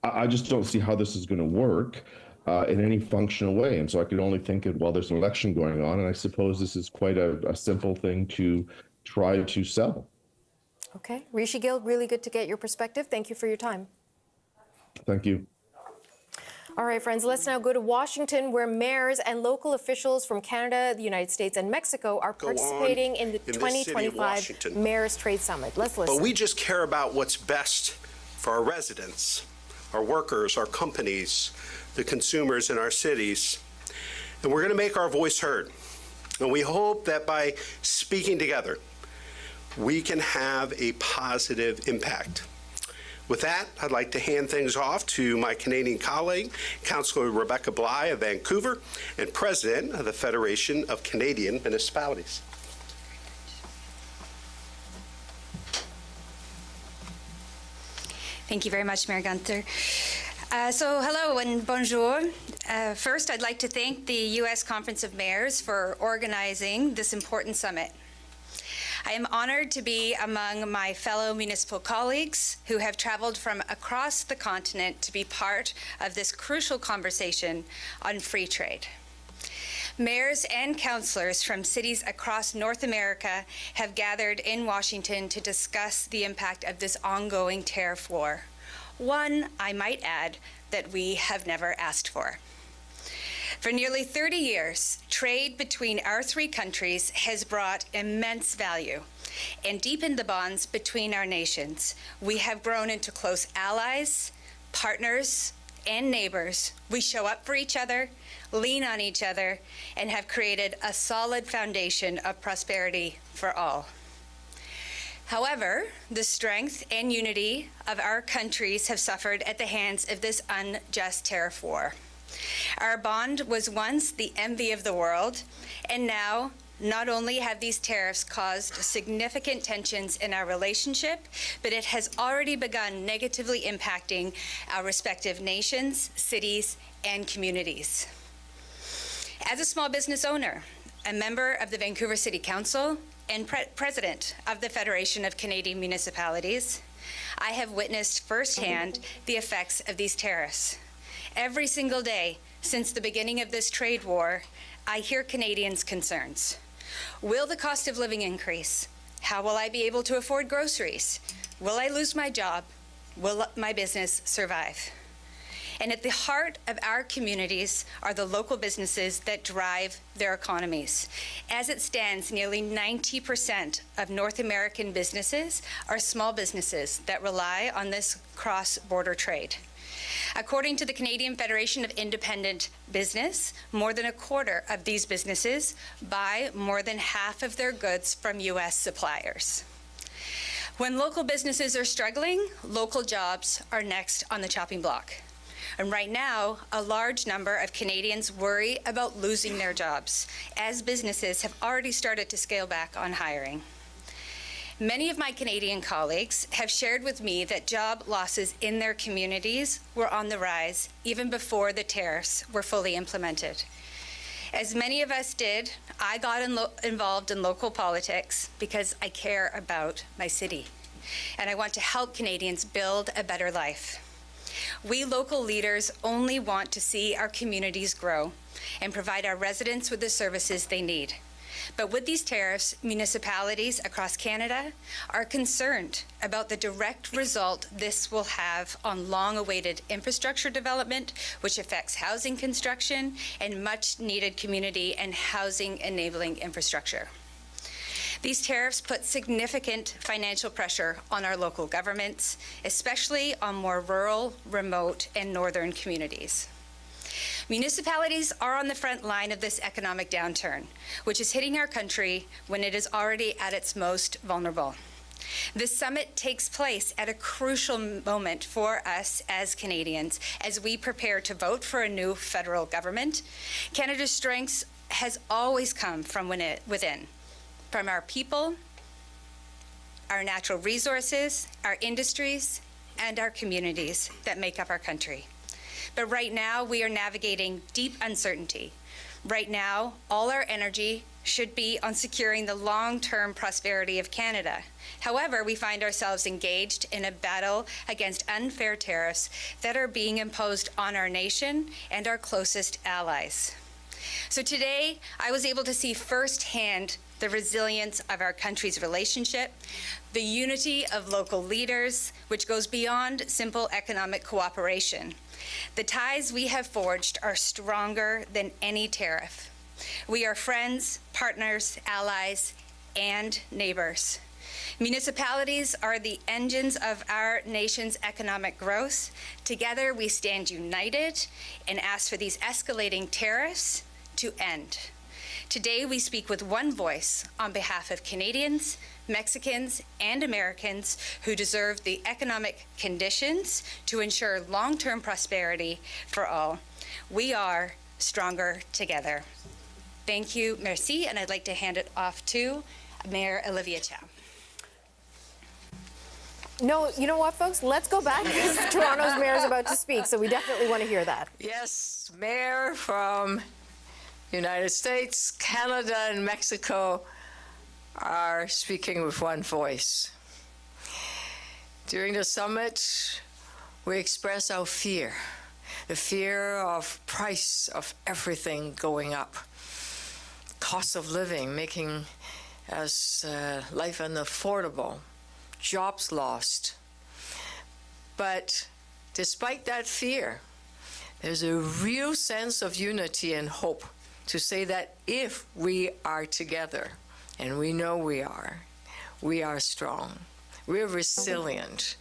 I just don't see how this is going to work in any functional way. And so I could only think of, well, there's an election going on, and I suppose this is quite a simple thing to try to sell. Okay. Rishi Gill, really good to get your perspective. Thank you for your time. Thank you. All right, friends, let's now go to Washington, where mayors and local officials from Canada, the United States, and Mexico are participating in the 2025 Mayors Trade Summit. Let's listen. But we just care about what's best for our residents, our workers, our companies, the consumers in our cities. And we're going to make our voice heard. And we hope that by speaking together, we can have a positive impact. With that, I'd like to hand things off to my Canadian colleague, Councillor Rebecca Bly of Vancouver, and President of the Federation of Canadian Municipalities. Thank you very much, Mayor Gunther. So hello and bonjour. First, I'd like to thank the U.S. Conference of Mayors for organizing this important summit. I am honored to be among my fellow municipal colleagues who have traveled from across the continent to be part of this crucial conversation on free trade. Mayors and councillors from cities across North America have gathered in Washington to discuss the impact of this ongoing tariff war. One, I might add, that we have never asked for. For nearly 30 years, trade between our three countries has brought immense value and deepened the bonds between our nations. We have grown into close allies, partners, and neighbors. We show up for each other, lean on each other, and have created a solid foundation of prosperity for all. However, the strength and unity of our countries have suffered at the hands of this unjust tariff war. Our bond was once the envy of the world, and now not only have these tariffs caused significant tensions in our relationship, but it has already begun negatively impacting our respective nations, cities, and communities. As a small business owner, a member of the Vancouver City Council, and president of the Federation of Canadian Municipalities, I have witnessed firsthand the effects of these tariffs. Every single day since the beginning of this trade war, I hear Canadians' concerns. Will the cost of living increase? How will I be able to afford groceries? Will I lose my job? Will my business survive? And at the heart of our communities are the local businesses that drive their economies. As it stands, nearly 90% of North American businesses are small businesses that rely on this cross-border trade. According to the Canadian Federation of Independent Business, more than a quarter of these businesses buy more than half of their goods from U.S. suppliers. When local businesses are struggling, local jobs are next on the chopping block. And right now, a large number of Canadians worry about losing their jobs, as businesses have already started to scale back on hiring. Many of my Canadian colleagues have shared with me that job losses in their communities were on the rise even before the tariffs were fully implemented. As many of us did, I got involved in local politics because I care about my city, and I want to help Canadians build a better life. We local leaders only want to see our communities grow and provide our residents with the services they need. But with these tariffs, municipalities across Canada are concerned about the direct result this will have on long-awaited infrastructure development, which affects housing construction and much-needed community and housing-enabling infrastructure. These tariffs put significant financial pressure on our local governments, especially on more rural, remote, and northern communities. Municipalities are on the front line of this economic downturn, which is hitting our country when it is already at its most vulnerable. This summit takes place at a crucial moment for us as Canadians as we prepare to vote for a new federal government. Canada's strength has always come from within, from our people, our natural resources, our industries, and our communities that make up our country. But right now, we are navigating deep uncertainty. Right now, all our energy should be on securing the long-term prosperity of Canada. However, we find ourselves engaged in a battle against unfair tariffs that are being imposed on our nation and our closest allies. So today, I was able to see firsthand the resilience of our country's relationship, the unity of local leaders, which goes beyond simple economic cooperation. The ties we have forged are stronger than any tariff. We are friends, partners, allies, and neighbors. Municipalities are the engines of our nation's economic growth. Together, we stand united and ask for these escalating tariffs to end. Today, we speak with one voice on behalf of Canadians, Mexicans, and Americans who deserve the economic conditions to ensure long-term prosperity for all. We are stronger together. Thank you, merci, and I'd like to hand it off to Mayor Olivia Chow. No, you know what, folks? Let's go back because Toronto's mayor is about to speak, so we definitely want to hear that. Yes, mayor from United States, Canada, and Mexico are speaking with one voice. During the summit, we express our fear, the fear of price of everything going up, cost of living making us life unaffordable, jobs lost. But despite that fear, there's a real sense of unity and hope to say that if we are together, and we know we are strong, we're resilient,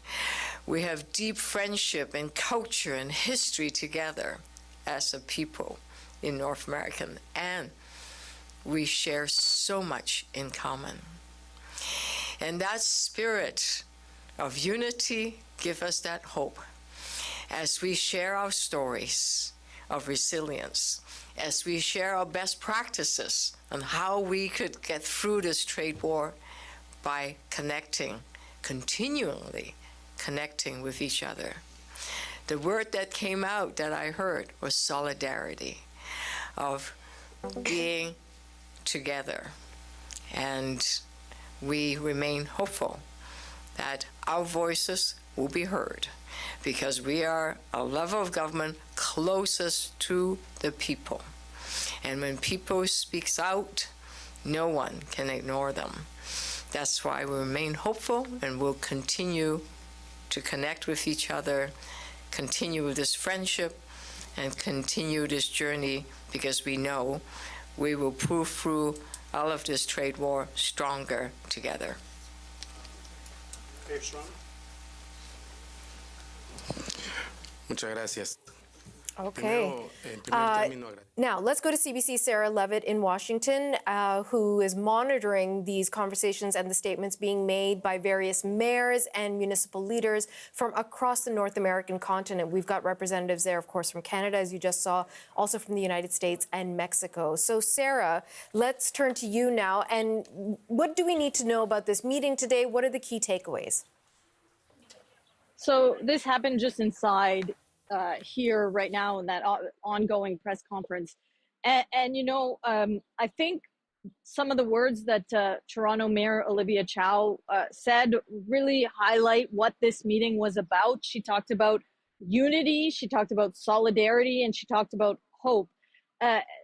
we have deep friendship and culture and history together as a people in North America, and we share so much in common. And that spirit of unity gives us that hope as we share our stories of resilience, as we share our best practices on how we could get through this trade war by connecting, continually connecting with each other. The word that came out that I heard was solidarity, of being together. And we remain hopeful that our voices will be heard because we are a level of government closest to the people. And when people speak out, no one can ignore them. That's why we remain hopeful and will continue to connect with each other, continue this friendship, and continue this journey because we know we will pull through all of this trade war stronger together. Muchas gracias. Okay. Now, let's go to CBC Sarah Levitt in Washington, who is monitoring these conversations and the statements being made by various mayors and municipal leaders from across the North American continent. We've got representatives there, of course, from Canada, as you just saw, also from the United States and Mexico. So, Sarah, let's turn to you now. And what do we need to know about this meeting today? What are the key takeaways? So this happened just inside here right now in that ongoing press conference. And you know, I think some of the words that Toronto Mayor Olivia Chow said really highlight what this meeting was about. She talked about unity, she talked about solidarity, and she talked about hope.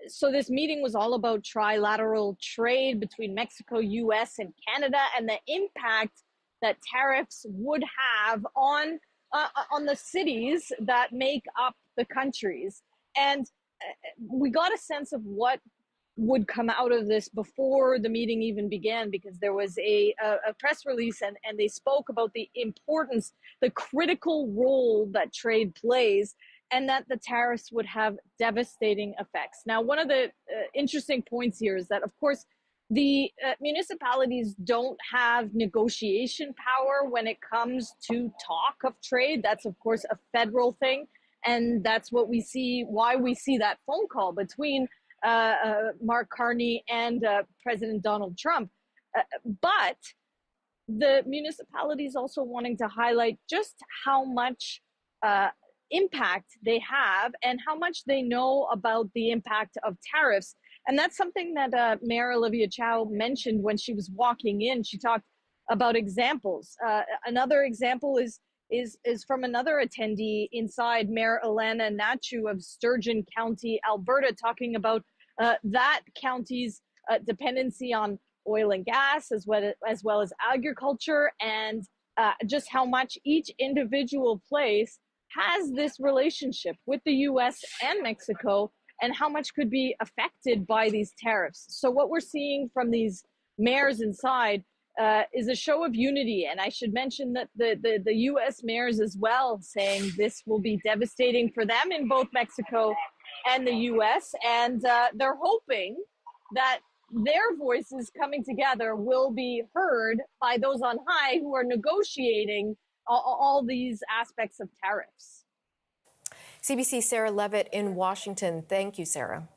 So this meeting was all about trilateral trade between Mexico, US, and Canada, and the impact that tariffs would have on the cities that make up the countries. And we got a sense of what would come out of this before the meeting even began, because there was a press release and they spoke about the importance, the critical role that trade plays, and that the tariffs would have devastating effects. Now, one of the interesting points here is that, of course, the municipalities don't have negotiation power when it comes to talk of trade. That's, of course, a federal thing. And that's what we see, why we see that phone call between Mark Carney and President Donald Trump. But the municipalities also wanting to highlight just how much impact they have and how much they know about the impact of tariffs. And that's something that Mayor Olivia Chow mentioned when she was walking in. She talked about examples. Another example is from another attendee inside, Mayor Elena Nachu of Sturgeon County, Alberta, talking about that county's dependency on oil and gas as well as agriculture, and just how much each individual place has this relationship with the US and Mexico, and how much could be affected by these tariffs. So what we're seeing from these mayors inside is a show of unity. And I should mention that the US mayors as well saying this will be devastating for them in both Mexico and the US. And they're hoping that their voices coming together will be heard by those on high who are negotiating all these aspects of tariffs. CBC Sarah Levitt in Washington. Thank you, Sarah.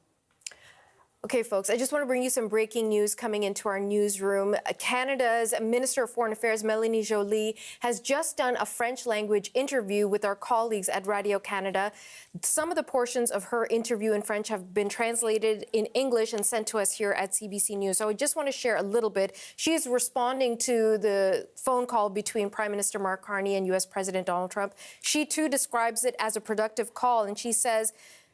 Okay, folks, I just want to bring you some breaking news coming into our newsroom. Canada's Minister of Foreign Affairs, Melanie Jolie, has just done a French language interview with our colleagues at Radio Canada. Some of the portions of her interview in French have been translated in English and sent to us here at CBC News. So I just want to share a little bit. She is responding to the phone call between Prime Minister Mark Carney and U.S. President Donald Trump. She, too, describes it as a productive call, and she says,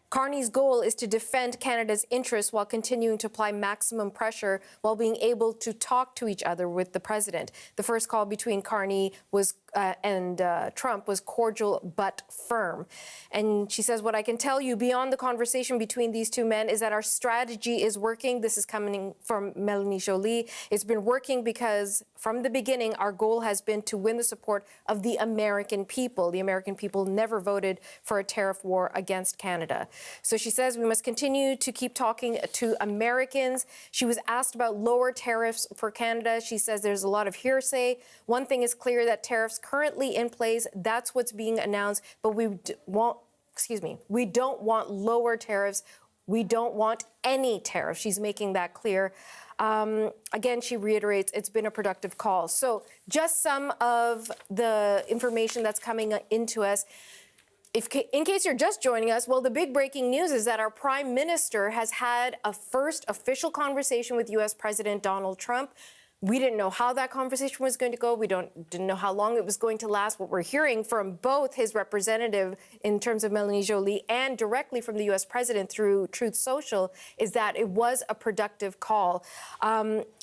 Carney's goal is to defend Canada's interests while continuing to apply maximum pressure while being able to talk to each other with the president. The first call between Carney and Trump was cordial but firm. And she says, what I can tell you beyond the conversation between these two men is that our strategy is working. This is coming from Melanie Jolie. It's been working because from the beginning, our goal has been to win the support of the American people. The American people never voted for a tariff war against Canada. So she says we must continue to keep talking to Americans. She was asked about lower tariffs for Canada. She says there's a lot of hearsay. One thing is clear, that tariffs currently in place, that's what's being announced, but we don't want lower tariffs. We don't want any tariffs. She's making that clear. Again, she reiterates it's been a productive call. So just some of the information that's coming into us. In case you're just joining us, well, the big breaking news is that our Prime Minister has had a first official conversation with U.S. President Donald Trump. We didn't know how that conversation was going to go. We didn't know how long it was going to last. What we're hearing from both his representative in terms of Melanie Jolie and directly from the U.S. President through Truth Social is that it was a productive call.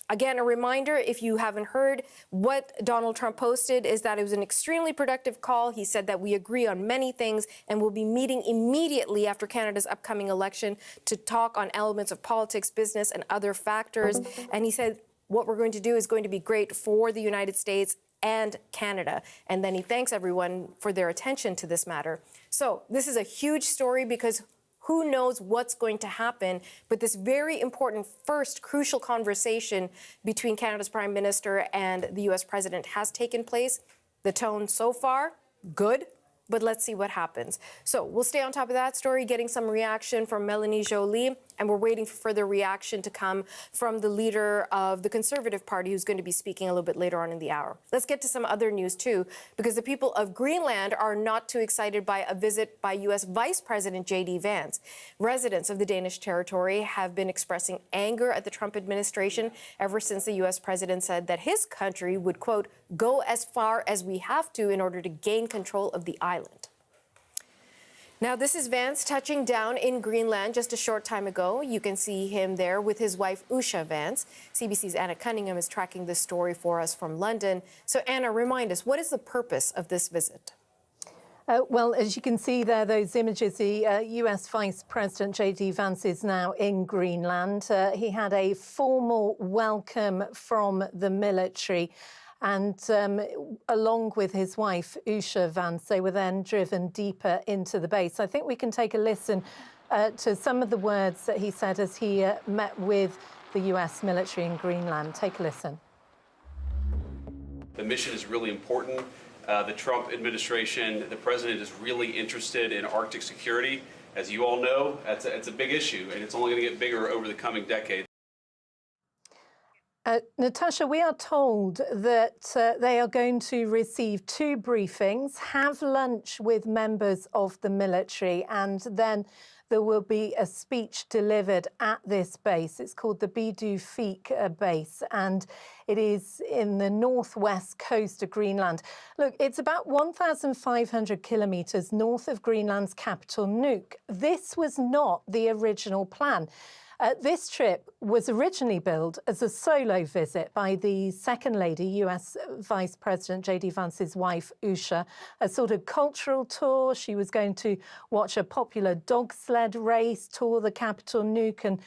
Again, a reminder, if you haven't heard, what Donald Trump posted is that it was an extremely productive call. He said that we agree on many things and will be meeting immediately after Canada's upcoming election to talk on elements of politics, business, and other factors. And he said, what we're going to do is going to be great for the United States and Canada. And then he thanks everyone for their attention to this matter. So this is a huge story because who knows what's going to happen, but this very important first crucial conversation between Canada's Prime Minister and the U.S. President has taken place. The tone so far, good, but let's see what happens. So we'll stay on top of that story, getting some reaction from Melanie Jolie, and we're waiting for further reaction to come from the leader of the Conservative Party, who's going to be speaking a little bit later on in the hour. Let's get to some other news, too, because the people of Greenland are not too excited by a visit by U.S. Vice President J.D. Vance. Residents of the Danish territory have been expressing anger at the Trump administration ever since the U.S. president said that his country would, quote, go as far as we have to in order to gain control of the island. Now, this is Vance touching down in Greenland just a short time ago. You can see him there with his wife, Usha Vance. CBC's Anna Cunningham is tracking this story for us from London. So, Anna, remind us, what is the purpose of this visit? Well, as you can see there, those images, the US Vice President J.D. Vance is now in Greenland. He had a formal welcome from the military. And along with his wife, Usha Vance, they were then driven deeper into the base. I think we can take a listen to some of the words that he said as he met with the US military in Greenland. Take a listen. The mission is really important. The Trump administration, the president is really interested in Arctic security. As you all know, it's a big issue, and it's only going to get bigger over the coming decade. Natasha, we are told that they are going to receive 2 briefings, have lunch with members of the military, and then there will be a speech delivered at this base. It's called the Bidufik base, and it is in the northwest coast of Greenland. Look, it's about 1,500 kilometres north of Greenland's capital, Nuuk. This was not the original plan. This trip was originally billed as a solo visit by the Second Lady, US Vice President J.D. Vance's wife, Usha, a sort of cultural tour. She was going to watch a popular dog sled race, tour the capital, Nuuk, and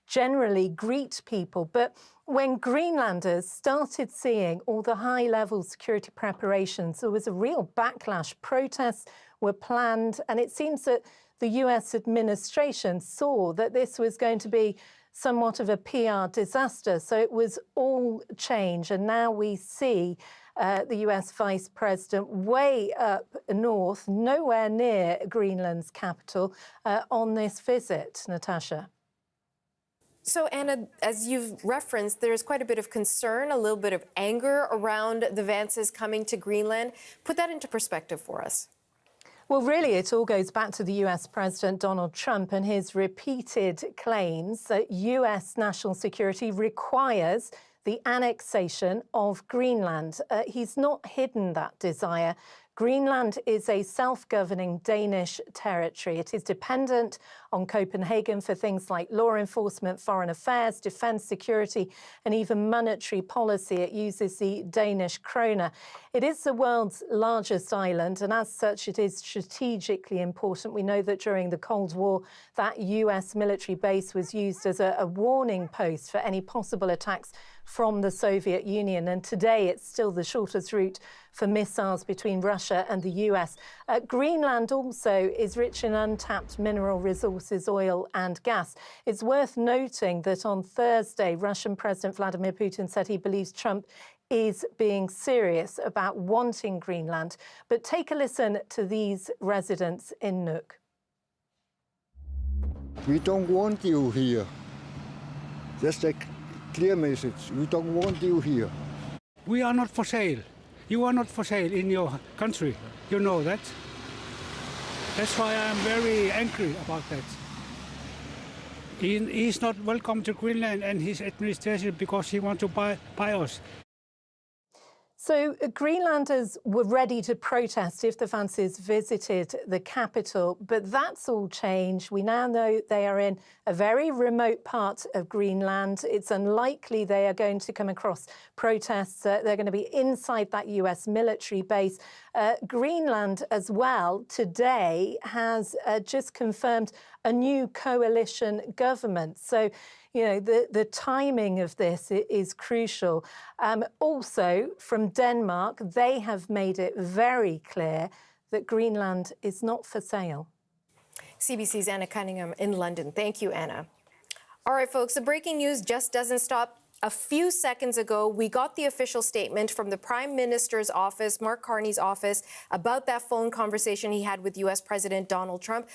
generally greet people. But when Greenlanders started seeing all the high-level security preparations, there was a real backlash. Protests were planned, and it seems that the US administration saw that this was going to be somewhat of a PR disaster. So it was all change. And now we see the US Vice President way up north, nowhere near Greenland's capital, on this visit. Natasha. So, Anna, as you've referenced, there's quite a bit of concern, a little bit of anger around the Vances coming to Greenland. Put that into perspective for us. Well, really, it all goes back to the US President Donald Trump and his repeated claims that US national security requires the annexation of Greenland. He's not hidden that desire. Greenland is a self-governing Danish territory. It is dependent on Copenhagen for things like law enforcement, foreign affairs, defense, security, and even monetary policy. It uses the Danish krone. It is the world's largest island, and as such, it is strategically important. We know that during the Cold War, that US military base was used as a warning post for any possible attacks from the Soviet Union. And today, it's still the shortest route for missiles between Russia and the US. Greenland also is rich in untapped mineral resources, oil and gas. It's worth noting that on Thursday, Russian President Vladimir Putin said he believes Trump is being serious about wanting Greenland. But take a listen to these residents in Nuuk. We don't want you here. That's a clear message. We don't want you here. We are not for sale. You are not for sale in your country. You know that. That's why I'm very angry about that. He's not welcome to Greenland and his administration because he wants to buy us. So Greenlanders were ready to protest if the Vances visited the capital, but that's all changed. We now know they are in a very remote part of Greenland. It's unlikely they are going to come across protests. They're going to be inside that US military base. Greenland as well today has just confirmed a new coalition government. So, you know, the timing of this is crucial. Also, from Denmark, they have made it very clear that Greenland is not for sale. CBC's Anna Cunningham in London. Thank you, Anna. All right, folks, the breaking news just doesn't stop. A few seconds ago, we got the official statement from the Prime Minister's office, Mark Carney's office, about that phone conversation he had with US President Donald Trump.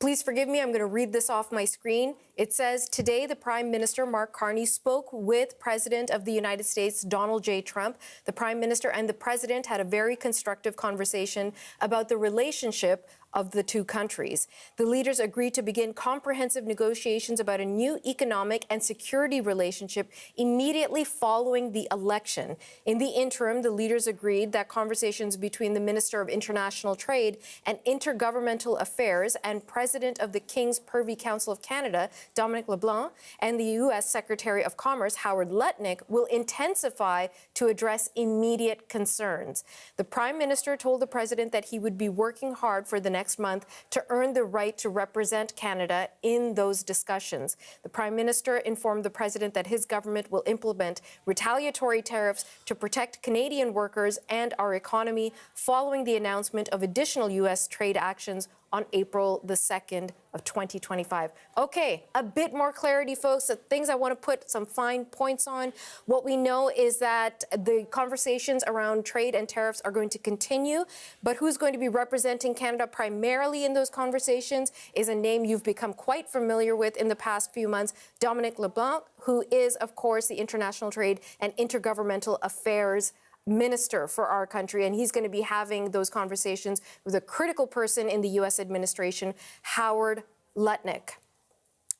Please forgive me, I'm going to read this off my screen. It says, today, the Prime Minister, Mark Carney, spoke with President of the United States, Donald J. Trump. The Prime Minister and the President had a very constructive conversation about the relationship of the two countries. The leaders agreed to begin comprehensive negotiations about a new economic and security relationship immediately following the election. In the interim, the leaders agreed that conversations between the Minister of International Trade and Intergovernmental Affairs and President of the King's Privy Council of Canada, Dominic LeBlanc, and the U.S. Secretary of Commerce, Howard Lutnick, will intensify to address immediate concerns. The Prime Minister told the President that he would be working hard for the next month to earn the right to represent Canada in those discussions. The Prime Minister informed the President that his government will implement retaliatory tariffs to protect Canadian workers and our economy following the announcement of additional U.S. trade actions on April the 2nd of 2025. Okay, a bit more clarity, folks. The things I want to put some fine points on. What we know is that the conversations around trade and tariffs are going to continue, but who's going to be representing Canada primarily in those conversations is a name you've become quite familiar with in the past few months, Dominic LeBlanc, who is, of course, the International Trade and Intergovernmental Affairs Minister for our country, and he's going to be having those conversations with a critical person in the U.S. administration, Howard Lutnick.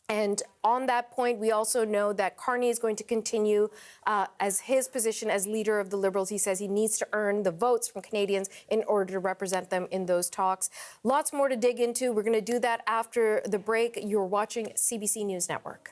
And on that point, we also know that Carney is going to continue as his position as leader of the Liberals. He says he needs to earn the votes from Canadians in order to represent them in those talks. Lots more to dig into. We're going to do that after the break. You're watching CBC News Network.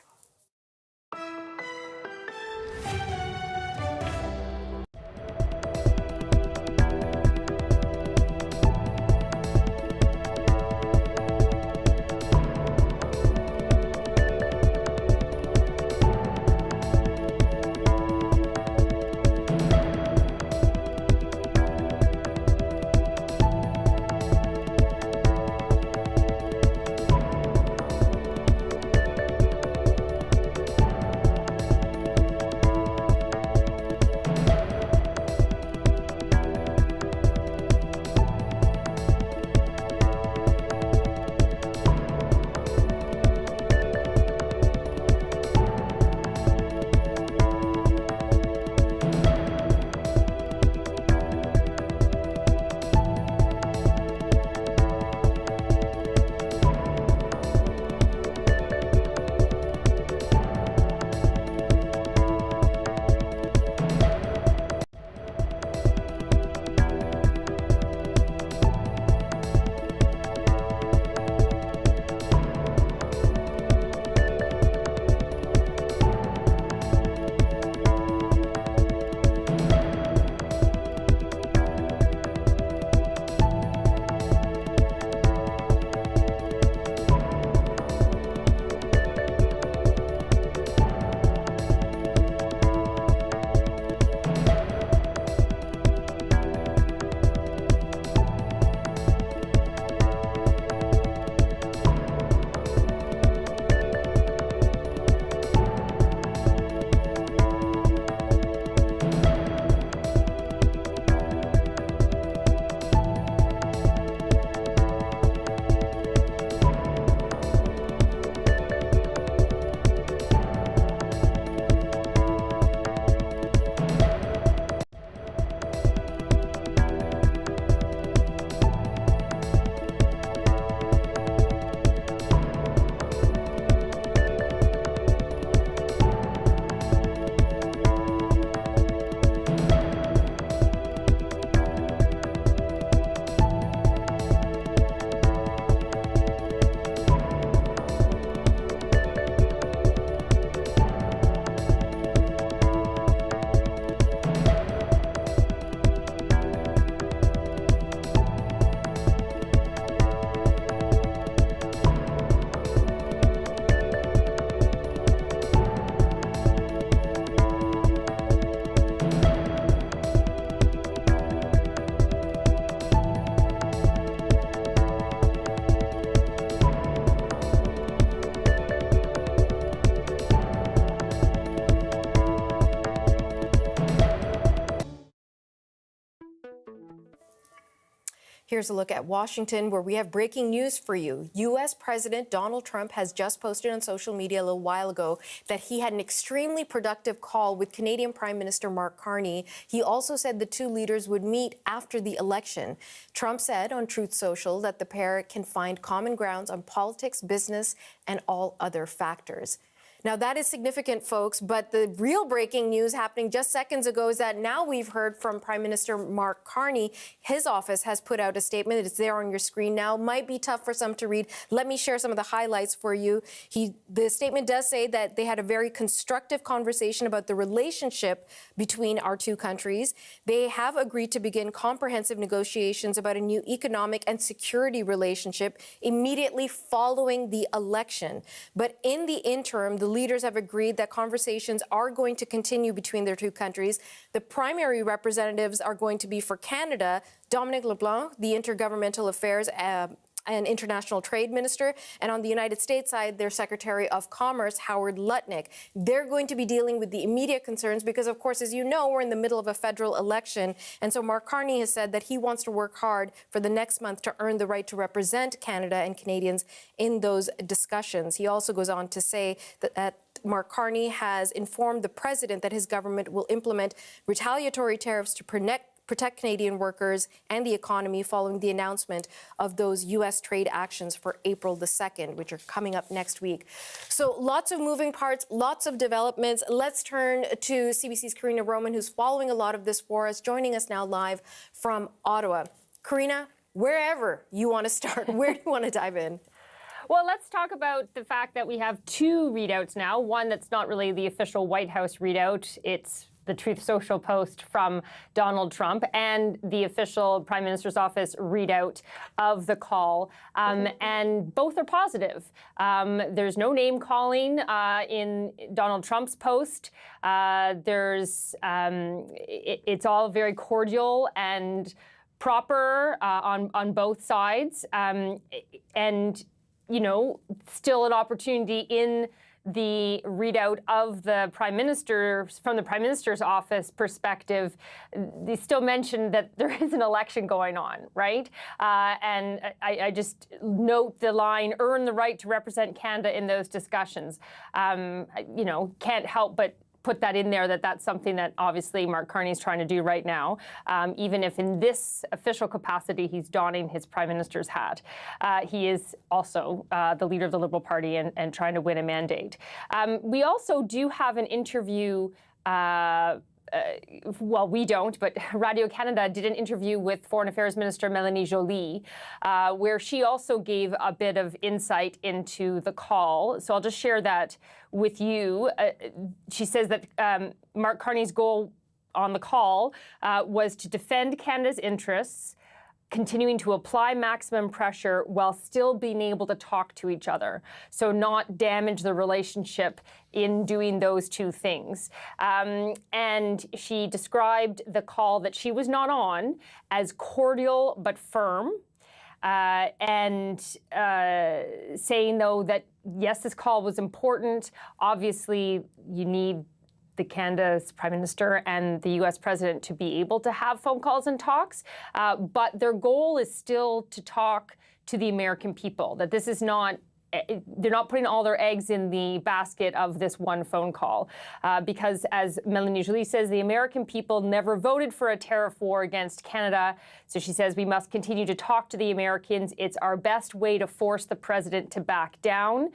Here's a look at Washington, where we have breaking news for you. U.S. President Donald Trump has just posted on social media a little while ago that he had an extremely productive call with Canadian Prime Minister Mark Carney. He also said the two leaders would meet after the election. Trump said on Truth Social that the pair can find common grounds on politics, business, and all other factors. Now, that is significant, folks, but the real breaking news happening just seconds ago is that now we've heard from Prime Minister Mark Carney. His office has put out a statement. It's there on your screen now. Might be tough for some to read. Let me share some of the highlights for you. The statement does say that they had a very constructive conversation about the relationship between our two countries. They have agreed to begin comprehensive negotiations about a new economic and security relationship immediately following the election. But in the interim, the leaders have agreed that conversations are going to continue between their two countries. The primary representatives are going to be for Canada, Dominic LeBlanc, the Intergovernmental Affairs and International Trade Minister. And on the United States side, their Secretary of Commerce, Howard Lutnick. They're going to be dealing with the immediate concerns because, of course, as you know, we're in the middle of a federal election. And so Mark Carney has said that he wants to work hard for the next month to earn the right to represent Canada and Canadians in those discussions. He also goes on to say that Mark Carney has informed the president that his government will implement retaliatory tariffs to protect Canadian workers and the economy following the announcement of those U.S. trade actions for April the 2nd, which are coming up next week. So lots of moving parts, lots of developments. Let's turn to CBC's Karina Roman, who's following a lot of this for us, joining us now live from Ottawa. Karina, wherever you want to start, where do you want to dive in? Well, let's talk about the fact that we have two readouts now. One that's not really the official White House readout. It's the Truth Social post from Donald Trump and the official Prime Minister's office readout of the call. And both are positive. There's no name calling in Donald Trump's post. It's all very cordial and proper on both sides. And, you know, still an opportunity in the readout of the Prime Minister, from the Prime Minister's office perspective. They still mentioned that there is an election going on, right? And I just note the line, earn the right to represent Canada in those discussions. You know, can't help but put that in there, that's something that obviously Mark Carney is trying to do right now, even if in this official capacity he's donning his Prime Minister's hat. He is also the leader of the Liberal Party and trying to win a mandate. We also do have an interview well, we don't, but Radio-Canada did an interview with Foreign Affairs Minister Mélanie Jolie, where she also gave a bit of insight into the call. So I'll just share that with you. She says that Mark Carney's goal on the call was to defend Canada's interests, continuing to apply maximum pressure while still being able to talk to each other. So not damage the relationship in doing those two things. And she described the call that she was not on as cordial but firm. And saying, though, that, yes, this call was important. Obviously, you need the Canada's Prime Minister and the U.S. President to be able to have phone calls and talks. But their goal is still to talk to the American people, that this is not, they're not putting all their eggs in the basket of this one phone call. Because as Mélanie Jolie says, the American people never voted for a tariff war against Canada. So she says we must continue to talk to the Americans. It's our best way to force the president to back down.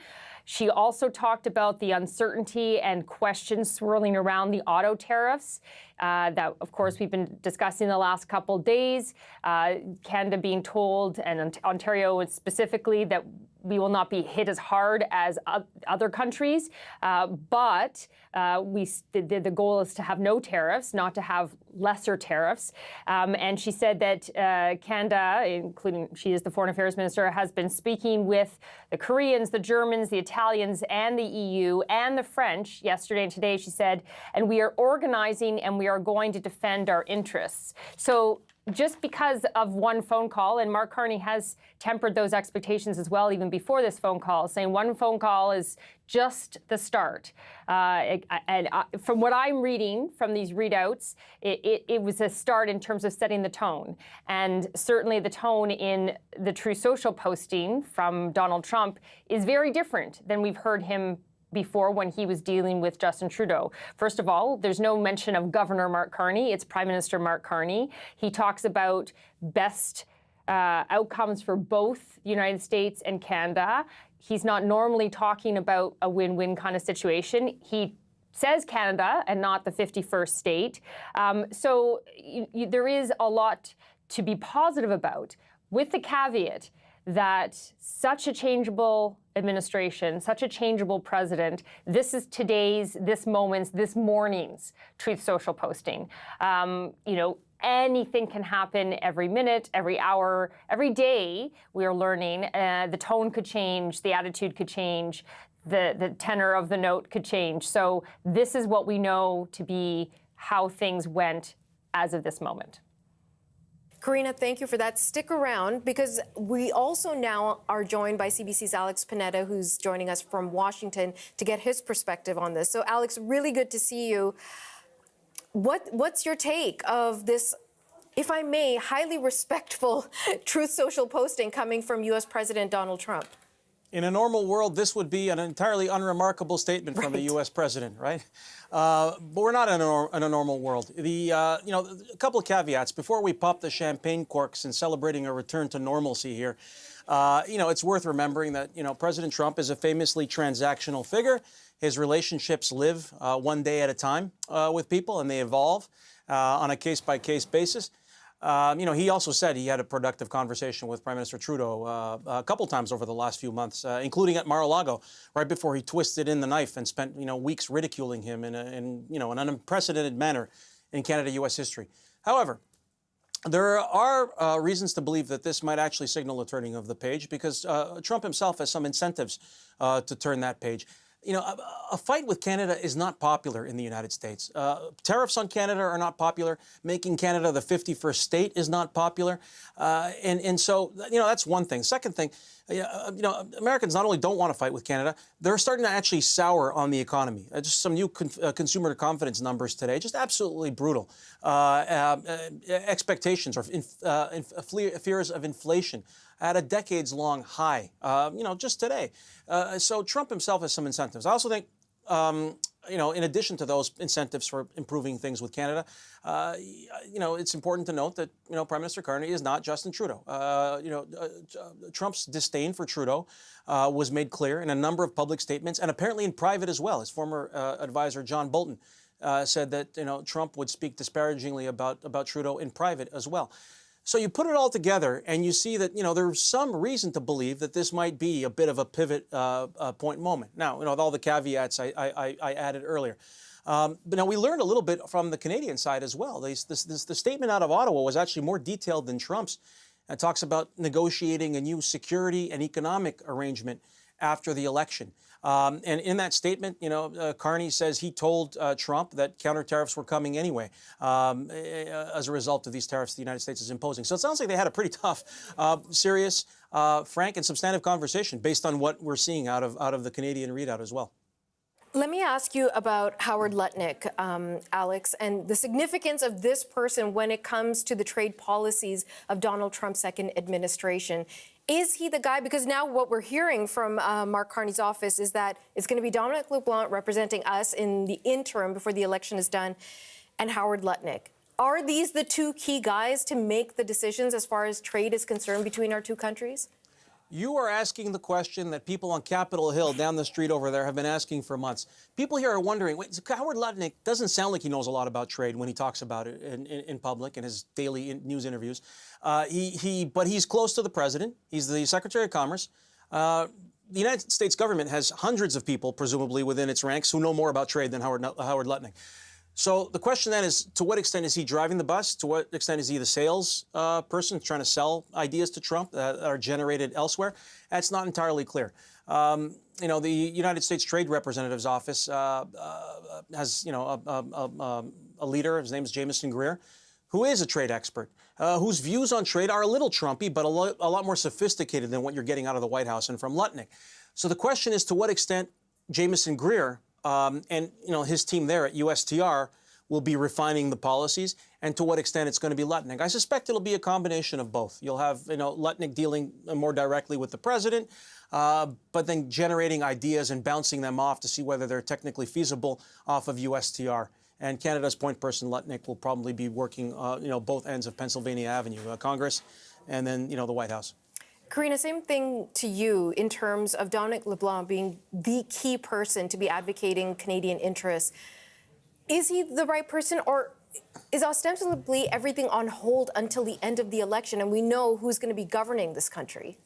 She also talked about the uncertainty and questions swirling around the auto tariffs that, of course, we've been discussing the last couple days. Canada being told, and Ontario specifically, that we will not be hit as hard as other countries, but the goal is to have no tariffs, not to have lesser tariffs. And she said that Canada, including she is the Foreign Affairs Minister, has been speaking with the Koreans, the Germans, the Italians, and the EU, and the French yesterday and today, she said, and we are organizing and we are going to defend our interests. So just because of one phone call, and Mark Carney has tempered those expectations as well, even before this phone call, saying one phone call is just the start. From what I'm reading from these readouts, it was a start in terms of setting the tone. And certainly the tone in the True Social posting from Donald Trump is very different than we've heard him before when he was dealing with Justin Trudeau. First of all, there's no mention of Governor Mark Carney. It's Prime Minister Mark Carney. He talks about best outcomes for both the United States and Canada. He's not normally talking about a win-win kind of situation. He says Canada and not the 51st state. So there is a lot to be positive about, with the caveat that such a changeable administration, such a changeable president, this is today's, this moment's, this morning's Truth Social posting. You know, anything can happen every minute, every hour, every day. We are learning. The tone could change, the attitude could change, the tenor of the note could change. So this is what we know to be how things went as of this moment. Karina, thank you for that. Stick around because we also now are joined by CBC's Alex Pineda, who's joining us from Washington to get his perspective on this. So, Alex, really good to see you. What's your take of this, if I may, highly respectful Truth Social posting coming from U.S. President Donald Trump? In a normal world, this would be an entirely unremarkable statement from a U.S. president, right? But we're not in a normal world. A couple of caveats before we pop the champagne corks in celebrating a return to normalcy here. It's worth remembering that President Trump is a famously transactional figure. His relationships live one day at a time with people, and they evolve on a case-by-case basis. He also said he had a productive conversation with Prime Minister Trudeau a couple times over the last few months, including at Mar-a-Lago, right before he twisted in the knife and spent weeks ridiculing him in an unprecedented manner in Canada-U.S. history. However, there are reasons to believe that this might actually signal a turning of the page because Trump himself has some incentives to turn that page. A fight with Canada is not popular in the United States. Tariffs on Canada are not popular. Making Canada the 51st state is not popular. And so, that's one thing. Second thing, Americans not only don't want to fight with Canada, they're starting to actually sour on the economy. Just some new consumer confidence numbers today, just absolutely brutal. Expectations or fears of inflation at a decades-long high, just today. So Trump himself has some incentives. I also think, in addition to those incentives for improving things with Canada, it's important to note that, Prime Minister Carney is not Justin Trudeau. Trump's disdain for Trudeau was made clear in a number of public statements and apparently in private as well. His former advisor, John Bolton, said that, Trump would speak disparagingly about Trudeau in private as well. So you put it all together and you see that, there's some reason to believe that this might be a bit of a pivot point moment. Now, with all the caveats I added earlier. But now we learned a little bit from the Canadian side as well. The statement out of Ottawa was actually more detailed than Trump's. It talks about negotiating a new security and economic arrangement after the election. And in that statement, Carney says he told Trump that counter tariffs were coming anyway as a result of these tariffs the United States is imposing. So it sounds like they had a pretty tough, serious, frank and substantive conversation based on what we're seeing out of the Canadian readout as well. Let me ask you about Howard Lutnick, Alex, and the significance of this person when it comes to the trade policies of Donald Trump's second administration. Is he the guy? Because now what we're hearing from Mark Carney's office is that it's going to be Dominic LeBlanc representing us in the interim before the election is done, and Howard Lutnick. Are these the two key guys to make the decisions as far as trade is concerned between our two countries? You are asking the question that people on Capitol Hill down the street over there have been asking for months. People here are wondering, wait, Howard Lutnick doesn't sound like he knows a lot about trade when he talks about it in public in his daily news interviews. But he's close to the president. He's the Secretary of Commerce. The United States government has hundreds of people, presumably within its ranks, who know more about trade than Howard Lutnick. So the question then is, to what extent is he driving the bus? To what extent is he the sales person trying to sell ideas to Trump that are generated elsewhere? That's not entirely clear. The United States Trade Representative's Office has, a leader. His name is Jamieson Greer, who is a trade expert, whose views on trade are a little Trumpy, but a lot more sophisticated than what you're getting out of the White House and from Lutnick. So the question is, to what extent Jamieson Greer and his team there at USTR will be refining the policies, and to what extent it's going to be Lutnick. I suspect it'll be a combination of both. You'll have Lutnick dealing more directly with the president, but then generating ideas and bouncing them off to see whether they're technically feasible off of USTR. And Canada's point person, Lutnick, will probably be working both ends of Pennsylvania Avenue, Congress, and then the White House. Karina, same thing to you in terms of Dominic LeBlanc being the key person to be advocating Canadian interests. Is he the right person, or is ostensibly everything on hold until the end of the election and we know who's going to be governing this country?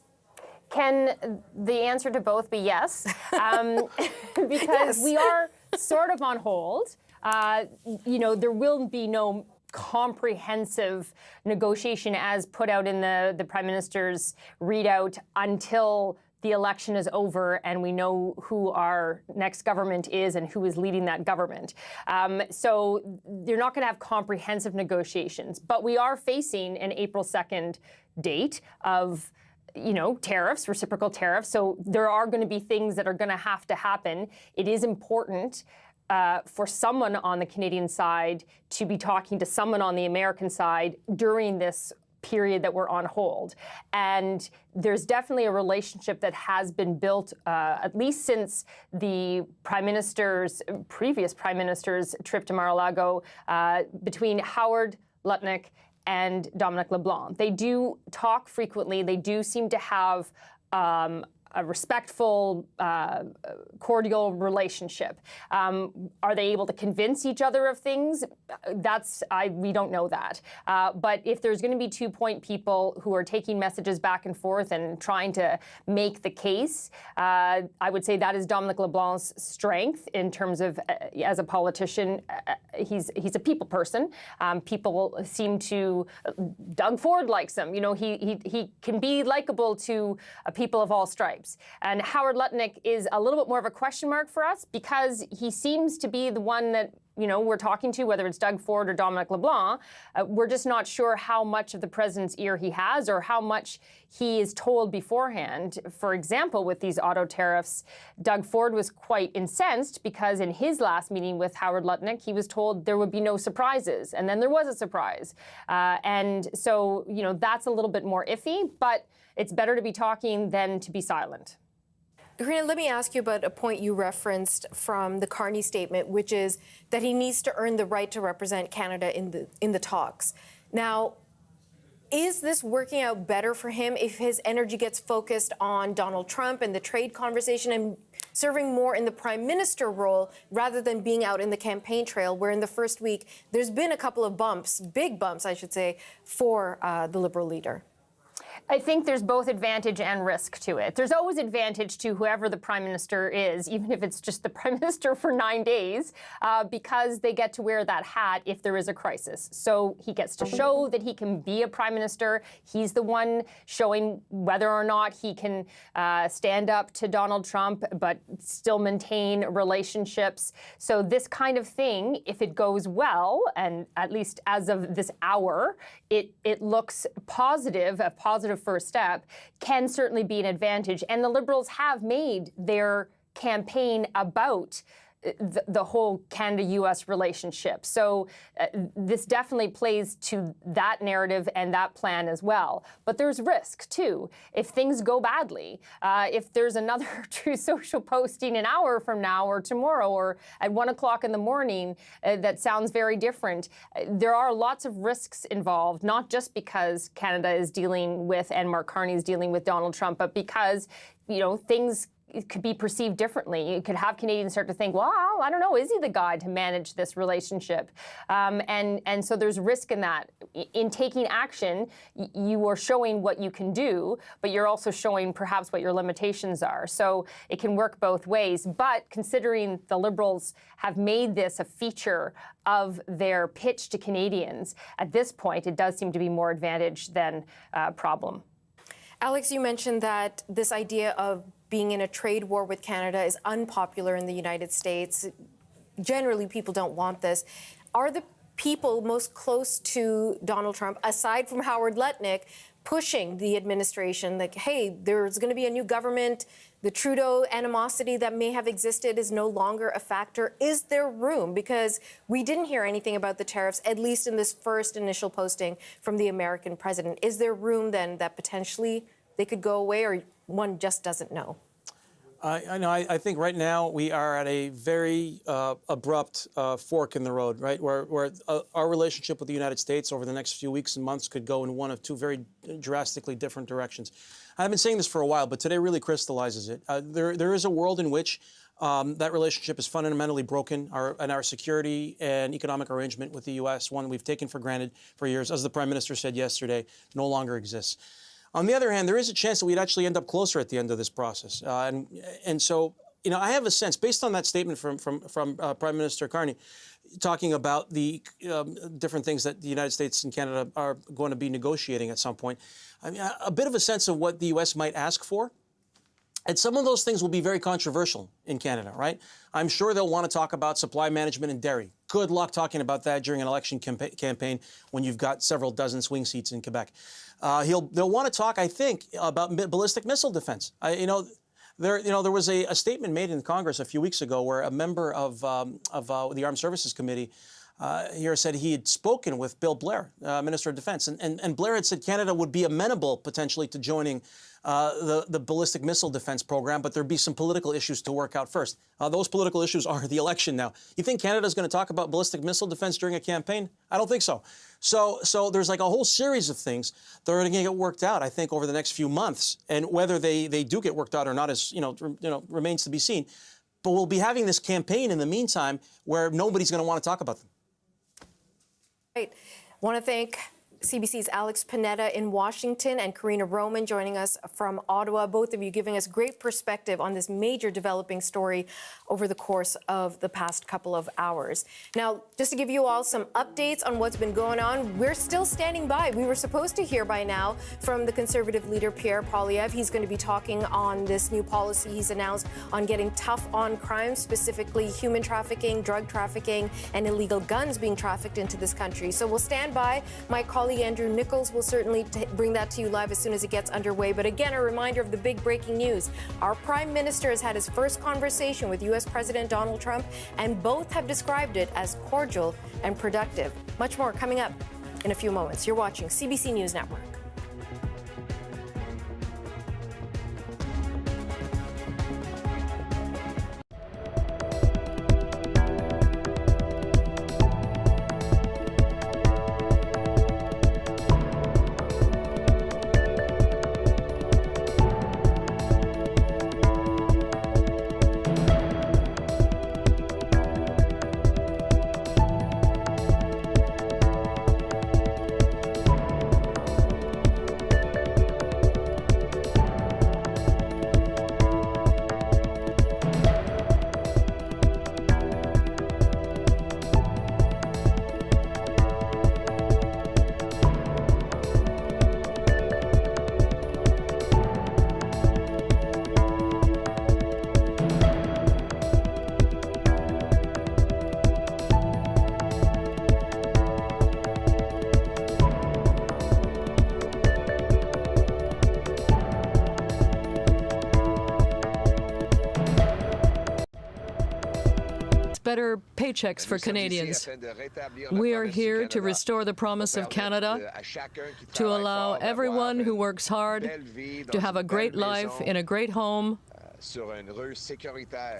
Can the answer to both be yes? Because we are sort of on hold. There will be no comprehensive negotiation as put out in the Prime Minister's readout until the election is over and we know who our next government is and who is leading that government. So they're not going to have comprehensive negotiations. But we are facing an April 2nd date of tariffs, reciprocal tariffs. So there are going to be things that are going to have to happen. It is important for someone on the Canadian side to be talking to someone on the American side during this period that we're on hold. And there's definitely a relationship that has been built, at least since the previous Prime Minister's trip to Mar-a-Lago, between Howard Lutnick and Dominic LeBlanc. They do talk frequently. They do seem to have a respectful, cordial relationship. Are they able to convince each other of things? We don't know that. But if there's going to be 2 point people who are taking messages back and forth and trying to make the case, I would say that is Dominic LeBlanc's strength in terms of, as a politician, he's a people person. People seem to, Doug Ford likes him. He can be likable to people of all stripes. And Howard Lutnick is a little bit more of a question mark for us because he seems to be the one that we're talking to, whether it's Doug Ford or Dominic LeBlanc. We're just not sure how much of the president's ear he has or how much he is told beforehand. For example, with these auto tariffs, Doug Ford was quite incensed because in his last meeting with Howard Lutnick, he was told there would be no surprises. And then there was a surprise. And so, that's a little bit more iffy, but it's better to be talking than to be silent. Karina, let me ask you about a point you referenced from the Carney statement, which is that he needs to earn the right to represent Canada in the talks. Now, is this working out better for him if his energy gets focused on Donald Trump and the trade conversation and serving more in the prime minister role rather than being out in the campaign trail, where in the first week there's been a couple of bumps, big bumps, I should say, for the Liberal leader? I think there's both advantage and risk to it. There's always advantage to whoever the prime minister is, even if it's just the prime minister for 9 days, because they get to wear that hat if there is a crisis. So he gets to show that he can be a prime minister. He's the one showing whether or not he can stand up to Donald Trump, but still maintain relationships. So this kind of thing, if it goes well, and at least as of this hour, it looks positive, a positive first step, can certainly be an advantage. And the Liberals have made their campaign about the whole Canada-U.S. relationship. So this definitely plays to that narrative and that plan as well. But there's risk, too. If things go badly, if there's another True Social posting an hour from now or tomorrow or at 1 o'clock in the morning that sounds very different, there are lots of risks involved, not just because Canada is dealing with and Mark Carney is dealing with Donald Trump, but because, things could be perceived differently. You could have Canadians start to think, well, I don't know, is he the guy to manage this relationship? And so there's risk in that. In taking action, you are showing what you can do, but you're also showing perhaps what your limitations are. So it can work both ways. But considering the Liberals have made this a feature of their pitch to Canadians, at this point, it does seem to be more advantage than problem. Alex, you mentioned that this idea of being in a trade war with Canada is unpopular in the United States. Generally, people don't want this. Are the people most close to Donald Trump, aside from Howard Lutnick, pushing the administration like, hey, there's going to be a new government, the Trudeau animosity that may have existed is no longer a factor? Is there room? Because we didn't hear anything about the tariffs, at least in this first initial posting from the American president. Is there room then that potentially they could go away, or one just doesn't know? I know. I think right now we are at a very abrupt fork in the road, right? Where our relationship with the United States over the next few weeks and months could go in one of two very drastically different directions. I've been saying this for a while, but today really crystallizes it. There is a world in which that relationship is fundamentally broken, and our security and economic arrangement with the U.S., one we've taken for granted for years, as the Prime Minister said yesterday, no longer exists. On the other hand, there is a chance that we'd actually end up closer at the end of this process. And so, I have a sense, based on that statement from Prime Minister Carney, talking about the different things that the United States and Canada are going to be negotiating at some point, I mean, a bit of a sense of what the U.S. might ask for. And some of those things will be very controversial in Canada, right? I'm sure they'll want to talk about supply management in dairy. Good luck talking about that during an election campaign when you've got several dozen swing seats in Quebec. They'll want to talk, I think, about ballistic missile defense. There was a statement made in Congress a few weeks ago where a member of the Armed Services Committee here said he had spoken with Bill Blair, Minister of Defense, and Blair had said Canada would be amenable potentially to joining the ballistic missile defense program, but there'd be some political issues to work out first. Those political issues are the election now. You think Canada's going to talk about ballistic missile defense during a campaign? I don't think so. So there's like a whole series of things that are going to get worked out, I think, over the next few months, and whether they do get worked out or not is remains to be seen. But we'll be having this campaign in the meantime where nobody's going to want to talk about them. Right. Want to thank CBC's Alex Panetta in Washington and Karina Roman joining us from Ottawa, both of you giving us great perspective on this major developing story over the course of the past couple of hours. Now, just to give you all some updates on what's been going on, we're still standing by. We were supposed to hear by now from the Conservative leader, Pierre Poilievre. He's going to be talking on this new policy he's announced on getting tough on crime, specifically human trafficking, drug trafficking, and illegal guns being trafficked into this country. So we'll stand by. My colleague Andrew Nichols will certainly bring that to you live as soon as it gets underway. But again, a reminder of the big breaking news. Our Prime Minister has had his first conversation with U.S. President Donald Trump, and both have described it as cordial and productive. Much more coming up in a few moments. You're watching CBC News Network. Better paychecks for Canadians. We are here to restore the promise of Canada, to allow everyone who works hard to have a great life in a great home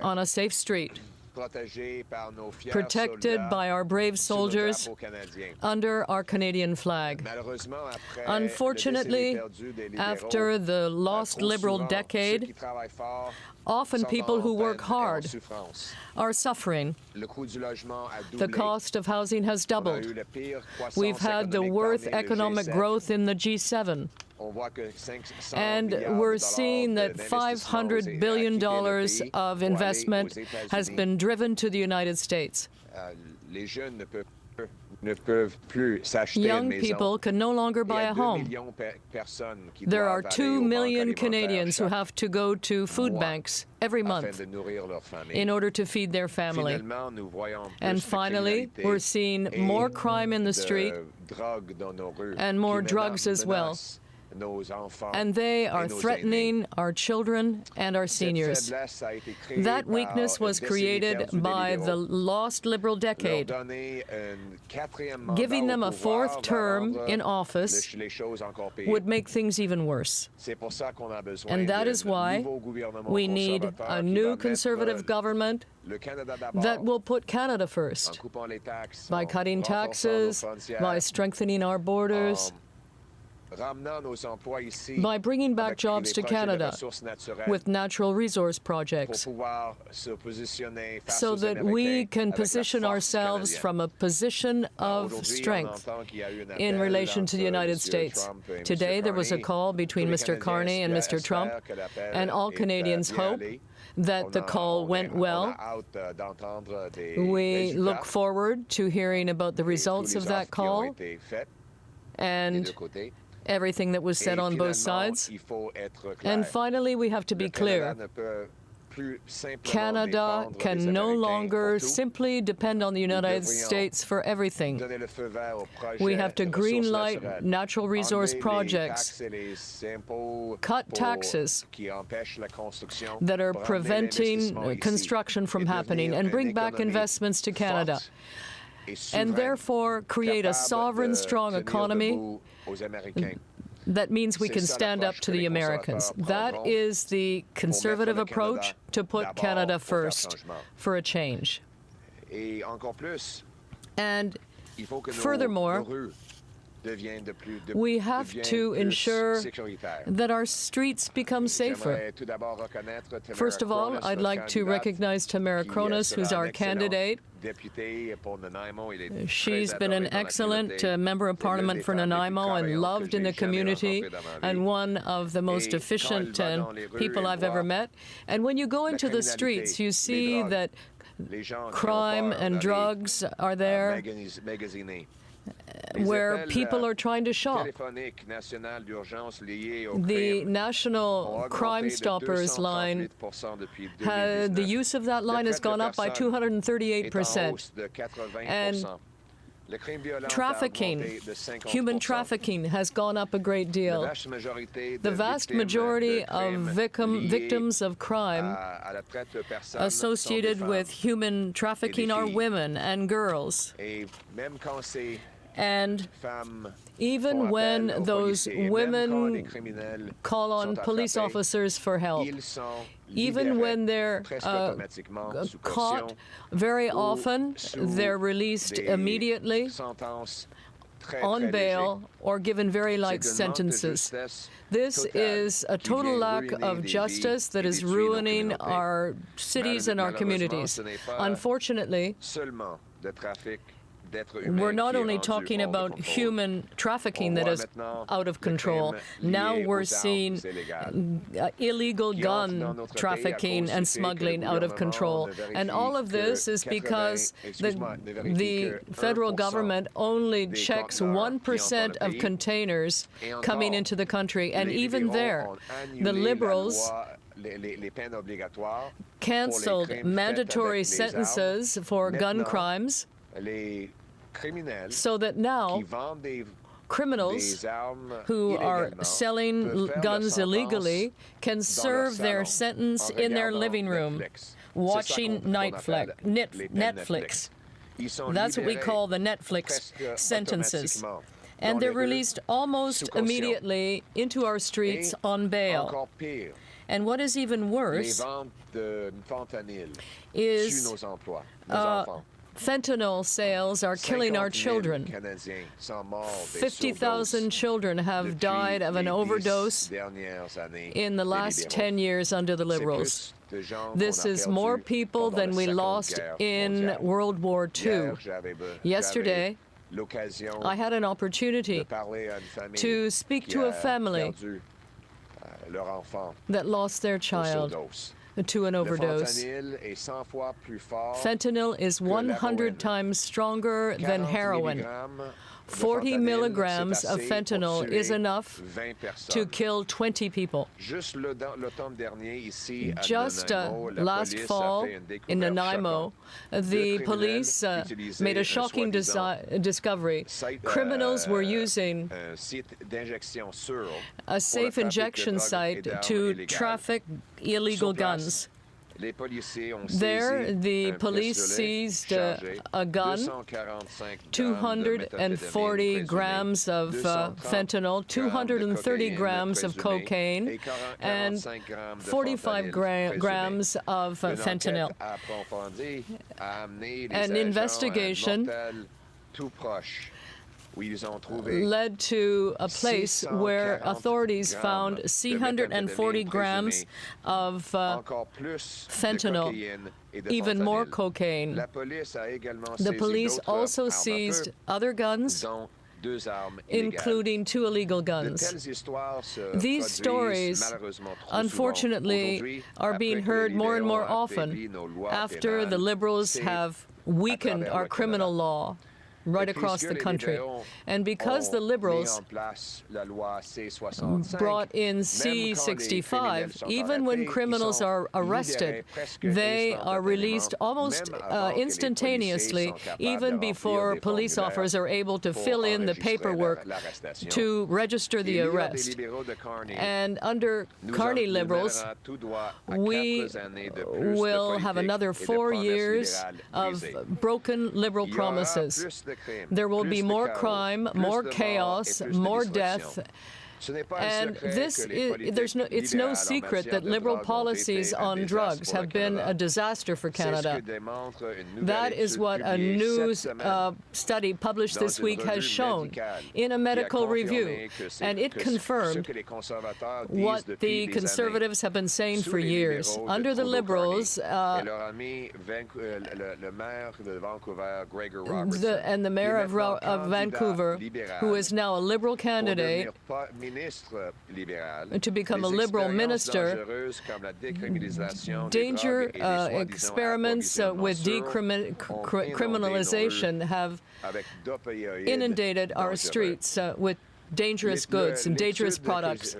on a safe street, protected by our brave soldiers under our Canadian flag. Unfortunately, after the lost Liberal decade, often people who work hard are suffering. The cost of housing has doubled. We've had the worst economic growth in the G7. And we're seeing that $500 billion of investment has been driven to the United States. Young people can no longer buy a home. There are 2 million Canadians who have to go to food banks every month in order to feed their family. And finally, we're seeing more crime in the street and more drugs as well. And they are threatening our children and our seniors. That weakness was created by the lost Liberal decade. Giving them a fourth term in office would make things even worse. And that is why we need a new Conservative government that will put Canada first, by cutting taxes, by strengthening our borders, by bringing back jobs to Canada with natural resource projects, so that we can position ourselves from a position of strength in relation to the United States. Today there was a call between Mr. Carney and Mr. Trump, and all Canadians hope that the call went well. We look forward to hearing about the results of that call, and everything that was said on both sides. And finally, we have to be clear. Canada can no longer simply depend on the United States for everything. We have to greenlight natural resource projects, cut taxes that are preventing construction from happening, and bring back investments to Canada. And therefore create a sovereign, strong economy. That means we can stand up to the Americans. That is the conservative approach, to put Canada first for a change. And furthermore, we have to ensure that our streets become safer. First of all, I'd like to recognize Tamara Cronus, who's our candidate. She's been an excellent member of Parliament for Nanaimo and loved in the community, and one of the most efficient people I've ever met. And when you go into the streets, you see that crime and drugs are there, where people are trying to shop. The National Crime Stoppers line, the use of that line has gone up by 238%. And trafficking, human trafficking, has gone up a great deal. The vast majority of victims of crime associated with human trafficking are women and girls. And even when those women call on police officers for help, even when they're caught, very often they're released immediately on bail or given very light sentences. This is a total lack of justice that is ruining our cities and our communities. Unfortunately, we're not only talking about human trafficking that is out of control. Now we're seeing illegal gun trafficking and smuggling out of control. And all of this is because the federal government only checks 1% of containers coming into the country. And even there, the Liberals canceled mandatory sentences for gun crimes, so that now criminals who are selling guns illegally can serve their sentence in their living room, watching Netflix. That's what we call the Netflix sentences. And they're released almost immediately into our streets on bail. And what is even worse is fentanyl sales are killing our children. 50,000 children have died of an overdose in the last 10 years under the Liberals. This is more people than we lost in World War II. Yesterday, I had an opportunity to speak to a family that lost their child to an overdose. Fentanyl is 100 times stronger than heroin. 40 milligrams of fentanyl is enough to kill 20 people. Just last fall in Nanaimo, the police made a shocking discovery. Criminals were using a safe injection site to traffic illegal guns. There, the police seized a gun, 240 grams of fentanyl, 230 grams of cocaine, and 45 grams of fentanyl. An investigation led to a place where authorities found 340 grams of fentanyl, even more cocaine. The police also seized other guns, including 2 illegal guns. These stories, unfortunately, are being heard more and more often after the Liberals have weakened our criminal law. right across the country. And because the Liberals brought in C-65, even when criminals are arrested, they are released almost instantaneously, even before police officers are able to fill in the paperwork to register the arrest. And under Carney Liberals, we will have another 4 years of broken Liberal promises. There will be more crime, more chaos, more death. And it's no secret that Liberal policies on drugs have been a disaster for Canada. That is what a new study published this week has shown in a medical review. And it confirmed what the Conservatives have been saying for years. Under the Liberals, and the mayor of Vancouver, who is now a Liberal candidate, to become a Liberal minister, danger experiments with decriminalization have inundated our streets with dangerous goods and dangerous products.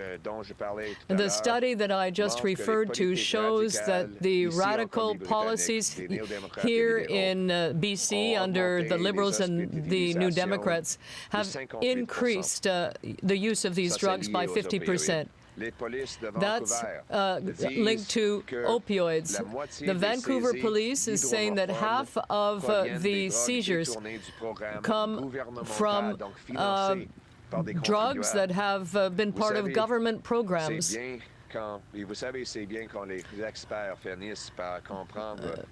The study that I just referred to shows that the radical policies here in BC under the Liberals and the New Democrats have increased the use of these drugs by 50%. That's linked to opioids. The Vancouver police is saying that half of the seizures come from drugs that have been part of government programs.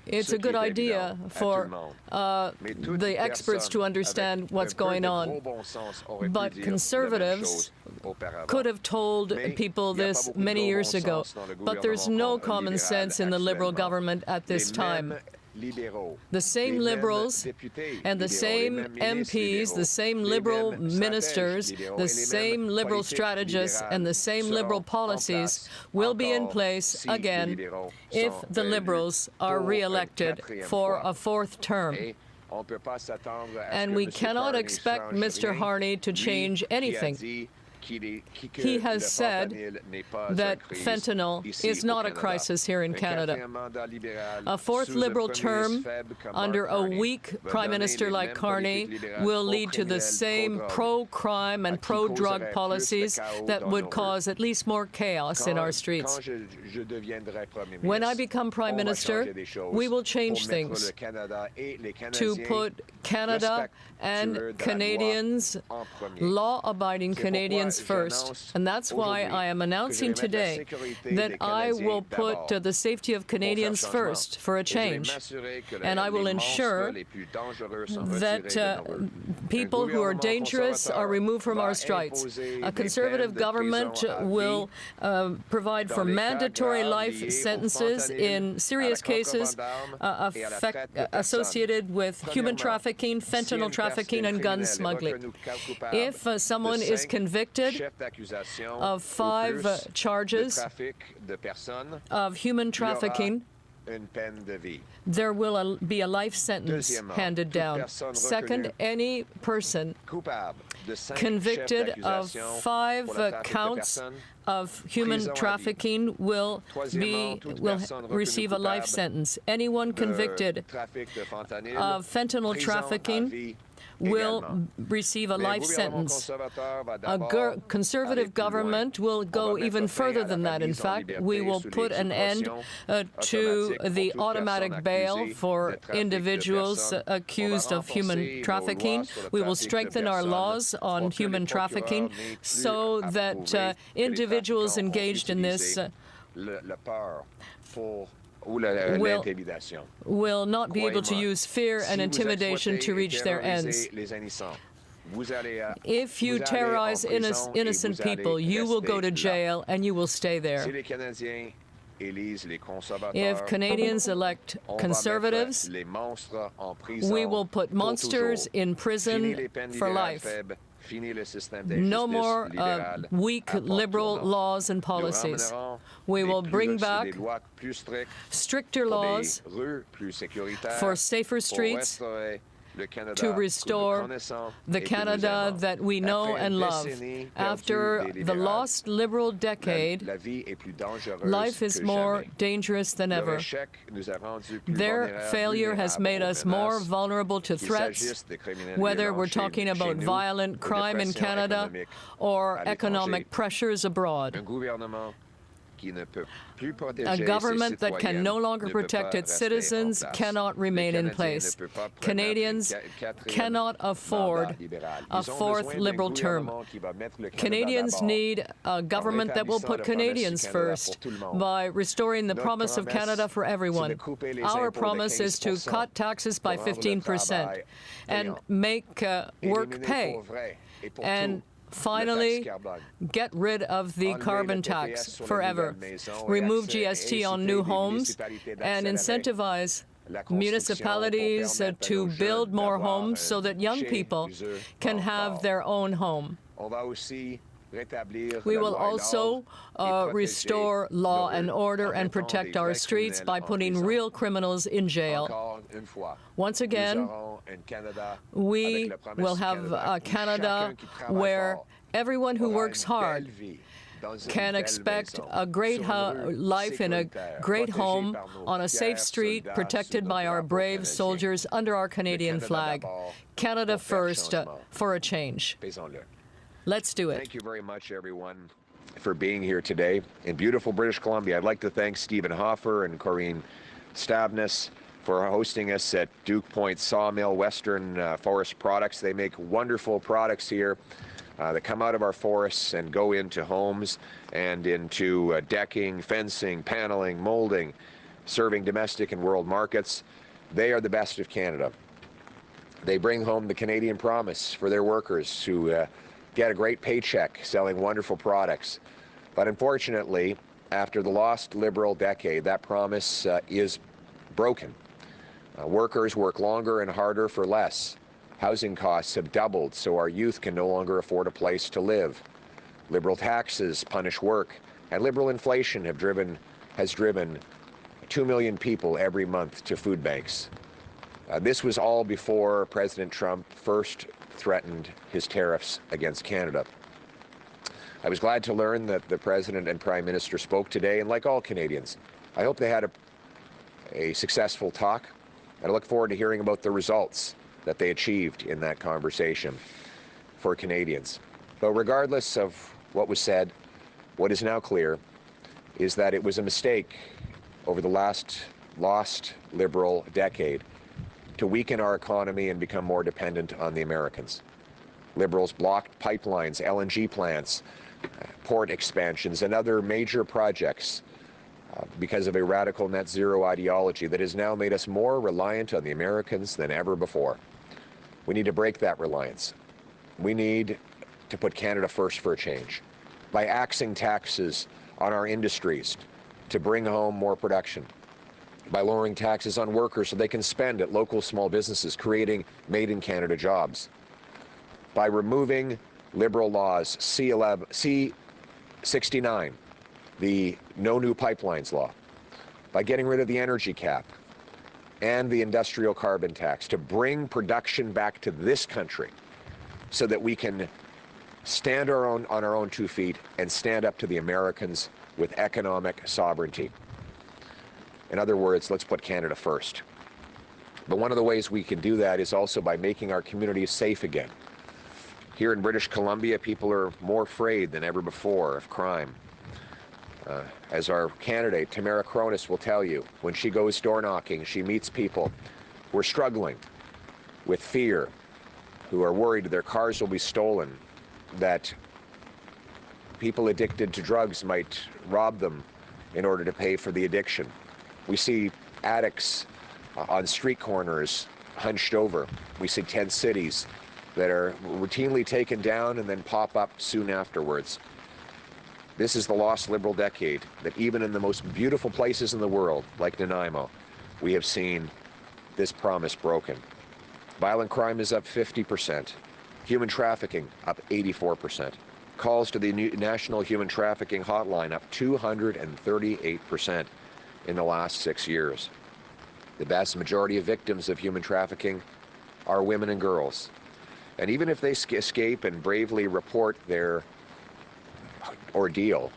It's a good idea for the experts to understand what's going on. But Conservatives could have told people this many years ago. But there's no common sense in the Liberal government at this time. The same Liberals and the same MPs, the same Liberal ministers, the same Liberal strategists, and the same Liberal policies will be in place again if the Liberals are re-elected for a fourth term. And we cannot expect Mr. Carney to change anything. He has said that fentanyl is not a crisis here in Canada. A fourth Liberal term under a weak Prime Minister like Carney will lead to the same pro-crime and pro-drug policies that would cause at least more chaos in our streets. When I become Prime Minister, we will change things to put Canada and Canadians, law-abiding Canadians first. And that's why I am announcing today that I will put the safety of Canadians first for a change. And I will ensure that people who are dangerous are removed from our streets. A Conservative government will provide for mandatory life sentences in serious cases associated with human trafficking, fentanyl trafficking, and gun smuggling. If someone is convicted of 5 charges of human trafficking, there will be a life sentence handed down. Second, any person convicted of 5 counts of human trafficking will receive a life sentence. Anyone convicted of fentanyl trafficking will receive a life sentence. A Conservative government will go even further than that. In fact, we will put an end to the automatic bail for individuals accused of human trafficking. We will strengthen our laws on human trafficking so that individuals engaged in this will not be able to use fear and intimidation to reach their ends. If you terrorize innocent people, you will go to jail and you will stay there. If Canadians elect Conservatives, we will put monsters in prison for life. No more weak Liberal laws and policies. We will bring back stricter laws for safer streets to restore the Canada that we know and love. After the lost Liberal decade, life is more dangerous than ever. Their failure has made us more vulnerable to threats, whether we're talking about violent crime in Canada or economic pressures abroad. A government that can no longer protect its citizens cannot remain in place. Canadians cannot afford a fourth Liberal term. Canadians need a government that will put Canadians first by restoring the promise of Canada for everyone. Our promise is to cut taxes by 15% and make work pay. And finally, get rid of the carbon tax forever. Remove GST on new homes and incentivize municipalities to build more homes so that young people can have their own home. We will also restore law and order and protect our streets by putting real criminals in jail. Once again, we will have a Canada where everyone who works hard can expect a great life in a great home on a safe street protected by our brave soldiers under our Canadian flag. Canada first for a change. Let's do it. Thank you very much, everyone, for being here today in beautiful British Columbia. I'd like to thank Stephen Hoffer and Corrine Stavness for hosting us at Duke Point Sawmill Western Forest Products. They make wonderful products here that come out of our forests and go into homes and into decking, fencing, paneling, molding, serving domestic and world markets. They are the best of Canada. They bring home the Canadian promise for their workers who get a great paycheck selling wonderful products. But unfortunately, after the lost Liberal decade, that promise is broken. Workers work longer and harder for less. Housing costs have doubled, so our youth can no longer afford a place to live. Liberal taxes punish work, and Liberal inflation has driven 2 million people every month to food banks. This was all before President Trump first threatened his tariffs against Canada. I was glad to learn that the President and Prime Minister spoke today, and like all Canadians, I hope they had a successful talk, and I look forward to hearing about the results that they achieved in that conversation for Canadians. But regardless of what was said, what is now clear is that it was a mistake over the lost Liberal decade to weaken our economy and become more dependent on the Americans. Liberals blocked pipelines, LNG plants, port expansions, and other major projects because of a radical net zero ideology that has now made us more reliant on the Americans than ever before. We need to break that reliance. We need to put Canada first for a change by axing taxes on our industries to bring home more production, by lowering taxes on workers so they can spend at local small businesses, creating made-in-Canada jobs, by removing Liberal laws, C-69, the No New Pipelines law, by getting rid of the energy cap and the industrial carbon tax to bring production back to this country so that we can stand on our own 2 feet and stand up to the Americans with economic sovereignty. In other words, let's put Canada first. But one of the ways we can do that is also by making our communities safe again. Here in British Columbia, people are more afraid than ever before of crime. As our candidate, Tamara Cronus, will tell you, when she goes door knocking, she meets people who are struggling with fear, who are worried their cars will be stolen, that people addicted to drugs might rob them in order to pay for the addiction. We see addicts on street corners hunched over. We see tent cities that are routinely taken down and then pop up soon afterwards. This is the lost Liberal decade that even in the most beautiful places in the world, like Nanaimo, we have seen this promise broken. Violent crime is up 50%. Human trafficking up 84%. Calls to the National Human Trafficking Hotline up 238% in the last 6 years. The vast majority of victims of human trafficking are women and girls. And even if they escape and bravely report their ordeal,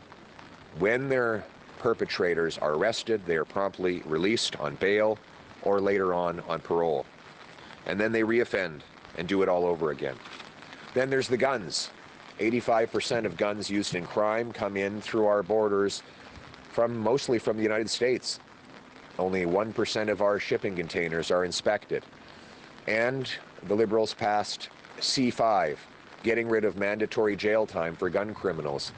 when their perpetrators are arrested, they are promptly released on bail or later on parole. And then they reoffend and do it all over again. Then there's the guns. 85% of guns used in crime come in through our borders mostly from the United States. Only 1% of our shipping containers are inspected. And the Liberals passed C5, getting rid of mandatory jail time for gun criminals.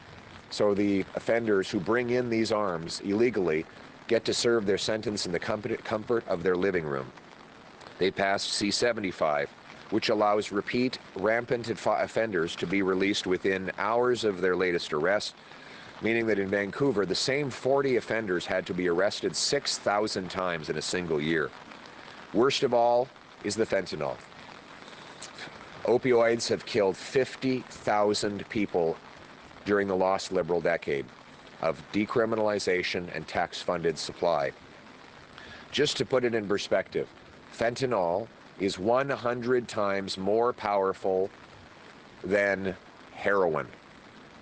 So the offenders who bring in these arms illegally get to serve their sentence in the comfort of their living room. They passed C75, which allows repeat rampant offenders to be released within hours of their latest arrest, meaning that in Vancouver, the same 40 offenders had to be arrested 6,000 times in a single year. Worst of all is the fentanyl. Opioids have killed 50,000 people during the lost Liberal decade of decriminalization and tax-funded supply. Just to put it in perspective, fentanyl is 100 times more powerful than heroin.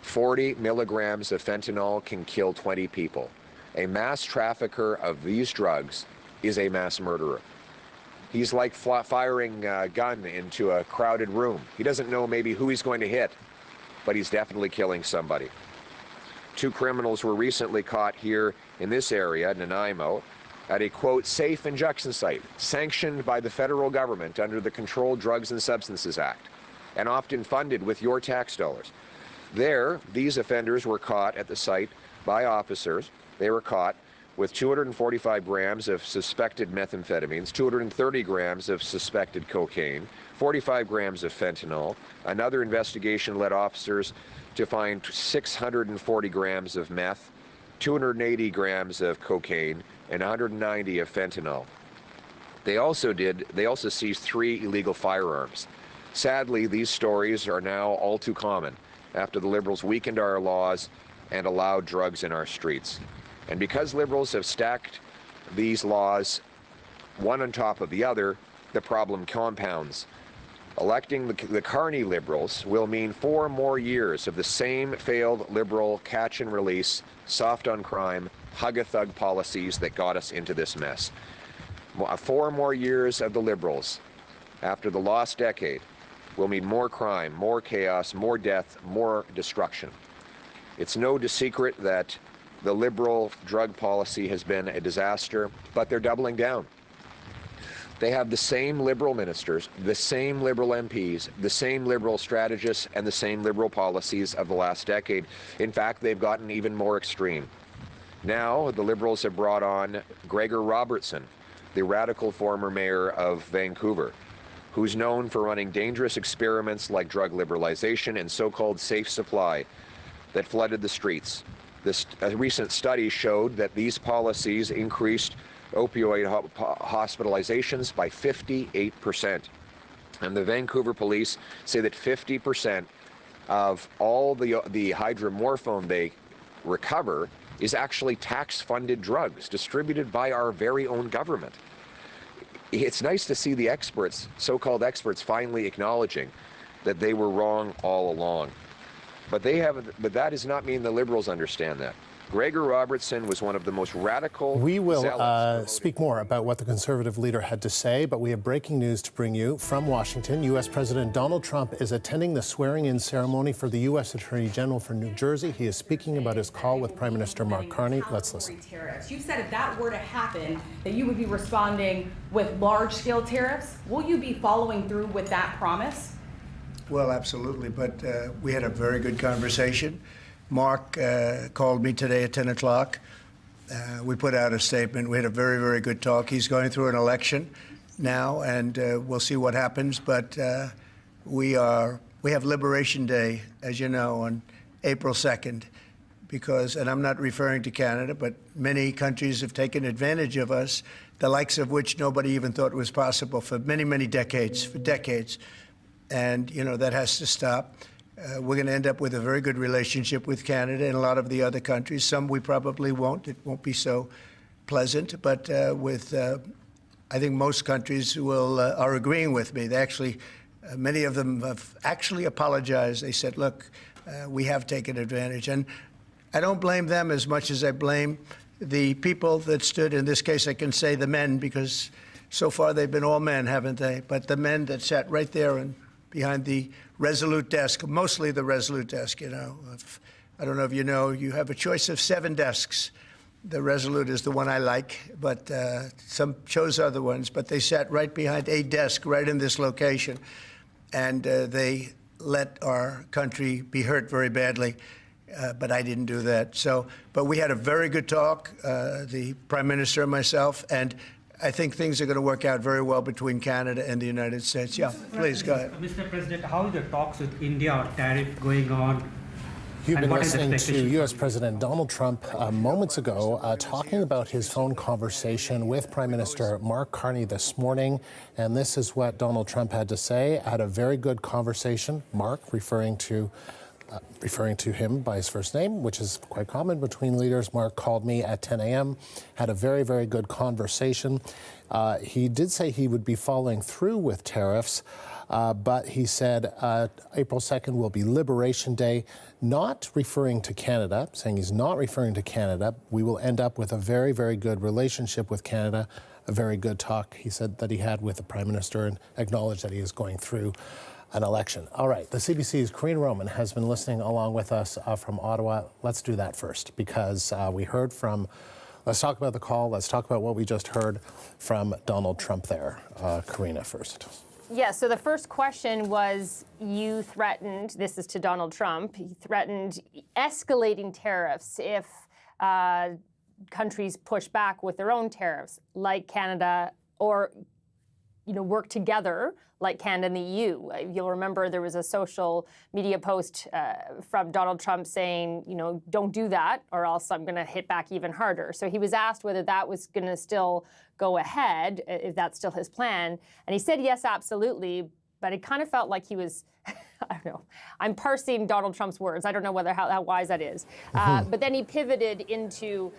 40 milligrams of fentanyl can kill 20 people. A mass trafficker of these drugs is a mass murderer. He's like firing a gun into a crowded room. He doesn't know maybe who he's going to hit, but he's definitely killing somebody. 2 criminals were recently caught here in this area, Nanaimo, at a, quote, safe injection site, sanctioned by the federal government under the Controlled Drugs and Substances Act, and often funded with your tax dollars. There, these offenders were caught at the site by officers. They were caught with 245 grams of suspected methamphetamines, 230 grams of suspected cocaine, 45 grams of fentanyl. Another investigation led officers to find 640 grams of meth, 280 grams of cocaine, and 190 of fentanyl. They also seized 3 illegal firearms. Sadly, these stories are now all too common after the Liberals weakened our laws and allowed drugs in our streets. And because Liberals have stacked these laws one on top of the other, the problem compounds. Electing the Carney Liberals will mean 4 more years of the same failed Liberal catch and release, soft on crime, hug-a-thug policies that got us into this mess. 4 more years of the Liberals after the lost decade will mean more crime, more chaos, more death, more destruction. It's no secret that the Liberal drug policy has been a disaster, but they're doubling down. They have the same Liberal ministers, the same Liberal MPs, the same Liberal strategists, and the same Liberal policies of the last decade. In fact, they've gotten even more extreme. Now, the Liberals have brought on Gregor Robertson, the radical former mayor of Vancouver, who's known for running dangerous experiments like drug liberalization and so-called safe supply that flooded the streets. A recent study showed that these policies increased opioid hospitalizations by 58%. And the Vancouver police say that 50% of all the hydromorphone they recover is actually tax-funded drugs distributed by our very own government. It's nice to see the experts, so-called experts, finally acknowledging that they were wrong all along. But that does not mean the Liberals understand that. Gregor Robertson was one of the most radical. We will speak more about what the Conservative leader had to say, but we have breaking news to bring you from Washington. U.S. President Donald Trump is attending the swearing-in ceremony for the U.S. Attorney General for New Jersey. He is speaking about his call with Prime Minister Mark Carney. Let's listen. Tariffs. You said if that were to happen, that you would be responding with large-scale tariffs. Will you be following through with that promise? Well, absolutely, but we had a very good conversation. Mark called me today at 10 o'clock. We put out a statement. We had a very, very good talk. He's going through an election now, and we'll see what happens. But we have Liberation Day, as you know, on April 2nd, because, and I'm not referring to Canada, but many countries have taken advantage of us, the likes of which nobody even thought was possible for many, many decades, for decades. And, you know, that has to stop. We're going to end up with a very good relationship with Canada and a lot of the other countries. Some we probably won't. It won't be so pleasant. But I I think most countries are agreeing with me. They actually, many of them have actually apologized. They said, look, we have taken advantage. And I don't blame them as much as I blame the people that stood. In this case, I can say the men, because so far they've been all men, haven't they? But the men that sat right there and behind the Resolute desk, mostly the Resolute desk, you know. I don't know if you know, you have a choice of 7 desks. The Resolute is the one I like, but some chose other ones. But they sat right behind a desk right in this location, and they let our country be hurt very badly. But I didn't do that. But we had a very good talk, the Prime Minister and myself, and I think things are going to work out very well between Canada and the United States. Yeah, please, go ahead. Mr. President, how are the talks with India on tariff going on? You've been listening to U.S. President Donald Trump moments ago talking about his phone conversation with Prime Minister Mark Carney this morning. And this is what Donald Trump had to say. Had a very good conversation. Mark, referring to him by his first name, which is quite common between leaders. Mark called me at 10 a.m., had a very, very good conversation. He did say he would be following through with tariffs, but he said April 2nd will be Liberation Day, not referring to Canada, saying he's not referring to Canada. We will end up with a very, very good relationship with Canada, a very good talk, he said, that he had with the Prime Minister, and acknowledged that he is going through an election. All right, the CBC's Corinne Roman has been listening along with us from Ottawa. Let's do that first, because we heard from, let's talk about the call, let's talk about what we just heard from Donald Trump there. Karina first. Yeah, so the first question was, you threatened, this is to Donald Trump, he threatened escalating tariffs if countries push back with their own tariffs, like Canada, or work together like Canada and the EU. You'll remember there was a social media post from Donald Trump saying, don't do that or else I'm going to hit back even harder. So he was asked whether that was going to still go ahead, if that's still his plan. And he said, yes, absolutely. But it kind of felt like he was, I don't know, I'm parsing Donald Trump's words. I don't know how wise that is. But then he pivoted into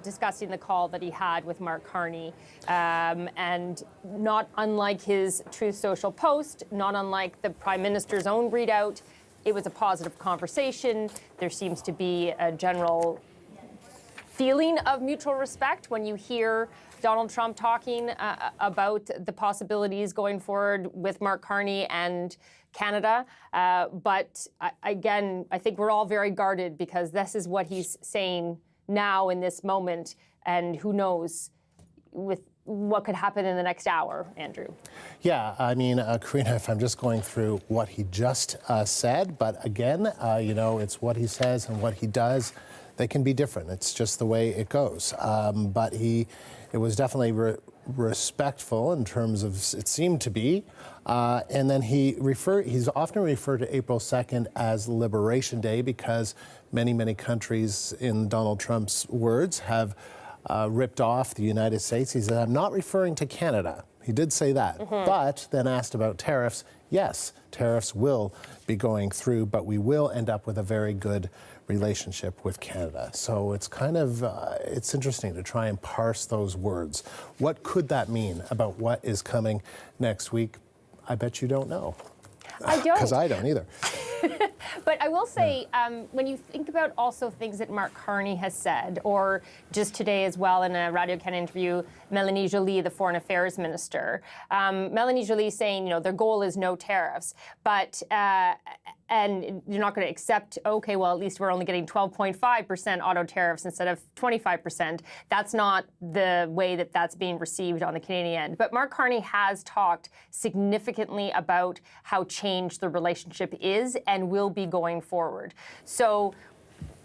discussing the call that he had with Mark Carney. And not unlike his Truth Social post, not unlike the Prime Minister's own readout, it was a positive conversation. There seems to be a general feeling of mutual respect when you hear Donald Trump talking about the possibilities going forward with Mark Carney and Canada. But again, I think we're all very guarded because this is what he's saying now in this moment. And who knows with what could happen in the next hour, Andrew. Yeah, I mean, Karina, if I'm just going through what he just said, but again, it's what he says and what he does. They can be different. It's just the way it goes. But it was definitely respectful in terms of, it seemed to be. And then he's often referred to April 2nd as Liberation Day because many countries, in Donald Trump's words, have ripped off the United States. He said, I'm not referring to Canada. He did say that. But then asked about tariffs, yes, tariffs will be going through, but we will end up with a very good relationship with Canada. So it's kind of, it's interesting to try and parse those words. What could that mean about what is coming next week? I bet you don't know. I don't. Because I don't either. But I will say, when you think about also things that Mark Carney has said, or just today as well in a Radio Canada interview, Melanie Jolie, the Foreign Affairs Minister, Melanie Jolie saying, their goal is no tariffs, but and you're not going to accept, okay, well, at least we're only getting 12.5% auto tariffs instead of 25%. That's not the way that that's being received on the Canadian end. But Mark Carney has talked significantly about how changed the relationship is and will be going forward. So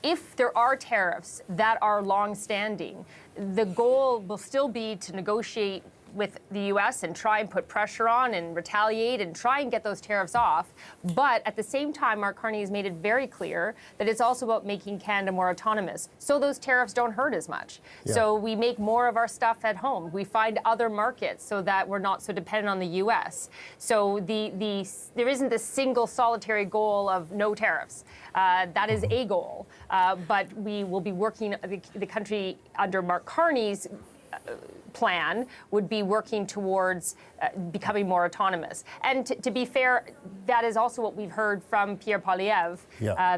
if there are tariffs that are long-standing, the goal will still be to negotiate with the U.S. and try and put pressure on and retaliate and try and get those tariffs off. But at the same time, Mark Carney has made it very clear that it's also about making Canada more autonomous, so those tariffs don't hurt as much. Yeah. So we make more of our stuff at home. We find other markets so that we're not so dependent on the U.S. So there isn't this single solitary goal of no tariffs. That is a goal. But we will be working the country under Mark Carney's plan would be working towards becoming more autonomous. And to be fair, that is also what we've heard from Pierre Poilievre,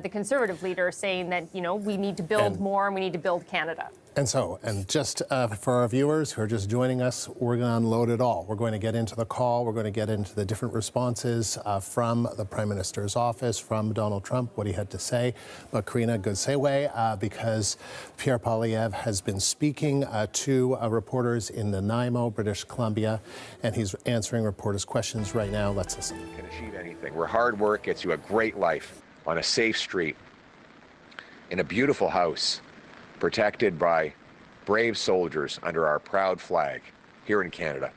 the Conservative leader, saying that, you know, we need to build more and we need to build Canada. And just for our viewers who are just joining us, we're going to unload it all. We're going to get into the call. We're going to get into the different responses from the Prime Minister's office, from Donald Trump, what he had to say. But Karina, good segue, because Pierre Poilievre has been speaking to reporters in Nanaimo, British Columbia, and he's answering reporters' questions right now. Let's listen. Can achieve anything, where hard work gets you a great life on a safe street, in a beautiful house, protected by brave soldiers under our proud flag here in Canada.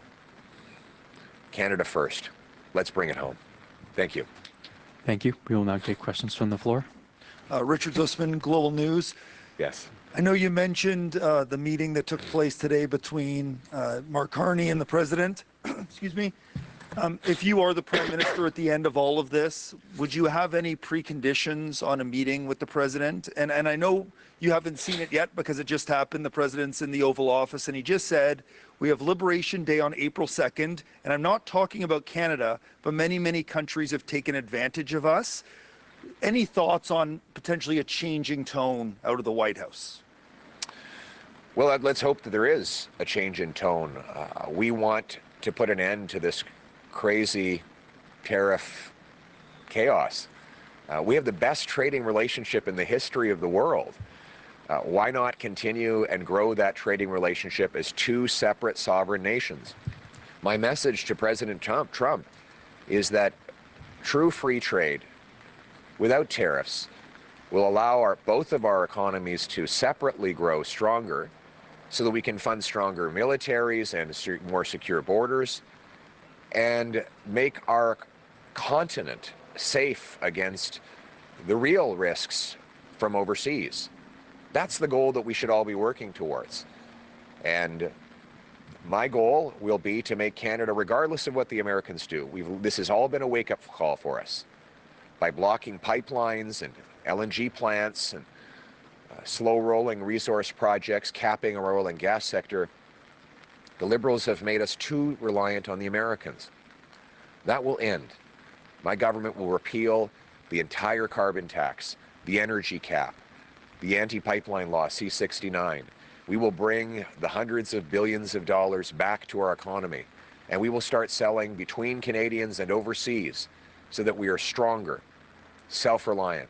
Canada first. Let's bring it home. Thank you. Thank you. We will now take questions from the floor. Richard Zussman, Global News. Yes. I know you mentioned the meeting that took place today between Mark Carney and the President. Excuse me. If you are the Prime Minister at the end of all of this, would you have any preconditions on a meeting with the President? And I know you haven't seen it yet because it just happened. The President's in the Oval Office, and he just said, we have Liberation Day on April 2nd, and I'm not talking about Canada, but many, many countries have taken advantage of us. Any thoughts on potentially a changing tone out of the White House? Well, let's hope that there is a change in tone. We want to put an end to this crazy tariff chaos. We have the best trading relationship in the history of the world. Why not continue and grow that trading relationship as two separate sovereign nations? My message to President Trump is that true free trade without tariffs will allow both of our economies to separately grow stronger so that we can fund stronger militaries and more secure borders and make our continent safe against the real risks from overseas. That's the goal that we should all be working towards. And my goal will be to make Canada, regardless of what the Americans do, this has all been a wake-up call for us. By blocking pipelines and LNG plants and slow-rolling resource projects, capping our oil and gas sector, the Liberals have made us too reliant on the Americans. That will end. My government will repeal the entire carbon tax, the energy cap, the anti-pipeline law, C-69. We will bring the hundreds of billions of dollars back to our economy, and we will start selling between Canadians and overseas so that we are stronger, self-reliant,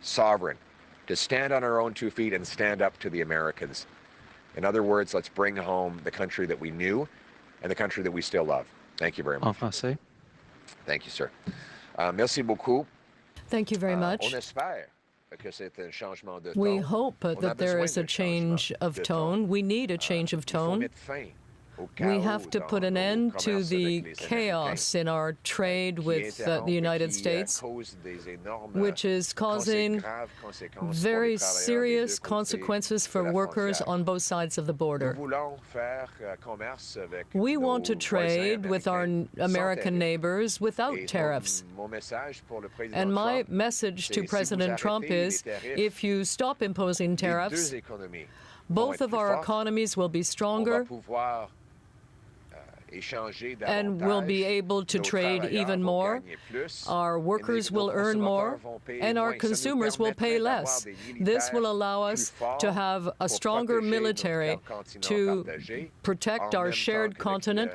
sovereign, to stand on our own 2 feet and stand up to the Americans. In other words, let's bring home the country that we knew and the country that we still love. Thank you very much. En français. Thank you, sir. Merci beaucoup. Thank you very much. On espère que c'est un changement de We ton. hope that there is a change of tone. We need a change of tone. We have to put an end to the chaos in our trade with the United States, which is causing very serious consequences for workers on both sides of the border. We want to trade with our American neighbors without tariffs. And my message to President Trump is, if you stop imposing tariffs, both of our economies will be stronger, and we'll be able to trade even more. Our workers will earn more, and our consumers will pay less. This will allow us to have a stronger military to protect our shared continent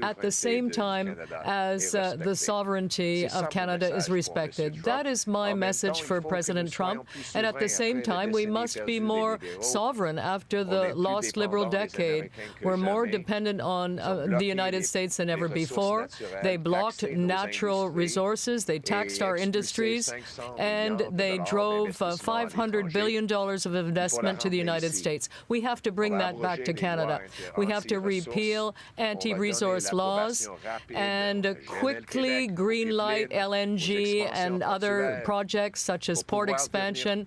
at the same time as the sovereignty of Canada is respected. That is my message for President Trump. And at the same time, we must be more sovereign after the lost Liberal decade. We're more dependent on the United States than ever before. They blocked natural resources, they taxed our industries, and they drove $500 billion of investment to the United States. We have to bring that back to Canada. We have to repeal anti-resource laws and quickly greenlight LNG and other projects such as port expansion.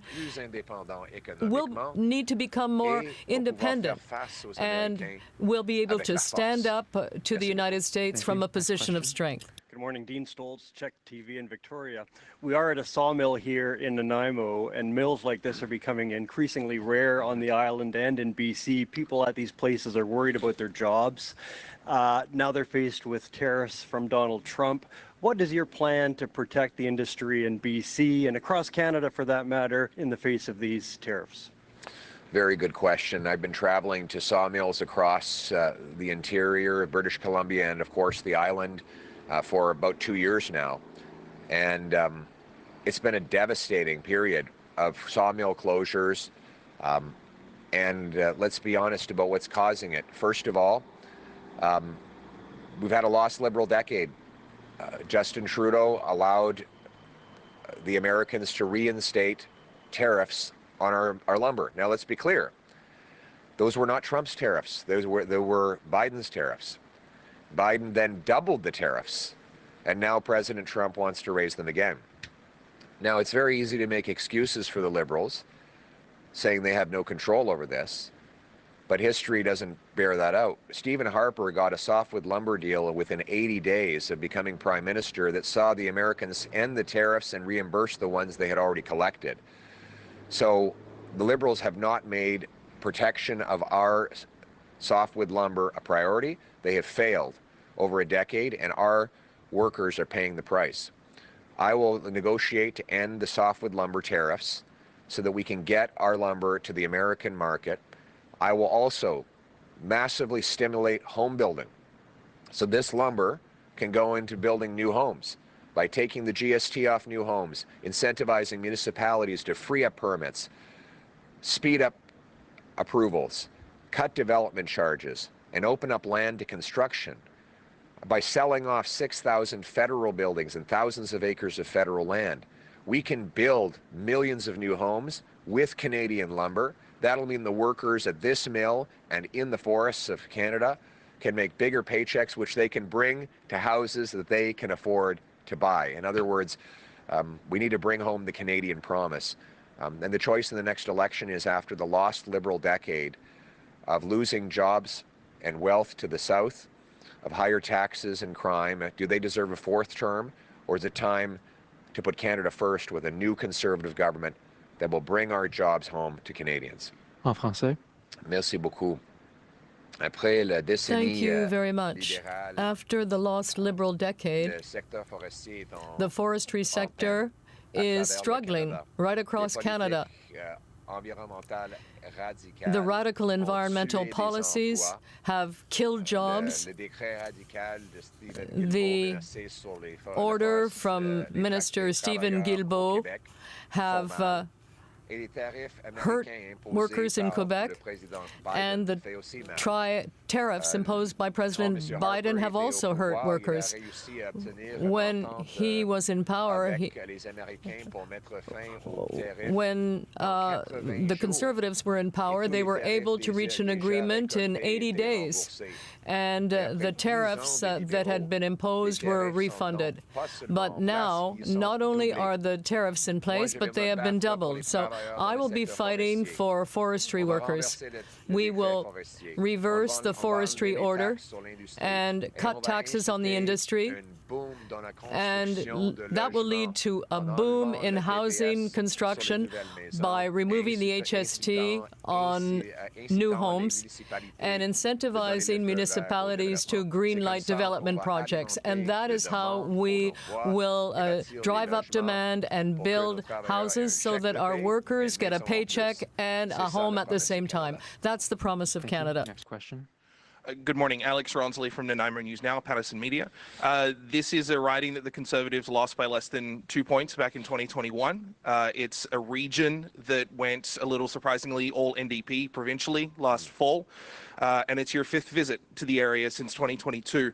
We'll need to become more independent, and we'll be able to stand up to the United States from a position of strength. Good morning, Dean Stoltz, Czech TV in Victoria. We are at a sawmill here in Nanaimo, and mills like this are becoming increasingly rare on the island and in BC. People at these places are worried about their jobs. Now they're faced with tariffs from Donald Trump. What is your plan to protect the industry in BC and across Canada, for that matter, in the face of these tariffs? Very good question. I've been traveling to sawmills across the interior of British Columbia and, of course, the island for about 2 years now. And it's been a devastating period of sawmill closures. And let's be honest about what's causing it. First of all, we've had a lost Liberal decade. Justin Trudeau allowed the Americans to reinstate tariffs on our lumber. Now, let's be clear. Those were not Trump's tariffs. They were Biden's tariffs. Biden then doubled the tariffs, and now President Trump wants to raise them again. Now, it's very easy to make excuses for the Liberals, saying they have no control over this, but history doesn't bear that out. Stephen Harper got a softwood lumber deal within 80 days of becoming Prime Minister that saw the Americans end the tariffs and reimburse the ones they had already collected. So the Liberals have not made protection of our softwood lumber a priority. They have failed over a decade, and our workers are paying the price. I will negotiate to end the softwood lumber tariffs so that we can get our lumber to the American market. I will also massively stimulate home building. So this lumber can go into building new homes by taking the GST off new homes, incentivizing municipalities to free up permits, speed up approvals, cut development charges, and open up land to construction. By selling off 6,000 federal buildings and thousands of acres of federal land, we can build millions of new homes with Canadian lumber. That'll mean the workers at this mill and in the forests of Canada can make bigger paychecks, which they can bring to houses that they can afford to buy. In other words, we need to bring home the Canadian promise. And the choice in the next election is, after the lost Liberal decade of losing jobs and wealth to the South, of higher taxes and crime, do they deserve a fourth term, or is it time to put Canada first with a new Conservative government that will bring our jobs home to Canadians? En français. Merci beaucoup. Après la décennie, Thank you very much. After the lost Liberal decade, the forestry sector is struggling right across Canada. The radical environmental policies have killed jobs. The order from Minister Stephen Guilbeault have hurt workers in Quebec, and the tariffs imposed by President Biden have also hurt workers. When he was in power, when the Conservatives were in power, they were able to reach an agreement in 80 days, and the tariffs that had been imposed were refunded. But now, not only are the tariffs in place, but they have been doubled. So I will be fighting for forestry workers. We will reverse the forestry order and cut taxes on the industry, and that will lead to a boom in housing construction by removing the HST on new homes and incentivizing municipalities to greenlight development projects. And that is how we will drive up demand and build houses so that our workers get a paycheck and a home at the same time. That's the promise of Canada. Next question. Good morning, Alex Ronsley from Nanaimo News Now, Patterson Media. This is a riding that the Conservatives lost by less than 2 points back in 2021. It's a region that went, a little surprisingly, all NDP provincially last fall, and it's your 5th visit to the area since 2022.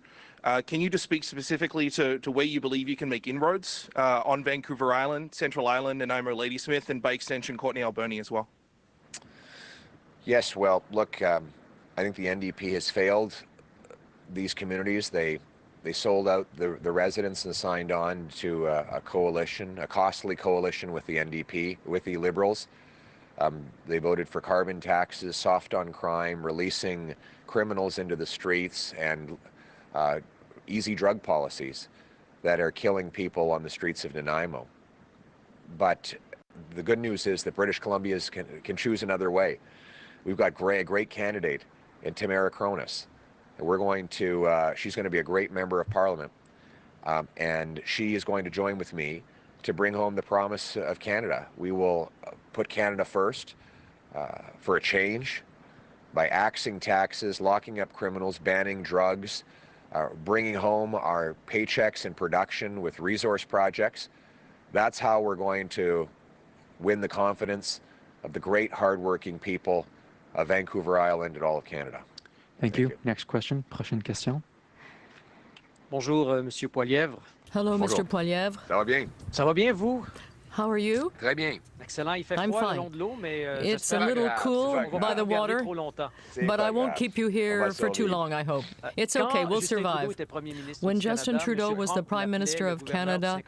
Can you just speak specifically to where you believe you can make inroads on Vancouver Island, Central Island, Nanaimo, Ladysmith, and by extension, Courtenay Alberni as well? Yes, well, look, I think the NDP has failed these communities. They sold out the residents and signed on to a coalition, a costly coalition with the NDP, with the Liberals. They voted for carbon taxes, soft on crime, releasing criminals into the streets, and easy drug policies. that are killing people on the streets of Nanaimo. But the good news is that British Columbians can choose another way. We've got a great candidate in Tamara Cronus. We're going to, she's going to be a great member of Parliament, and she is going to join with me to bring home the promise of Canada. We will put Canada first for a change by axing taxes, locking up criminals, banning drugs, bringing home our paychecks and production with resource projects. That's how we're going to win the confidence of the great hardworking people of Vancouver Island and all of Canada. Thank you. Next question. Prochaine question. Bonjour, Monsieur Poilievre. Hello, Bonjour. Mr. Poilievre. Ça va bien? Ça va bien, vous? How are you? Très bien. Excellent. Il fait I'm froid le fine. long de l'eau, mais It's a little cool by the water, but I won't keep you here for too long, I hope. It's okay, we'll survive. When Justin Trudeau was the Prime Minister of Canada,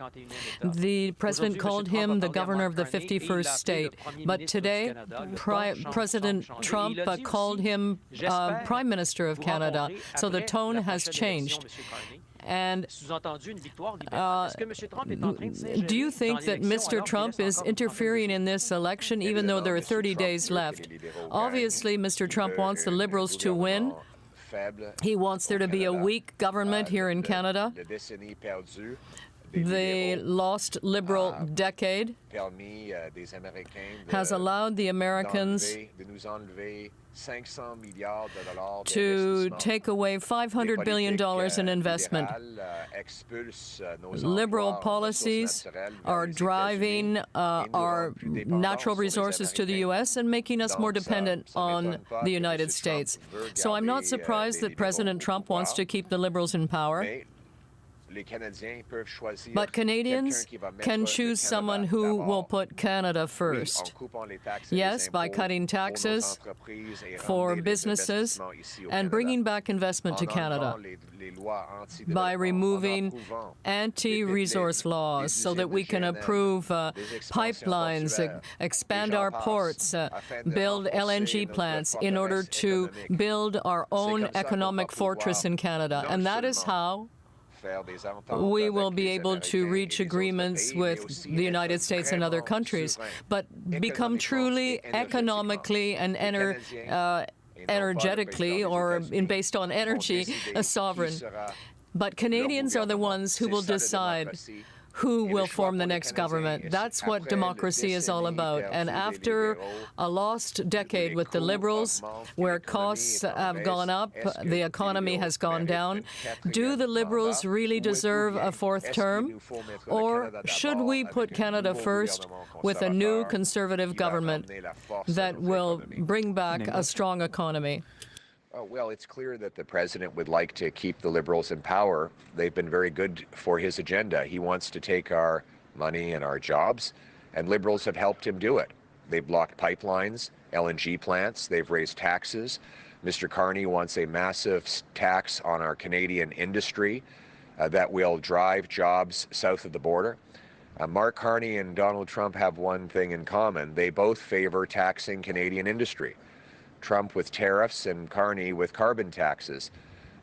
the President called him the Governor of the 51st state. But today, President Trump called him Prime Minister of Canada. So the tone has changed. And do you think that Mr. Trump is interfering in this election, even though there are 30 days left? Obviously, Mr. Trump wants the Liberals to win. He wants there to be a weak government here in Canada. The lost Liberal decade has allowed the Americans to take away $500 billion in investment. Liberal policies are driving our natural resources to the U.S. and making us more dependent on the United States. So I'm not surprised that President Trump wants to keep the Liberals in power. But Canadians can choose someone who will put Canada first. Yes, by cutting taxes for businesses and bringing back investment to Canada. By removing anti-resource laws so that we can approve pipelines, expand our ports, build LNG plants in order to build our own economic fortress in Canada. And that is how we will be able to reach agreements with the United States and other countries, but become truly economically and energetically, or based on energy, a sovereign. But Canadians are the ones who will decide who will form the next government. That's what democracy is all about. And after a lost decade with the Liberals, where costs have gone up, the economy has gone down, do the Liberals really deserve a fourth term? Or should we put Canada first with a new Conservative government that will bring back a strong economy? Well, it's clear that the president would like to keep the Liberals in power. They've been very good for his agenda. He wants to take our money and our jobs, and Liberals have helped him do it. They've blocked pipelines, LNG plants, they've raised taxes. Mr. Carney wants a massive tax on our Canadian industry that will drive jobs south of the border. Mark Carney and Donald Trump have one thing in common. They both favor taxing Canadian industry. Trump with tariffs and Carney with carbon taxes.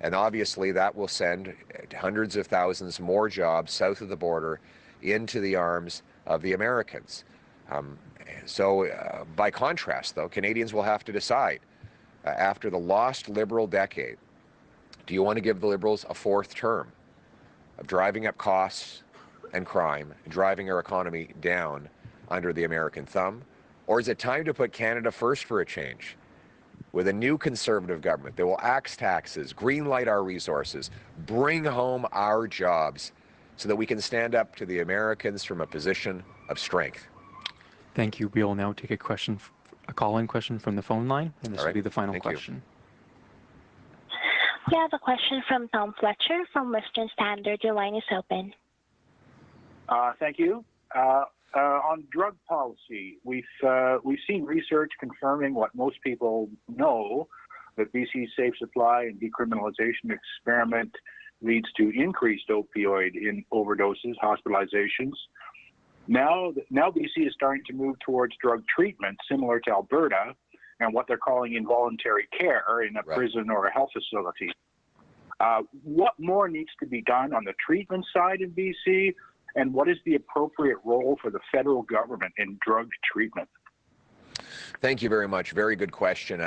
And obviously that will send hundreds of thousands more jobs south of the border into the arms of the Americans. By contrast, though, Canadians will have to decide after the lost Liberal decade, do you want to give the Liberals a fourth term of driving up costs and crime, driving our economy down under the American thumb? Or is it time to put Canada first for a change? With a new Conservative government that will axe taxes, greenlight our resources, bring home our jobs so that we can stand up to the Americans from a position of strength. Thank you. We will now take a call-in question from the phone line, and this will be the final question. We have a question from Tom Fletcher from Western Standard. Your line is open. Thank you. On drug policy, we've seen research confirming what most people know, that BC's safe supply and decriminalization experiment leads to increased opioid in overdoses, hospitalizations. Now BC is starting to move towards drug treatment similar to Alberta and what they're calling involuntary care in a prison or a health facility. What more needs to be done on the treatment side in BC, and what is the appropriate role for the federal government in drug treatment? Thank you very much. Very good question.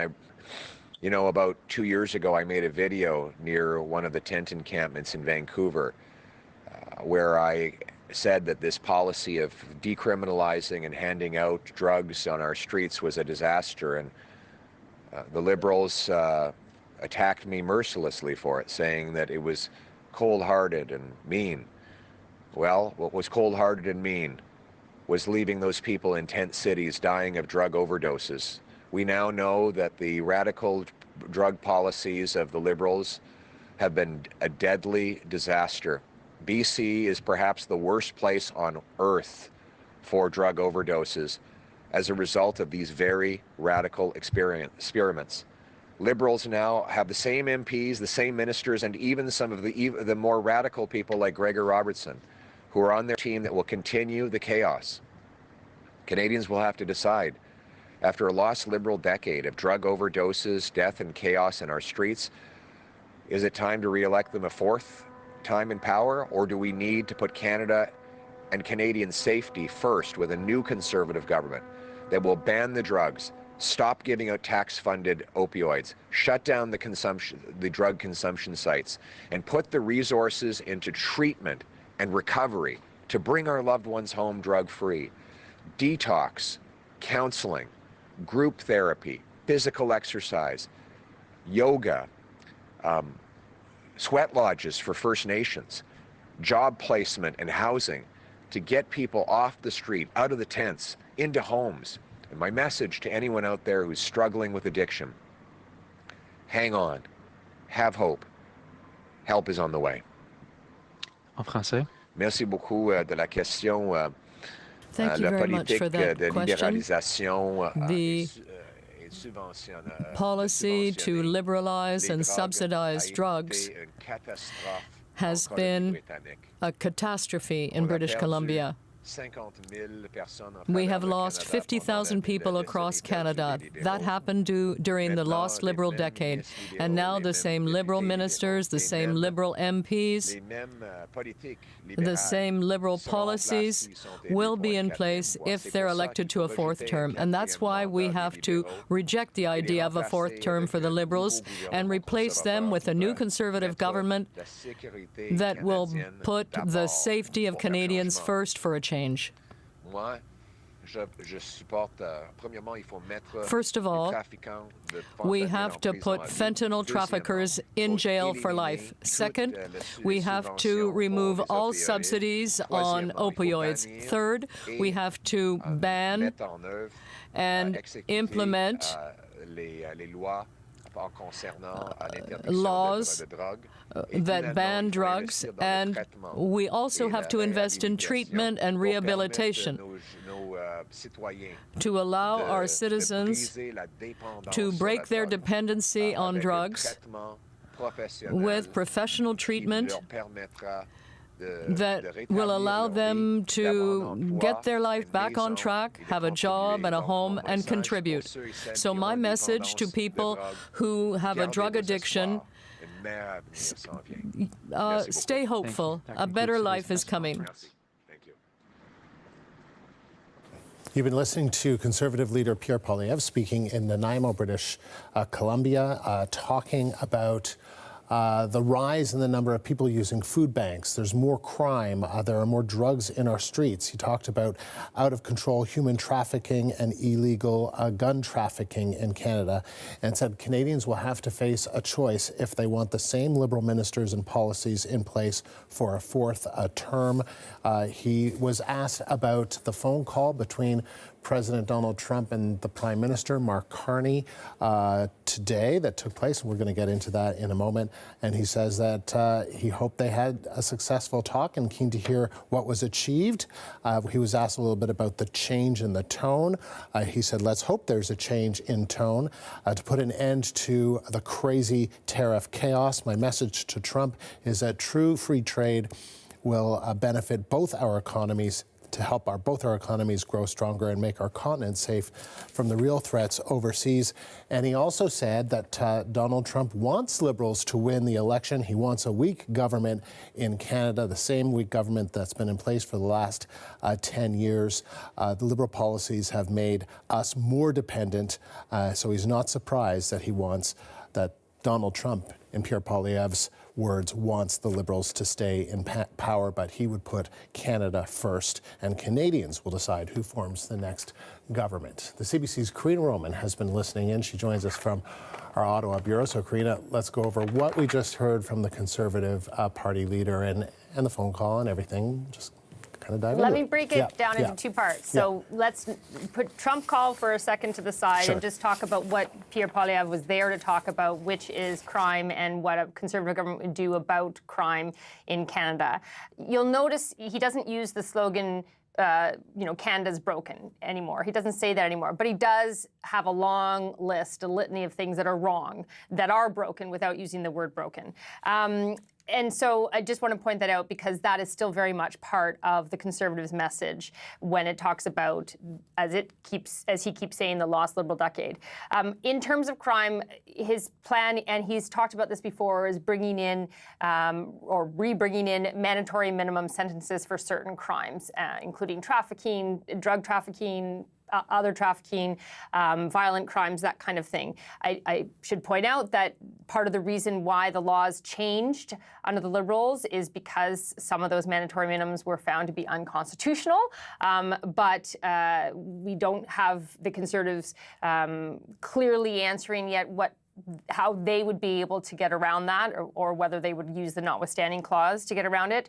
About 2 years ago, I made a video near one of the tent encampments in Vancouver where I said that this policy of decriminalizing and handing out drugs on our streets was a disaster, and the Liberals attacked me mercilessly for it, saying that it was cold-hearted and mean. Well, what was cold-hearted and mean was leaving those people in tent cities dying of drug overdoses. We now know that the radical drug policies of the Liberals have been a deadly disaster. BC is perhaps the worst place on earth for drug overdoses as a result of these very radical experiments. Liberals now have the same MPs, the same ministers, and even some of the more radical people like Gregor Robertson, who are on their team that will continue the chaos. Canadians will have to decide. After a lost Liberal decade of drug overdoses, death, and chaos in our streets, is it time to re-elect them a fourth time in power, or do we need to put Canada and Canadian safety first with a new Conservative government that will ban the drugs, stop giving out tax-funded opioids, shut down the drug consumption sites, and put the resources into treatment and recovery to bring our loved ones home drug-free? Detox, counseling, group therapy, physical exercise, yoga, sweat lodges for First Nations, job placement and housing to get people off the street, out of the tents, into homes. And my message to anyone out there who's struggling with addiction: hang on, have hope. Help is on the way. En français. Merci beaucoup de la question. Thank you very much for that question. The policy to liberalize and subsidize drugs has been a catastrophe in British Columbia. We have lost 50,000 people across Canada. That happened during the lost Liberal decade. And now the same Liberal ministers, the same Liberal MPs, the same Liberal policies will be in place if they're elected to a fourth term. And that's why we have to reject the idea of a fourth term for the Liberals and replace them with a new Conservative government that will put the safety of Canadians first for a change. First of all, we have to put fentanyl traffickers in jail for life. Second, we have to remove all subsidies on opioids. Third, we have to ban and implement laws that ban drugs, and we also have to invest in treatment and rehabilitation to allow our citizens to break their dependency on drugs with professional treatment that will allow them to get their life back on track, have a job and a home, and contribute. So my message to people who have a drug addiction: stay hopeful. A better life is coming. You've been listening to Conservative leader Pierre Poilievre speaking in Nanaimo, British Columbia, talking about the rise in the number of people using food banks. There's more crime. There are more drugs in our streets. He talked about out-of-control human trafficking and illegal gun trafficking in Canada, and said Canadians will have to face a choice if they want the same Liberal ministers and policies in place for a fourth term. He was asked about the phone call between President Donald Trump and the Prime Minister Mark Carney today that took place, and we're going to get into that in a moment. And he says that he hoped they had a successful talk and keen to hear what was achieved. He was asked a little bit about the change in the tone. He said, let's hope there's a change in tone to put an end to the crazy tariff chaos. My message to Trump is that true free trade will benefit both our economies. to help both our economies grow stronger and make our continent safe from the real threats overseas. And he also said that Donald Trump wants Liberals to win the election. He wants a weak government in Canada, the same weak government that's been in place for the last 10 years. The Liberal policies have made us more dependent, so he's not surprised that that Donald Trump, in Pierre Poilievre's words, wants the Liberals to stay in power, but he would put Canada first, and Canadians will decide who forms the next government. The CBC's Karina Roman has been listening in. She joins us from our Ottawa bureau. So, Karina, let's go over what we just heard from the Conservative Party leader and the phone call and everything. Just kind of dive into it. Let me break it down into two parts. So let's put Trump call for a second to the side and just talk about what Pierre Poilievre was there to talk about, which is crime and what a Conservative government would do about crime in Canada. You'll notice he doesn't use the slogan, Canada's broken anymore. He doesn't say that anymore, but he does have a long list, a litany of things that are wrong, that are broken without using the word broken. And so I just want to point that out because that is still very much part of the Conservatives' message when it talks about, as he keeps saying, the lost Liberal decade. In terms of crime, his plan, and he's talked about this before, is bringing in or re-bringing in mandatory minimum sentences for certain crimes, including trafficking, drug trafficking, other trafficking, violent crimes, that kind of thing. I should point out that part of the reason why the laws changed under the Liberals is because some of those mandatory minimums were found to be unconstitutional, but we don't have the Conservatives clearly answering yet how they would be able to get around that, or whether they would use the notwithstanding clause to get around it.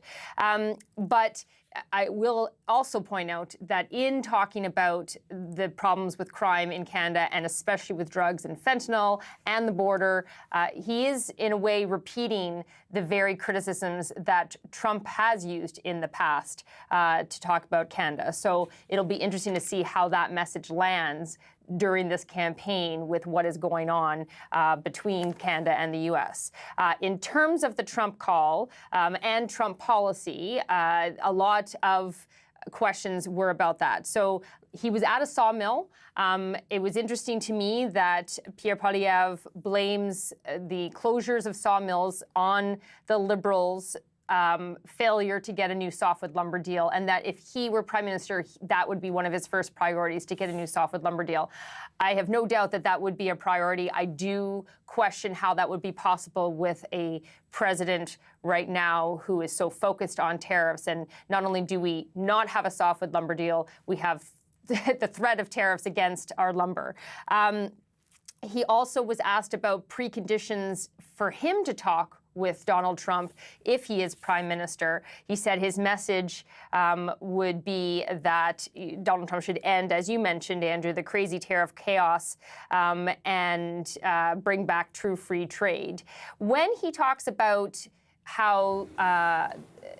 But I will also point out that in talking about the problems with crime in Canada, and especially with drugs and fentanyl and the border, he is in a way repeating the very criticisms that Trump has used in the past to talk about Canada. So it'll be interesting to see how that message lands during this campaign with what is going on between Canada and the U.S. In terms of the Trump call and Trump policy, a lot of questions were about that. So he was at a sawmill. It was interesting to me that Pierre Poilievre blames the closures of sawmills on the Liberals' failure to get a new softwood lumber deal, and that if he were Prime Minister, that would be one of his first priorities, to get a new softwood lumber deal. I have no doubt that that would be a priority. I do question how that would be possible with a president right now who is so focused on tariffs. And not only do we not have a softwood lumber deal, we have the threat of tariffs against our lumber. He also was asked about preconditions for him to talk with Donald Trump if he is Prime Minister. He said his message would be that Donald Trump should end, as you mentioned, Andrew, the crazy tariff chaos and bring back true free trade. When he talks about how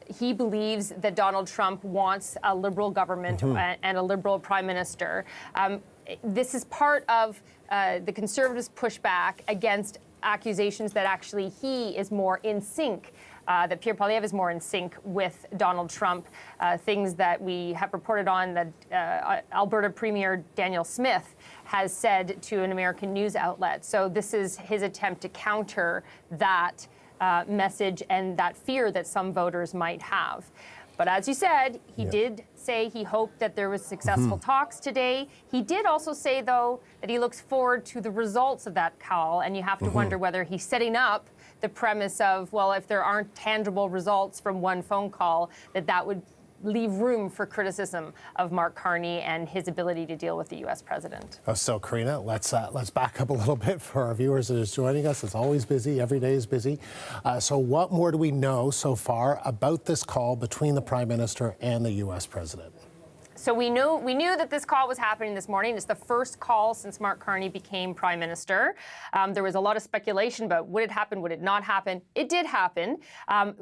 he believes that Donald Trump wants a Liberal government and a Liberal Prime Minister, this is part of the Conservatives' pushback against accusations that actually he is more in sync, that Pierre Poilievre is more in sync with Donald Trump, things that we have reported on that Alberta Premier Daniel Smith has said to an American news outlet. So this is his attempt to counter that message and that fear that some voters might have. But as you said, he did say he hoped that there was successful talks today. He did also say, though, that he looks forward to the results of that call. And you have to wonder whether he's setting up the premise of, well, if there aren't tangible results from one phone call, that would leave room for criticism of Mark Carney and his ability to deal with the U.S. president. So, Karina, let's back up a little bit for our viewers that are joining us. It's always busy. Every day is busy. So what more do we know so far about this call between the Prime Minister and the U.S. president? So we knew that this call was happening this morning. It's the first call since Mark Carney became Prime Minister. There was a lot of speculation about would it happen, would it not happen. It did happen.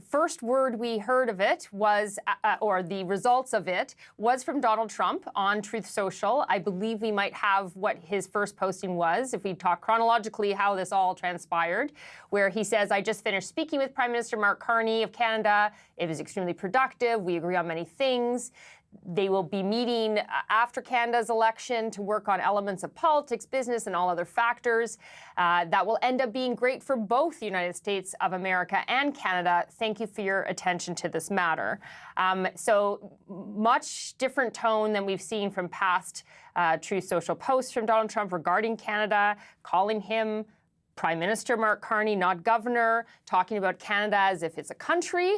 First word we heard of it was, or the results of it, was from Donald Trump on Truth Social. I believe we might have what his first posting was, if we talk chronologically how this all transpired, where he says, I just finished speaking with Prime Minister Mark Carney of Canada. It was extremely productive. We agree on many things. They will be meeting after Canada's election to work on elements of politics, business, and all other factors that will end up being great for both the United States of America and Canada. Thank you for your attention to this matter. So much different tone than we've seen from past Truth Social posts from Donald Trump regarding Canada, calling him Prime Minister Mark Carney, not governor, talking about Canada as if it's a country,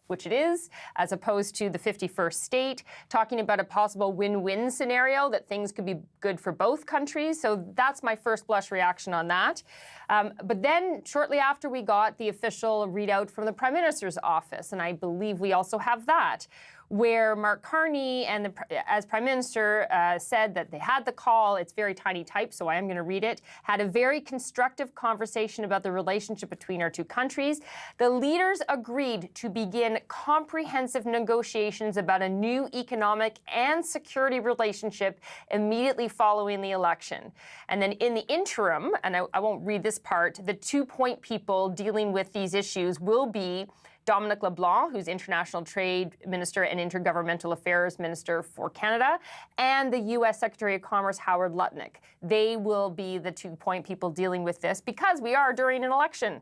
which it is, as opposed to the 51st state, talking about a possible win-win scenario that things could be good for both countries. So that's my first blush reaction on that. But then shortly after, we got the official readout from the Prime Minister's office, and I believe we also have that, where Mark Carney, and as Prime Minister, said that they had the call. It's very tiny type, so I am going to read it. Had a very constructive conversation about the relationship between our two countries. The leaders agreed to begin comprehensive negotiations about a new economic and security relationship immediately following the election. And then in the interim, and I won't read this part, the 2-point people dealing with these issues will be Dominic LeBlanc, who's International Trade Minister and Intergovernmental Affairs Minister for Canada, and the U.S. Secretary of Commerce, Howard Lutnick. They will be the 2-point people dealing with this because we are during an election.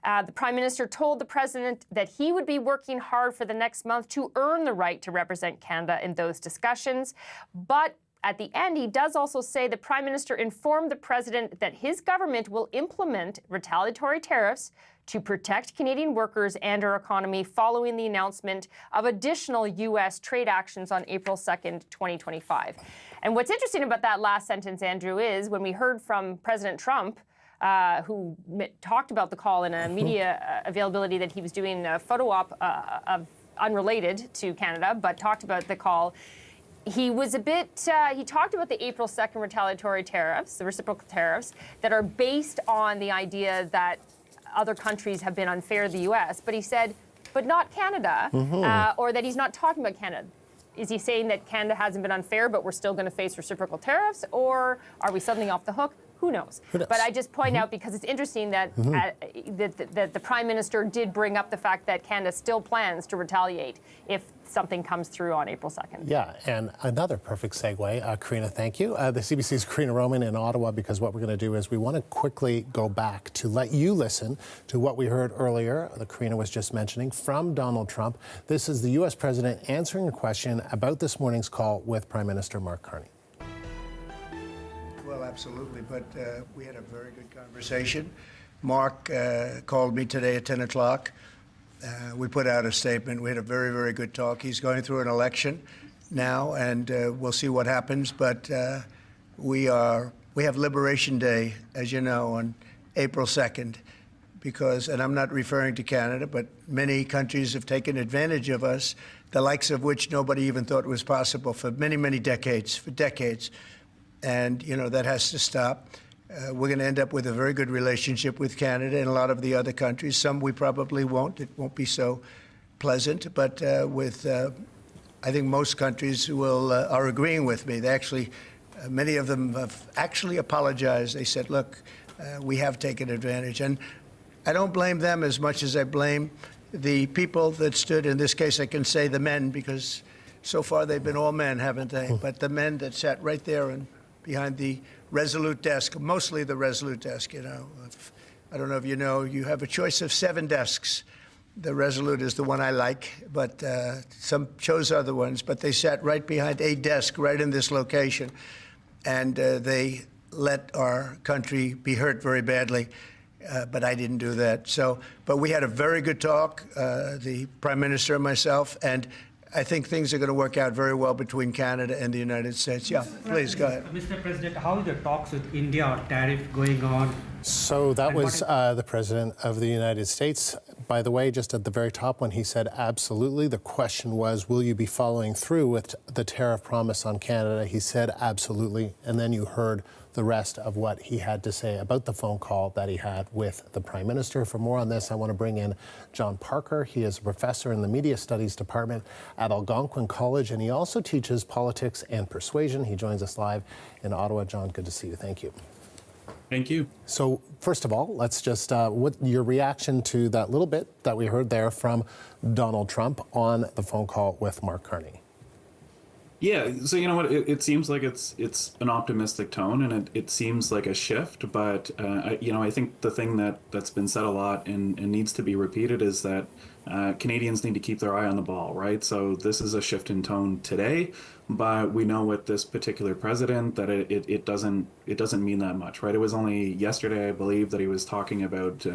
The Prime Minister told the President that he would be working hard for the next month to earn the right to represent Canada in those discussions. But at the end, he does also say the Prime Minister informed the President that his government will implement retaliatory tariffs to protect Canadian workers and our economy following the announcement of additional U.S. trade actions on April 2nd, 2025. And what's interesting about that last sentence, Andrew, is when we heard from President Trump, who talked about the call in a media availability that he was doing a photo op of unrelated to Canada, but talked about the call. He was a bit, he talked about the April 2nd retaliatory tariffs, the reciprocal tariffs, that are based on the idea that other countries have been unfair to the U.S., but he said, but not Canada, or that he's not talking about Canada. Is he saying that Canada hasn't been unfair, but we're still going to face reciprocal tariffs, or are we suddenly off the hook? Who knows? But I just point out, because it's interesting that, that the Prime Minister did bring up the fact that Canada still plans to retaliate if something comes through on April 2nd. Yeah, and another perfect segue. Karina, thank you. The CBC's Karina Roman in Ottawa, because what we're going to do is we want to quickly go back to let you listen to what we heard earlier, that Karina was just mentioning, from Donald Trump. This is the U.S. President answering a question about this morning's call with Prime Minister Mark Carney. Well, absolutely, but we had a very good conversation. Mark called me today at 10 o'clock. We put out a statement. We had a very, very good talk. He's going through an election now, and we'll see what happens. But we have Liberation Day, as you know, on April 2nd, because, and I'm not referring to Canada, but many countries have taken advantage of us, the likes of which nobody even thought was possible for many, many decades, for decades. And, you know, that has to stop. We're going to end up with a very good relationship with Canada and a lot of the other countries. Some we probably won't. It won't be so pleasant. But I think most countries are agreeing with me. They actually, many of them have actually apologized. They said, look, we have taken advantage. And I don't blame them as much as I blame the people that stood. In this case, I can say the men, because so far they've been all men, haven't they? But the men that sat right there and behind the Resolute desk, mostly the Resolute desk, you know. I don't know if you know, you have a choice of 7 desks. The Resolute is the one I like, but some chose other ones. But they sat right behind a desk right in this location, and they let our country be hurt very badly. But I didn't do that. So, but we had a very good talk, the Prime Minister and myself, and I think things are going to work out very well between Canada and the United States. Yeah, please, go ahead. Mr. President, how are the talks with India on tariff going on? So that was the President of the United States. By the way, just at the very top when he said absolutely, the question was, will you be following through with the tariff promise on Canada? He said absolutely, and then you heard the rest of what he had to say about the phone call that he had with the Prime Minister. For more on this, I want to bring in John Parker. He is a professor in the Media Studies Department at Algonquin College, and he also teaches politics and persuasion. He joins us live in Ottawa. John, good to see you. Thank you. Thank you. So first of all, let's just, what your reaction to that little bit that we heard there from Donald Trump on the phone call with Mark Carney? Yeah, so you know what? It seems like it's an optimistic tone, and it seems like a shift. But I think the thing that's been said a lot and needs to be repeated is that Canadians need to keep their eye on the ball, right? So this is a shift in tone today, but we know with this particular president that it doesn't mean that much, right? It was only yesterday, I believe, that he was talking about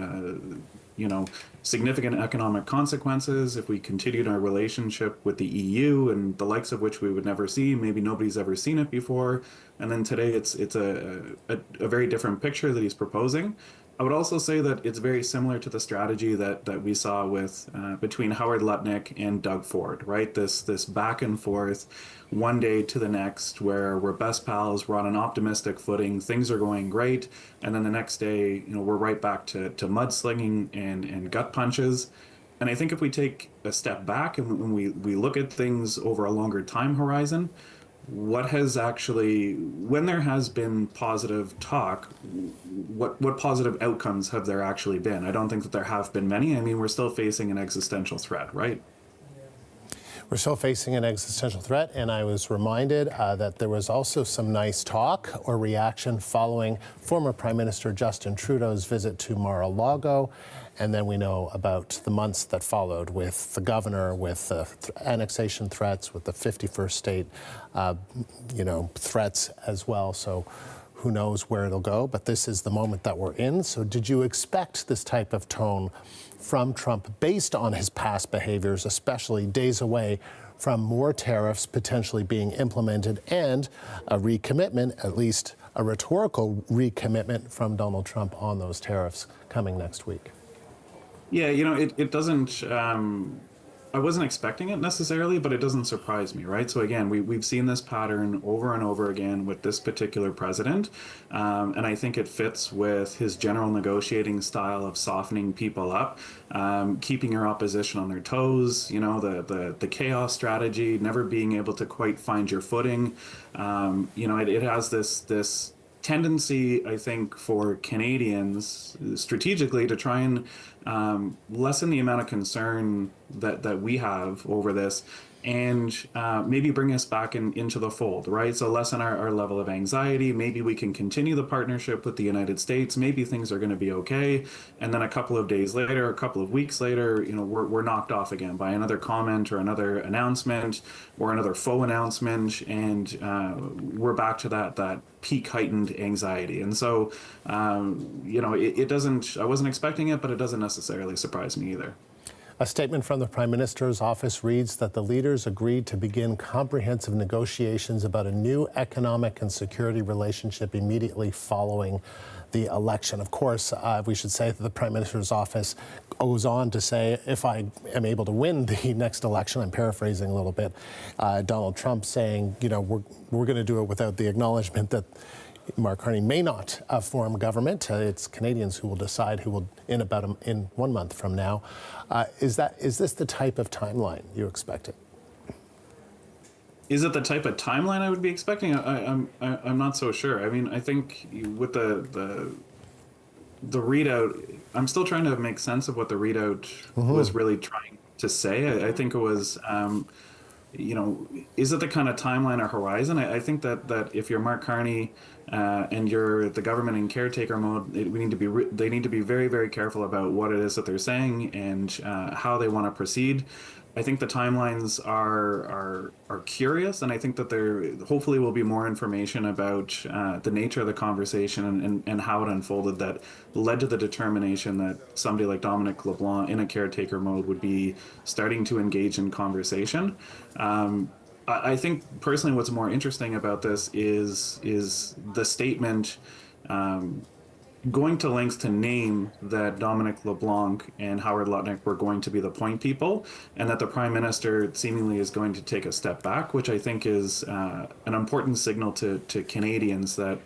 significant economic consequences if we continued our relationship with the EU, and the likes of which we would never see. Maybe nobody's ever seen it before. And then today it's a very different picture that he's proposing. I would also say that it's very similar to the strategy that we saw with between Howard Lutnick and Doug Ford, right? This back and forth, one day to the next, where we're best pals, we're on an optimistic footing, things are going great, and then the next day, we're right back to mudslinging and gut punches. And I think if we take a step back and when we look at things over a longer time horizon, what has actually, when there has been positive talk, what positive outcomes have there actually been? I don't think that there have been many. I mean, we're still facing an existential threat, right? We're still facing an existential threat, and I was reminded that there was also some nice talk or reaction following former Prime Minister Justin Trudeau's visit to Mar-a-Lago. And then we know about the months that followed with the governor, with annexation threats, with the 51st state, threats as well. So who knows where it'll go, but this is the moment that we're in. So did you expect this type of tone from Trump based on his past behaviors, especially days away from more tariffs potentially being implemented and a recommitment, at least a rhetorical recommitment from Donald Trump on those tariffs coming next week? Yeah, it doesn't, I wasn't expecting it necessarily, but it doesn't surprise me, right? So again, we've seen this pattern over and over again with this particular president, and I think it fits with his general negotiating style of softening people up, keeping your opposition on their toes, the chaos strategy, never being able to quite find your footing. It has this tendency, I think, for Canadians strategically to try and lessen the amount of concern that we have over this, and maybe bring us back into the fold, right? So lessen our level of anxiety. Maybe we can continue the partnership with the United States. Maybe things are going to be okay. And then a couple of days later, a couple of weeks later, we're knocked off again by another comment or another announcement or another faux announcement, and we're back to that peak heightened anxiety. And so, it doesn't, I wasn't expecting it, but it doesn't necessarily surprise me either. A statement from the Prime Minister's office reads that the leaders agreed to begin comprehensive negotiations about a new economic and security relationship immediately following the election. Of course, we should say that the Prime Minister's office goes on to say, if I am able to win the next election, I'm paraphrasing a little bit, Donald Trump saying, we're going to do it without the acknowledgement that Mark Carney may not form government. It's Canadians who will decide who will in 1 month from now. Is this the type of timeline you expected? Is it the type of timeline I would be expecting? I'm not so sure. I mean, I think with the readout, I'm still trying to make sense of what the readout was really trying to say. I think it was, is it the kind of timeline or horizon? I think that if you're Mark Carney and you're the government in caretaker mode, they need to be very, very careful about what it is that they're saying and how they want to proceed. I think the timelines are curious, and I think that there hopefully will be more information about the nature of the conversation and how it unfolded that led to the determination that somebody like Dominic LeBlanc in a caretaker mode would be starting to engage in conversation. I think personally what's more interesting about this is the statement going to lengths to name that Dominic LeBlanc and Howard Lutnick were going to be the point people, and that the Prime Minister seemingly is going to take a step back, which I think is an important signal to Canadians that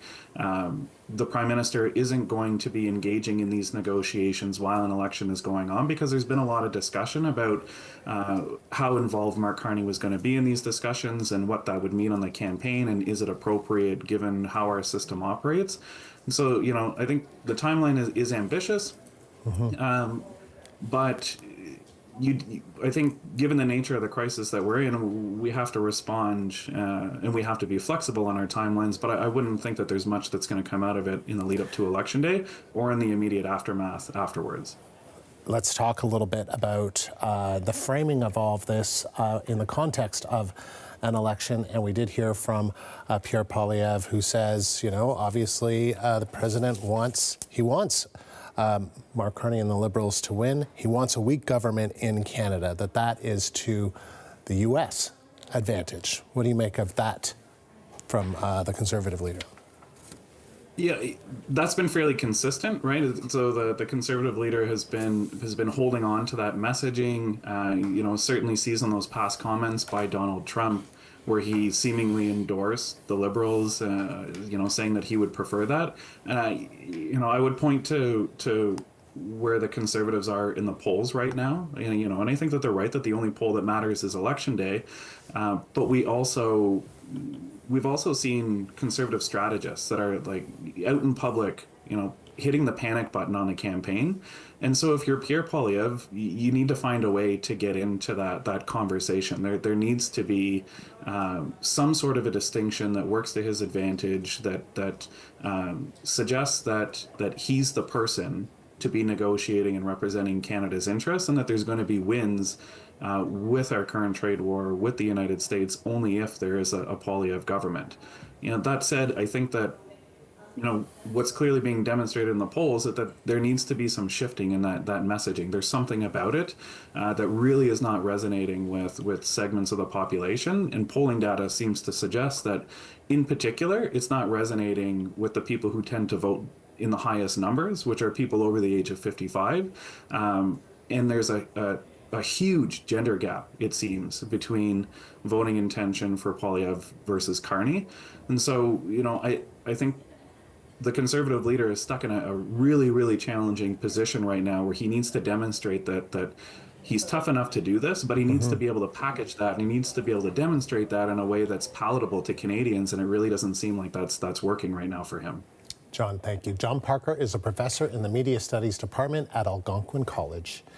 the Prime Minister isn't going to be engaging in these negotiations while an election is going on, because there's been a lot of discussion about how involved Mark Carney was going to be in these discussions and what that would mean on the campaign, and is it appropriate given how our system operates. And so, I think the timeline is ambitious, but I think, given the nature of the crisis that we're in, we have to respond and we have to be flexible on our timelines. But I wouldn't think that there's much that's going to come out of it in the lead up to Election Day or in the immediate aftermath afterwards. Let's talk a little bit about the framing of all of this in the context of an election. And we did hear from Pierre Poilievre, who says, you know, obviously the president wants Mark Carney and the Liberals to win. He wants a weak government in Canada, that is to the U.S. advantage. What do you make of that from the Conservative leader? Yeah, that's been fairly consistent, right? So the Conservative leader has been holding on to that messaging. You know, certainly sees on those past comments by Donald Trump, where he seemingly endorsed the Liberals, you know, saying that he would prefer that. You know, I would point to where the Conservatives are in the polls right now. You know, and I think that they're right that the only poll that matters is Election Day. But we've also seen Conservative strategists that are like out in public, you know, hitting the panic button on a campaign. And so if you're Pierre Poilievre, you need to find a way to get into that conversation. There needs to be some sort of a distinction that works to his advantage, that suggests that he's the person to be negotiating and representing Canada's interests, and that there's going to be wins with our current trade war with the United States only if there is a Poilievre government. You know, that said, I think that, you know, what's clearly being demonstrated in the polls is that there needs to be some shifting in that messaging. There's something about it that really is not resonating with segments of the population, and polling data seems to suggest that, in particular, it's not resonating with the people who tend to vote in the highest numbers, which are people over the age of 55. And there's a huge gender gap, it seems, between voting intention for Poilievre versus Carney. And so, you know, I think the Conservative leader is stuck in a really, really challenging position right now, where he needs to demonstrate that he's tough enough to do this, but he needs to be able to package that, and he needs to be able to demonstrate that in a way that's palatable to Canadians, and it really doesn't seem like that's working right now for him. John, thank you. John Parker is a professor in the Media Studies Department at Algonquin College.